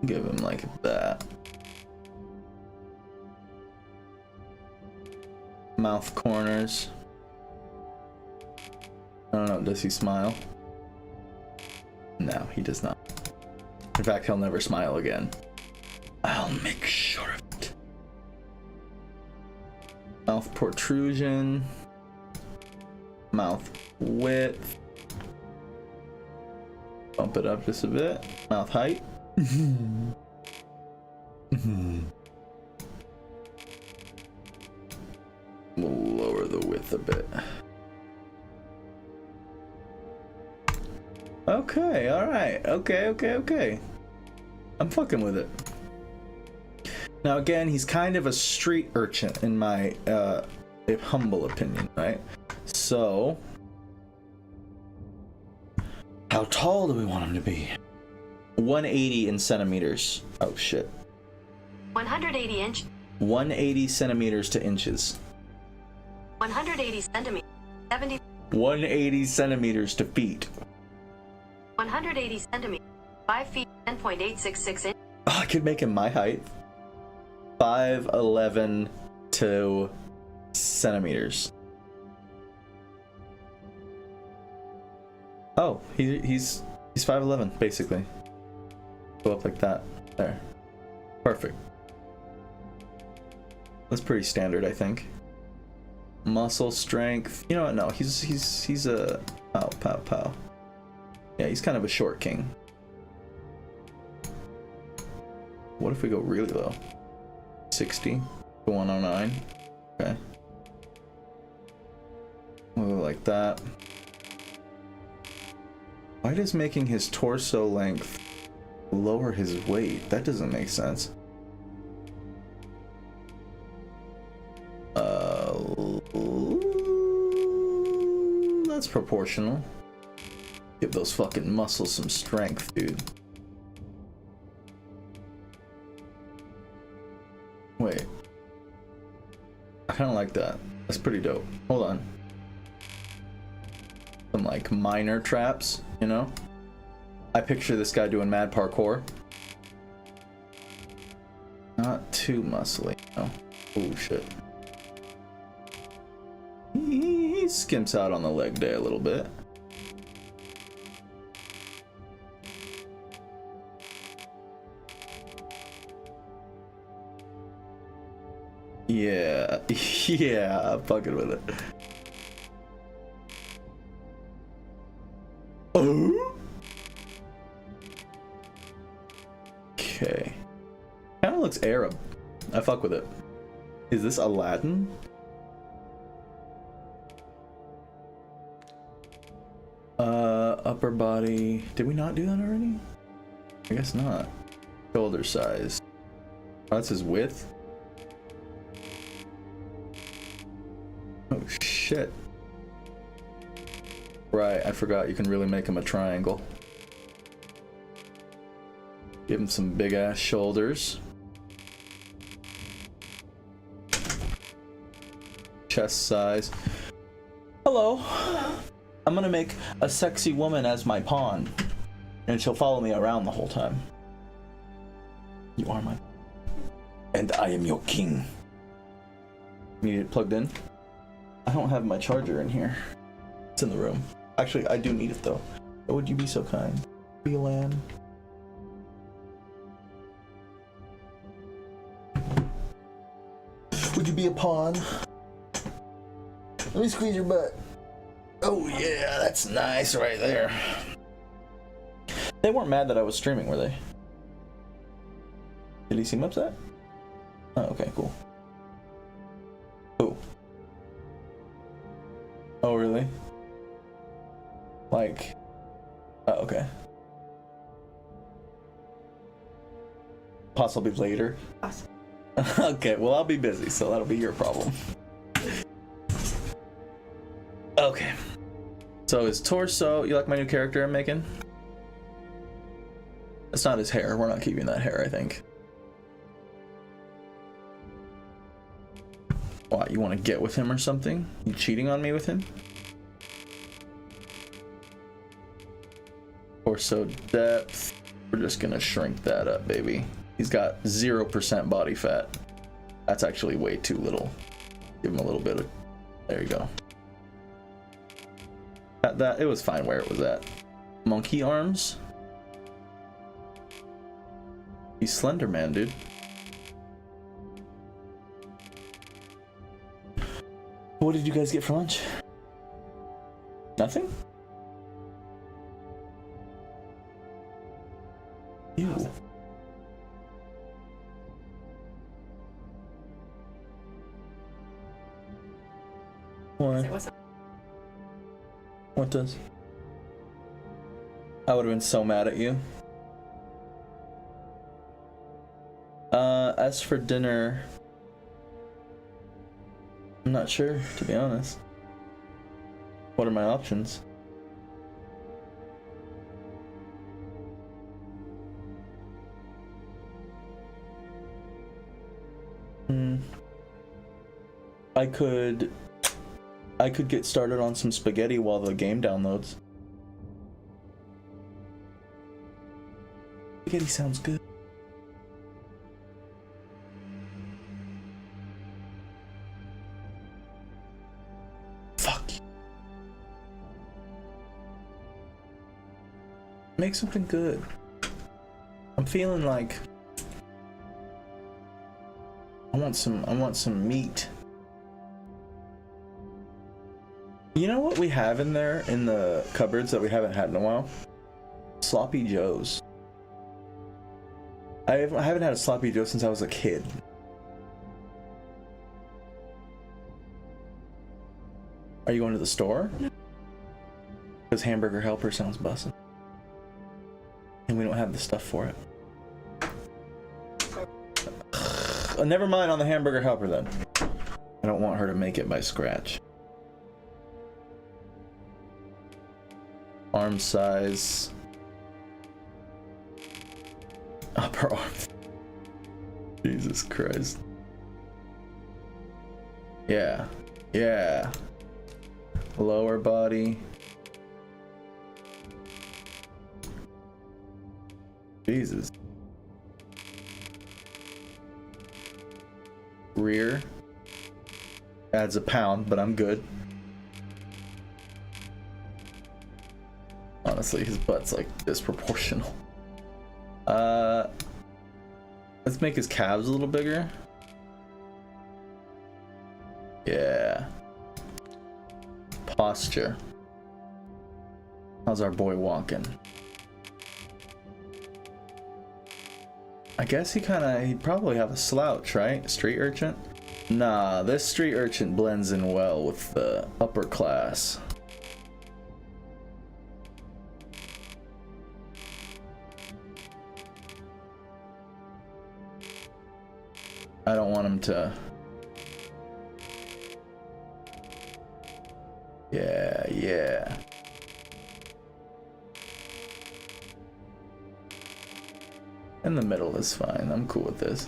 Speaker 1: Give him like that. Mouth corners. I don't know, does he smile? No, he does not. In fact, he'll never smile again. I'll make sure of it. Mouth protrusion. Mouth width. Bump it up just a bit. Mouth height. We'll lower the width a bit. Okay, alright. Okay. I'm fucking with it. Now again, he's kind of a street urchin in my humble opinion, right? So, how tall do we want him to be? 180 in centimeters. Oh shit.
Speaker 13: 180 inch.
Speaker 1: 180 centimeters to inches.
Speaker 13: 180 centimeters. 70.
Speaker 1: 180 centimeters to feet.
Speaker 13: 180 centimeters. 5 feet 10.866 inches.
Speaker 1: Oh, I could make him my height. 5'11" to centimeters. Oh, he's 5'11" basically. Go up like that. There. Perfect. That's pretty standard, I think. Muscle strength. You know what? No, he's a pow. Yeah, he's kind of a short king. What if we go really low? 60 to 109. Okay. We'll go like that. Why does making his torso length lower his weight? That doesn't make sense. That's proportional. Give those fucking muscles some strength, dude. Wait. I kind of like that. That's pretty dope. Hold on. Some like minor traps, you know? I picture this guy doing mad parkour. Not too muscly, no. Oh shit. He skimps out on the leg day a little bit. Yeah, yeah, I'm fucking with it. Oh? Okay. Kinda looks Arab. I fuck with it. Is this Aladdin? Upper body. Did we not do that already? I guess not. Shoulder size. Oh, that's his width. Oh shit. Right, I forgot you can really make him a triangle. Give him some big ass shoulders. Chest size. Hello. Hello. I'm gonna make a sexy woman as my pawn, and she'll follow me around the whole time. You are my... And I am your king. Need it plugged in? I don't have my charger in here. It's in the room. Actually, I do need it though. Oh, would you be so kind? Be a land. Would you be a pawn? Let me squeeze your butt. Oh yeah, that's nice right there. They weren't mad that I was streaming, were they? Did he seem upset? Oh, okay, cool. Who? Oh, really? Like... Oh, okay. Possibly later?
Speaker 11: Awesome.
Speaker 1: Okay, well, I'll be busy, so that'll be your problem. Okay. So his torso, you like my new character I'm making? It's not his hair. We're not keeping that hair, I think. Why, you want to get with him or something? You cheating on me with him? Torso depth. We're just gonna shrink that up, baby. He's got 0% body fat. That's actually way too little. Give him a little bit of... There you go. That it was fine where it was at. Monkey arms. He's Slender Man, dude. What did you guys get for lunch? Nothing? Ew. Why? What does? I would have been so mad at you. As for dinner, I'm not sure, to be honest. What are my options? I could get started on some spaghetti while the game downloads. Spaghetti sounds good. Fuck. Make something good. I'm feeling like I want some meat. You know what we have in there in the cupboards that we haven't had in a while? Sloppy Joes. I haven't had a Sloppy Joe since I was a kid. Are you going to the store? Because Hamburger Helper sounds bussin'. And we don't have the stuff for it. Never mind on the Hamburger Helper then. I don't want her to make it by scratch. Arm size. Upper arm. Jesus Christ. Yeah. Yeah. Lower body. Jesus. Rear. Adds a pound, but I'm good. Honestly, his butt's like disproportional. Let's make his calves a little bigger. Yeah. Posture. How's our boy walking? I guess he'd probably have a slouch, right? Street urchin? Nah, this street urchin blends in well with the upper class. I don't want him to... Yeah. In the middle is fine. I'm cool with this.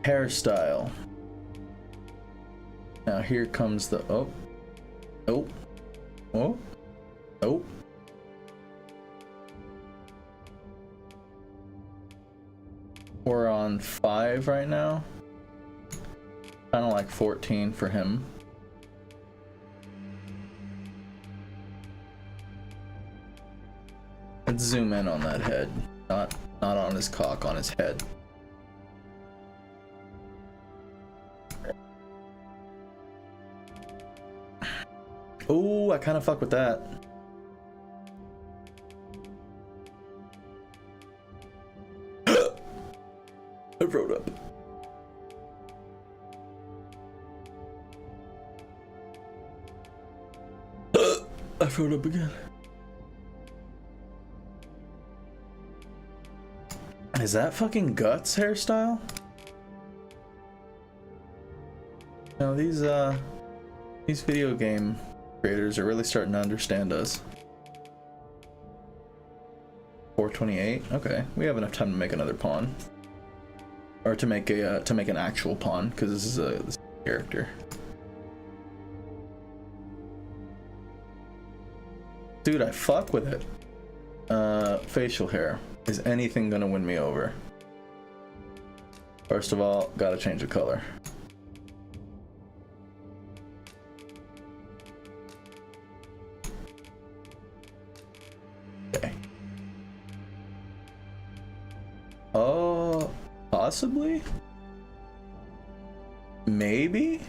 Speaker 1: Hairstyle. Now here comes the... Oh. We're on 5 right now. Kind of like 14 for him. Let's zoom in on that head. Not on his cock, on his head. Ooh, I kind of fuck with that. I wrote up. I wrote up again. Is that fucking Guts hairstyle? No, these video game creators are really starting to understand us. 428. Okay, we have enough time to make another pawn, or to make an actual pawn, because this is a character. Dude, I fuck with it. Facial hair. Is anything gonna win me over? First of all, gotta change the color. Okay. Oh, possibly? Maybe?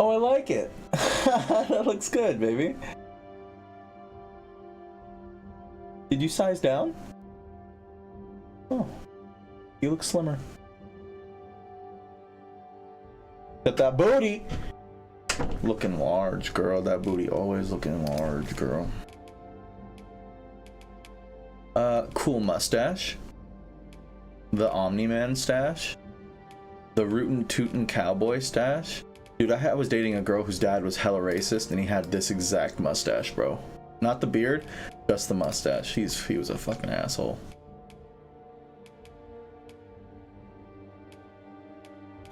Speaker 1: Oh, I like it. That looks good, baby. Did you size down? Oh, you look slimmer. Got that booty looking large, girl. That booty always looking large, girl. Cool mustache. The Omni-Man stash. The rootin' tootin' cowboy stash. Dude, I was dating a girl whose dad was hella racist, and he had this exact mustache, bro. Not the beard, just the mustache. He was a fucking asshole.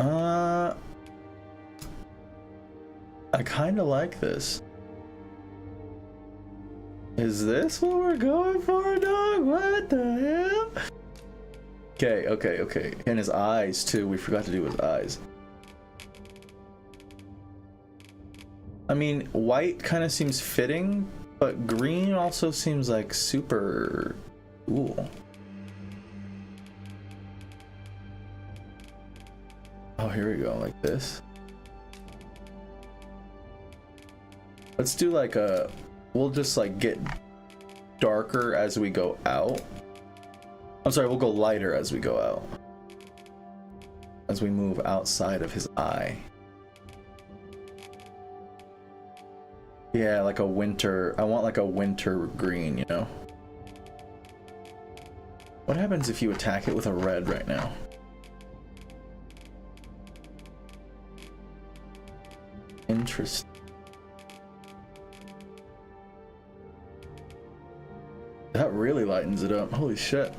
Speaker 1: I kind of like this. Is this what we're going for, dog? What the hell? Okay. And his eyes, too. We forgot to do his eyes. I mean, white kind of seems fitting, but green also seems like super cool. Oh, here we go, like this. Let's do like a... We'll just like get darker as we go out. I'm sorry, we'll go lighter as we go out. As we move outside of his eye. Yeah, like a winter... I want like a winter green, you know? What happens if you attack it with a red right now? Interesting. That really lightens it up. Holy shit.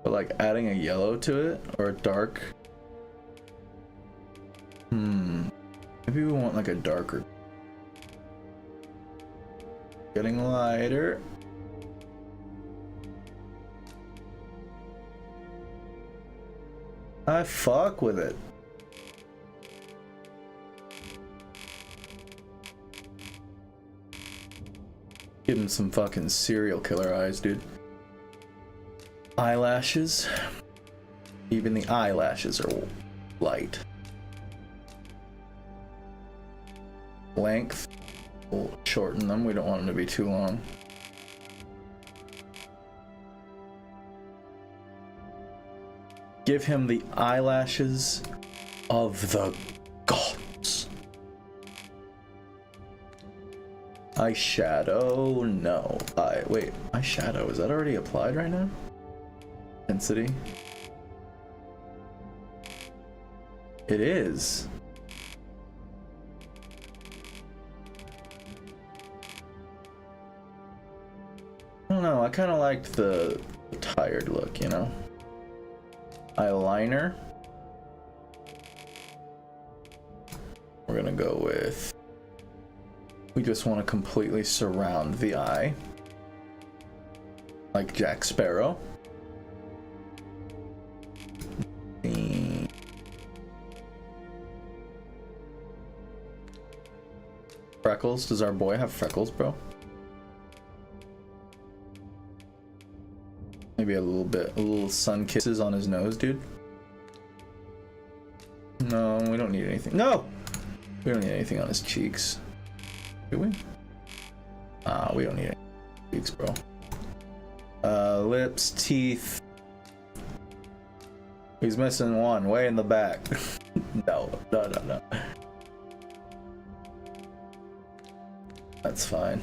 Speaker 1: But like adding a yellow to it or a dark. Maybe we want like a darker. Getting lighter. I fuck with it. Give him some fucking serial killer eyes, dude. Eyelashes. Even the eyelashes are light. Length. We'll shorten them. We don't want them to be too long. Give him the eyelashes of the gods. Eyeshadow, no. Wait, eyeshadow, is that already applied right now? Intensity. It is. I don't know, I kind of liked the tired look, you know? Eyeliner. We're gonna go with... We just want to completely surround the eye. Like Jack Sparrow. Freckles. Does our boy have freckles, bro? Maybe a little sun kisses on his nose, dude. No, we don't need anything. No! We don't need anything on his cheeks. Do we? We don't need any cheeks, bro. Lips, teeth. He's missing one, way in the back. No. That's fine.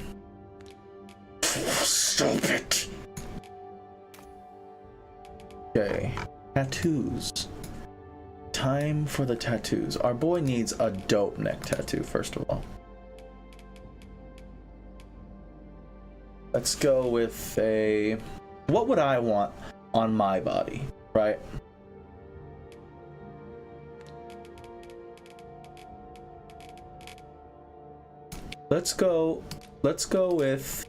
Speaker 1: Stupid. Okay, tattoos. Time for the tattoos. Our boy needs a dope neck tattoo, first of all. Let's go with a... What would I want on my body, right? Let's go with...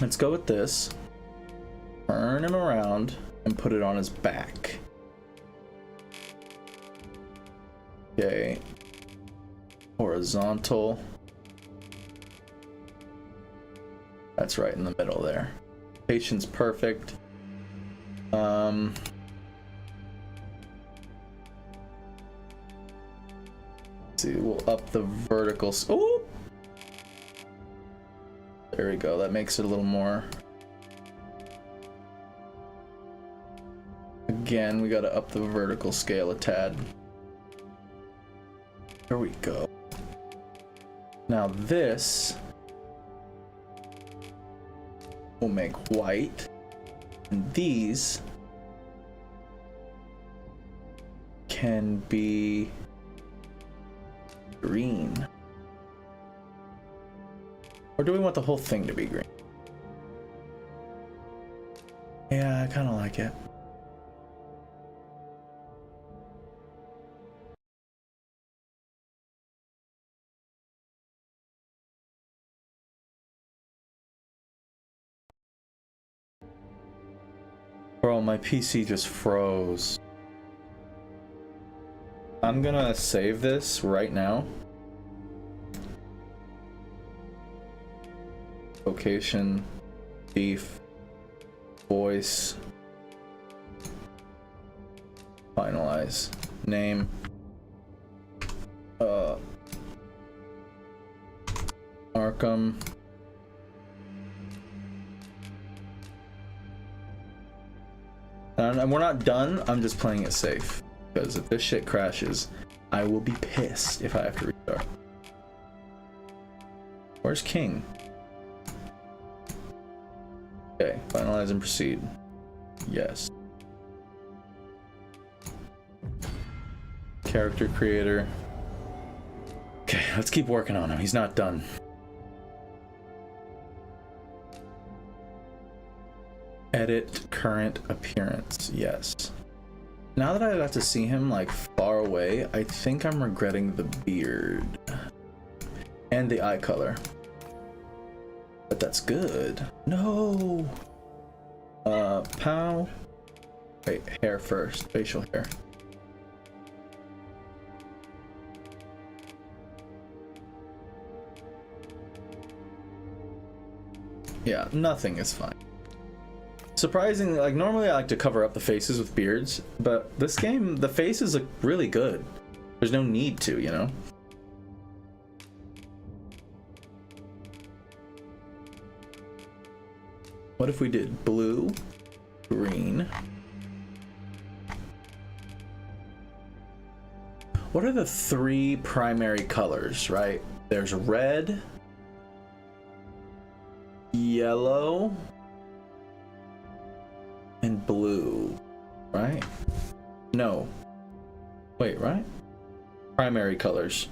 Speaker 1: Let's go with this. Turn him around and put it on his back. Okay. Horizontal. That's right in the middle there. Patience perfect. Let's see, we'll up the vertical. Oh! There we go. That makes it a little more. Again, we gotta up the vertical scale a tad. There we go. Now this we'll make white, and these can be green. Or do we want the whole thing to be green? Yeah, I kind of like it. Bro, my PC just froze. I'm gonna save this right now. Location, beef, voice, finalize, name, Arkham. And we're not done, I'm just playing it safe. Because if this shit crashes, I will be pissed if I have to restart. Where's King? Okay, finalize and proceed. Yes. Character creator. Okay, let's keep working on him. He's not done. Edit current appearance. Yes. Now that I got to see him like far away, I think I'm regretting the beard and the eye color. But that's good. No. Pow. Wait, hair first. Facial hair. Yeah, nothing is fine. Surprisingly, like normally I like to cover up the faces with beards, but this game, the faces look really good. There's no need to, you know? What if we did blue, green? What are the three primary colors, right? There's red, yellow, and blue, right? No. Wait, right? Primary colors.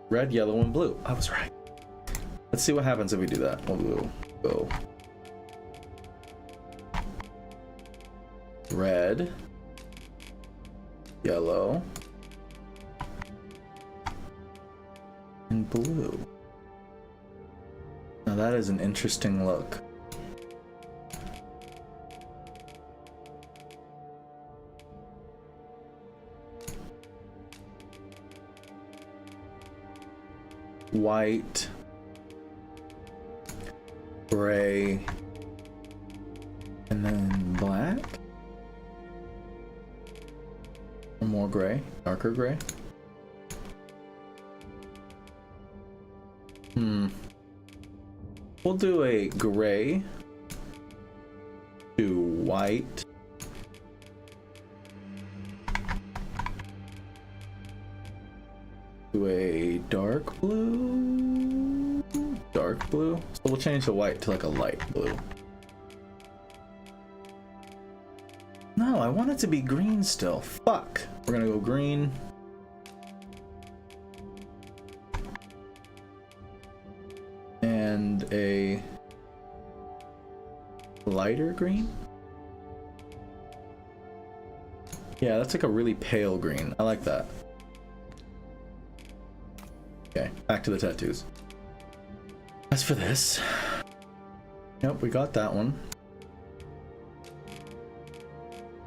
Speaker 1: Red, yellow, and blue. I was right. Let's see what happens if we do that. We'll go red, yellow, and blue. Now that is an interesting look. White, gray, and then black, or more gray, darker gray. We'll do a gray to white to a dark blue, so we'll change the white to like a light blue. No, I want it to be green still. Fuck. We're gonna go green. And a lighter green. Yeah, that's like a really pale green. I like that. Okay, back to the tattoos. As for this, yep, we got that one.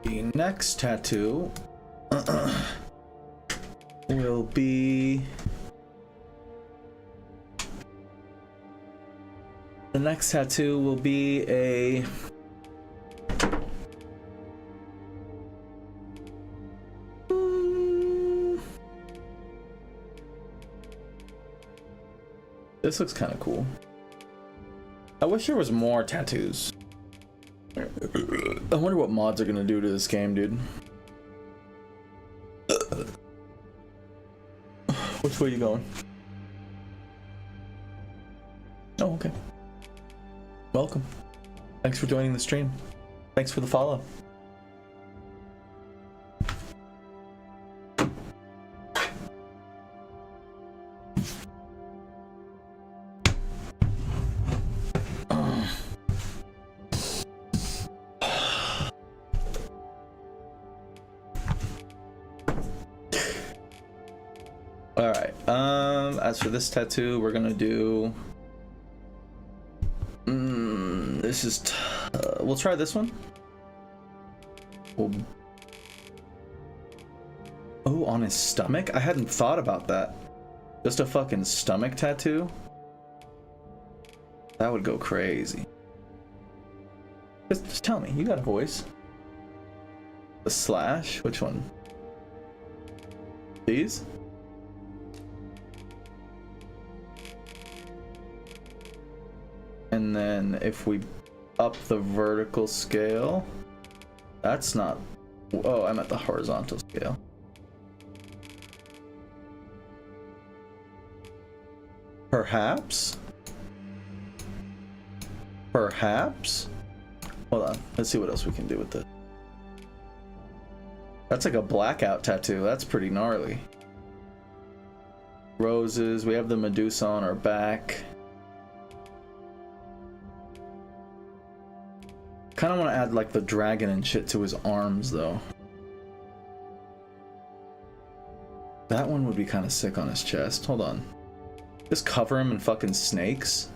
Speaker 1: The next tattoo will be... The next tattoo will be a... This looks kind of cool. I wish there was more tattoos. I wonder what mods are gonna do to this game, dude. Which way are you going? Oh, okay. Welcome. Thanks for joining the stream. Thanks for the follow. All right. As for this tattoo, we're gonna do. This is. We'll try this one. Oh, on his stomach? I hadn't thought about that. Just a fucking stomach tattoo? That would go crazy. Just tell me, you got a voice. The slash? Which one? These? And then if we up the vertical scale, that's not. Oh, I'm at the horizontal scale. Perhaps? Perhaps? Hold on, let's see what else we can do with this. That's like a blackout tattoo. That's pretty gnarly. Roses. We have the Medusa on our back. Kind of want to add like the dragon and shit to his arms though. That one would be kind of sick on his chest. Hold on. Just cover him in fucking snakes.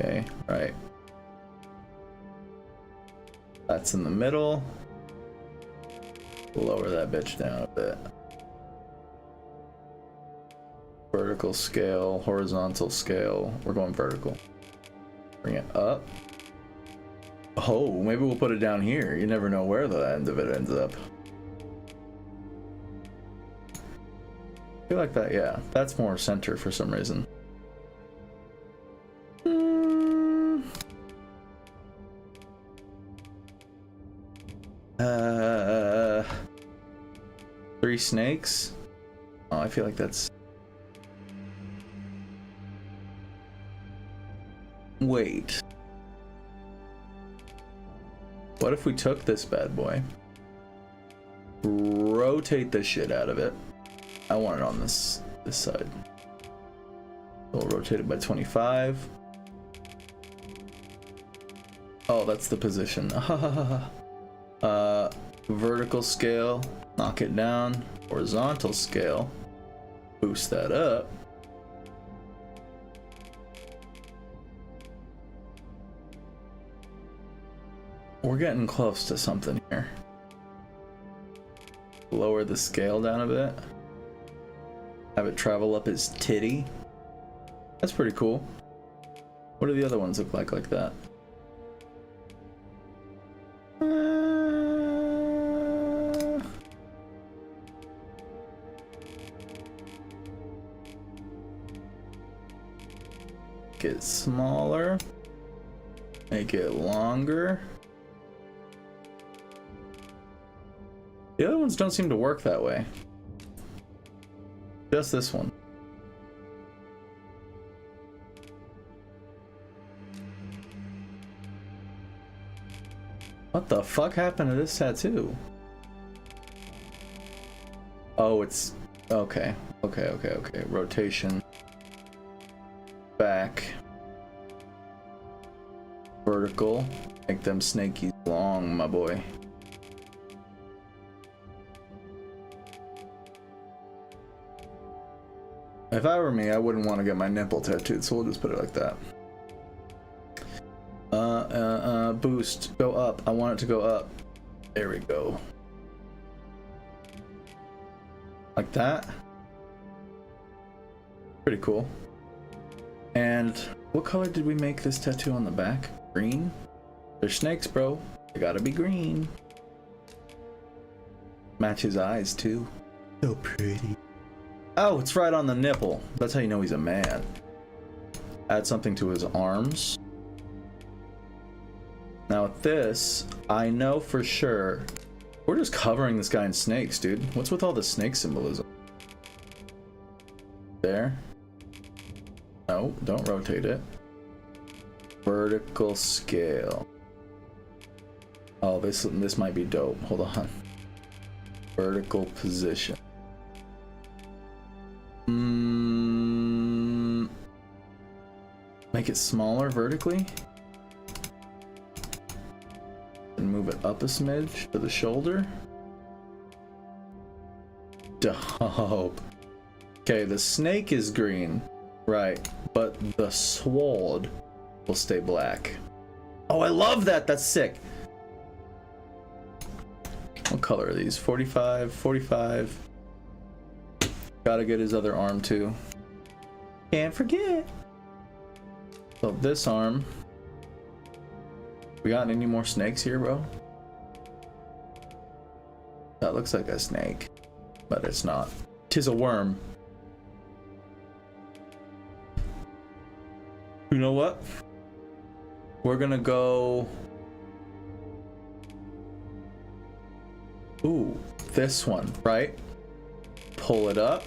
Speaker 1: Okay, right. That's in the middle. Lower that bitch down a bit. Vertical scale, horizontal scale. We're going vertical. Bring it up. Oh, maybe we'll put it down here. You never know where the end of it ends up. I feel like that, yeah. That's more center for some reason. Three snakes? Oh, I feel like that's... Wait. What if we took this bad boy, rotate the shit out of it? I want it on this side. We'll rotate it by 25. Oh, that's the position. Vertical scale, knock it down. Horizontal scale, boost that up. We're getting close to something here. Lower the scale down a bit. Have it travel up his titty. That's pretty cool. What do the other ones look like that? Make it smaller. Make it longer. The other ones don't seem to work that way. Just this one. What the fuck happened to this tattoo? Oh, it's... Okay. Okay. Rotation. Back. Vertical. Make them snakies long, my boy. If I were me, I wouldn't want to get my nipple tattooed, so we'll just put it like that. Boost. Go up. I want it to go up. There we go. Like that. Pretty cool. And what color did we make this tattoo on the back? Green? They're snakes, bro. They gotta be green. Match his eyes, too. So pretty. Oh, it's right on the nipple. That's how you know he's a man. Add something to his arms. Now with this, I know for sure we're just covering this guy in snakes, dude. What's with all the snake symbolism? There. No, don't rotate it. Vertical scale. Oh, this might be dope. Hold on. Vertical position. Make it smaller vertically. And move Move it up a smidge to the shoulder. Dope. Okay, the snake is green, right, but the sword will stay black. Oh, I love that. That's sick. What color are these? 45, 45. Gotta get his other arm too. Can't forget. So this arm. We got any more snakes here, bro? That looks like a snake, but it's not. 'Tis a worm. You know what? We're gonna go... Ooh, this one, right? Pull it up.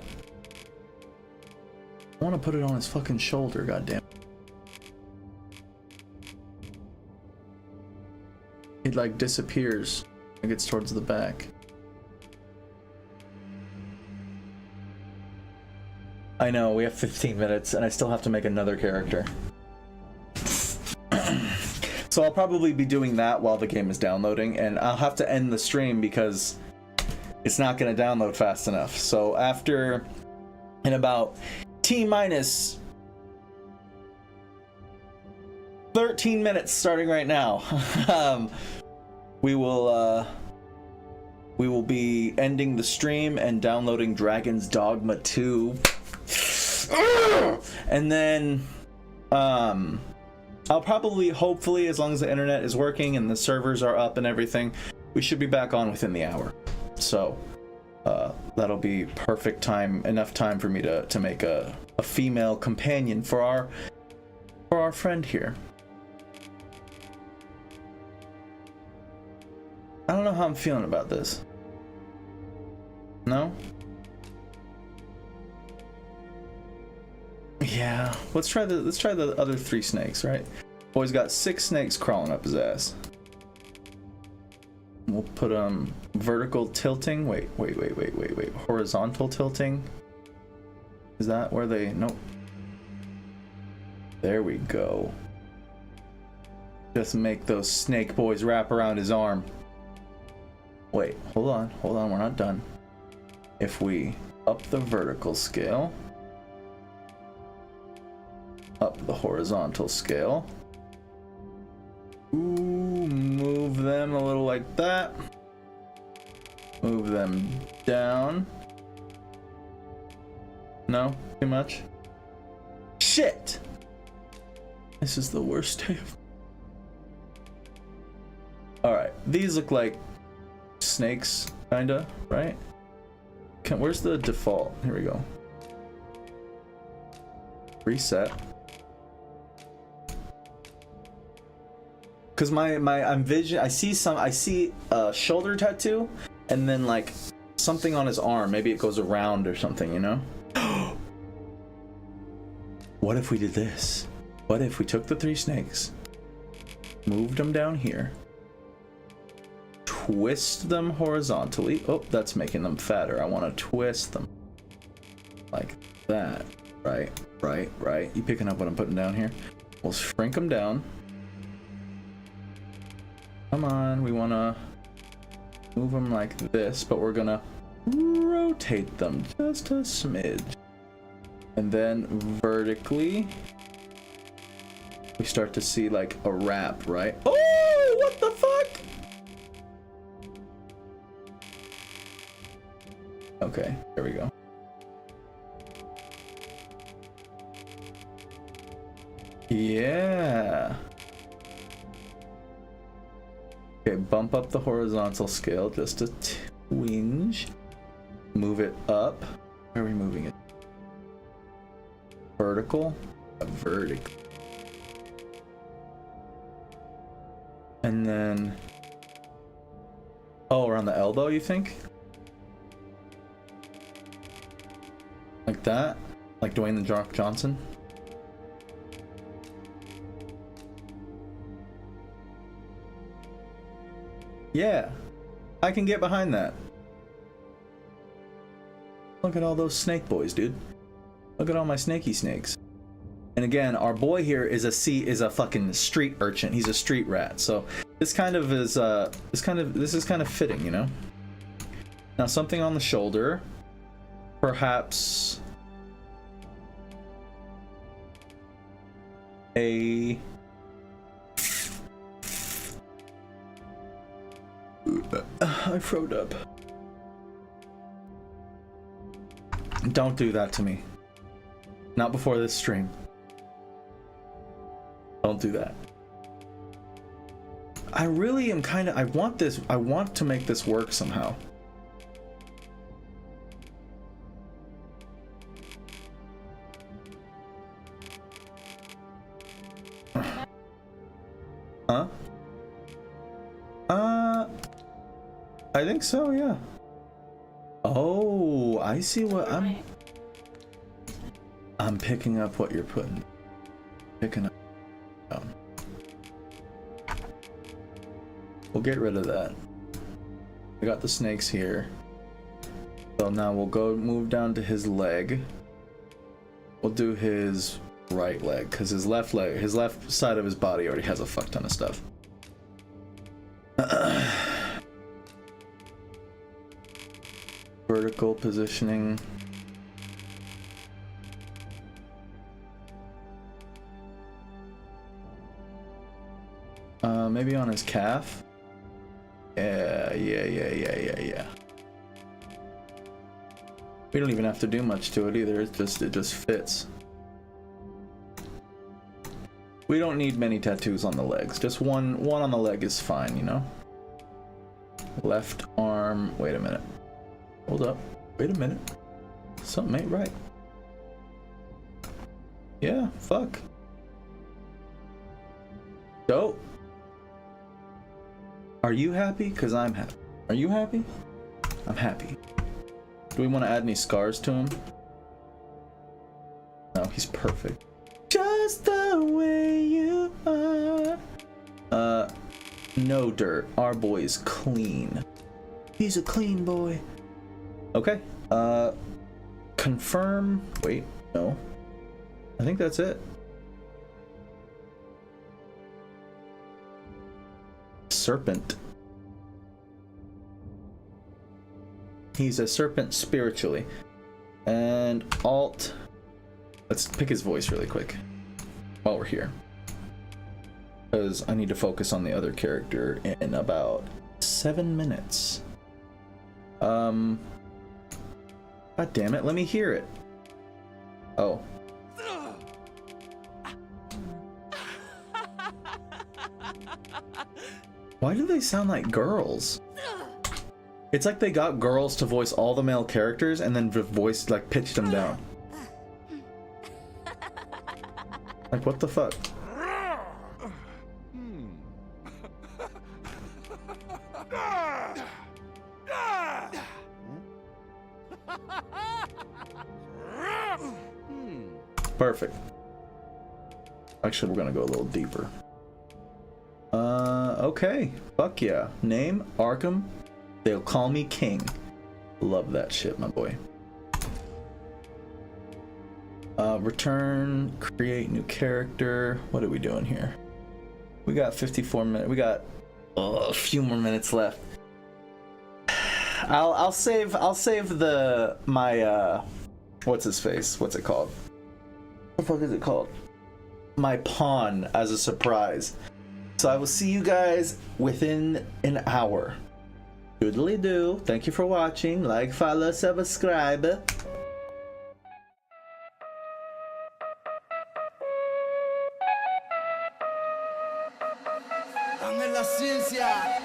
Speaker 1: I want to put it on his fucking shoulder, goddamn. It like disappears. It gets towards the back. I know, we have 15 minutes and I still have to make another character. So I'll probably be doing that while the game is downloading, and I'll have to end the stream because it's not going to download fast enough. So after, in about T-minus 13 minutes starting right now, we will be ending the stream and downloading Dragon's Dogma 2. And then I'll probably, hopefully, as long as the internet is working and the servers are up and everything, we should be back on within the hour. So that'll be perfect time, enough time for me to make a female companion for our friend here. I don't know how I'm feeling about this. No? Yeah, let's try the other 3 snakes, right? Boy's got 6 snakes crawling up his ass. We'll put vertical tilting. Wait. Horizontal tilting. Is that where they? Nope. There we go. Just make those snake boys wrap around his arm. Wait, hold on, we're not done. If we up the vertical scale, up the horizontal scale, ooh, move them a little like that, move them down. No, too much. Shit! This is the worst day of... Alright, these look like snakes, kinda, right? Where's the default? Here we go. Reset. Cause I see a shoulder tattoo and then like something on his arm. Maybe it goes around or something, you know? What if we did this? What if we took the 3 snakes, moved them down here, twist them horizontally. Oh, that's making them fatter. I want to twist them like that. Right. You picking up what I'm putting down here? We'll shrink them down. Come on, we want to move them like this, but we're gonna rotate them just a smidge. And then vertically, we start to see like a wrap, right? Oh, what the fuck? Okay, there we go. Yeah. Okay, bump up the horizontal scale just a twinge. Move it up. Where are we moving it? Vertical. Vertical. And then... Oh, around the elbow, you think? Like that? Like Dwayne The Rock Johnson? Yeah, I can get behind that. Look at all those snake boys, dude. Look at all my snaky snakes. And again, our boy here is a fucking street urchin. He's a street rat. So this kind of is this is kind of fitting, you know. Now something on the shoulder, perhaps a I froed up. Don't do that to me. Not before this stream. Don't do that. I really am kind of, I want to make this work somehow. Huh? I think so, yeah. Oh, I see what I'm picking up what you're picking up. We'll get rid of that. We got the snakes here. So now we'll go move down to his leg. We'll do his right leg, because his left side of his body already has a fuck ton of stuff. Vertical positioning. Maybe on his calf. Yeah. We don't even have to do much to it either. It just fits. We don't need many tattoos on the legs. Just one on the leg is fine, you know. Left arm. Wait a minute. Hold up. Wait a minute. Something ain't right. Yeah, fuck. Dope. Are you happy? Because I'm happy. Are you happy? I'm happy. Do we want to add any scars to him? No, he's perfect. Just the way you are. No dirt. Our boy is clean. He's a clean boy. Okay. Confirm. Wait, no. I think that's it. Serpent. He's a serpent spiritually. And alt. Let's pick his voice really quick while we're here, because I need to focus on the other character in about 7 minutes. God damn it, let me hear it. Oh. Why do they sound like girls? It's like they got girls to voice all the male characters and then like pitched them down. Like, what the fuck? Perfect. Actually, we're gonna go a little deeper. Okay. Fuck yeah. Name, Arkham. They'll call me King. Love that shit, my boy. Return, create new character. What are we doing here? We got 54 minutes. We got a few more minutes left. I'll save my what's his face? What's it called? What the fuck is it called? My pawn as a surprise. So I will see you guys within an hour. Doodly doo. Thank you for watching. Like, follow, subscribe.
Speaker 14: Dame la ciencia.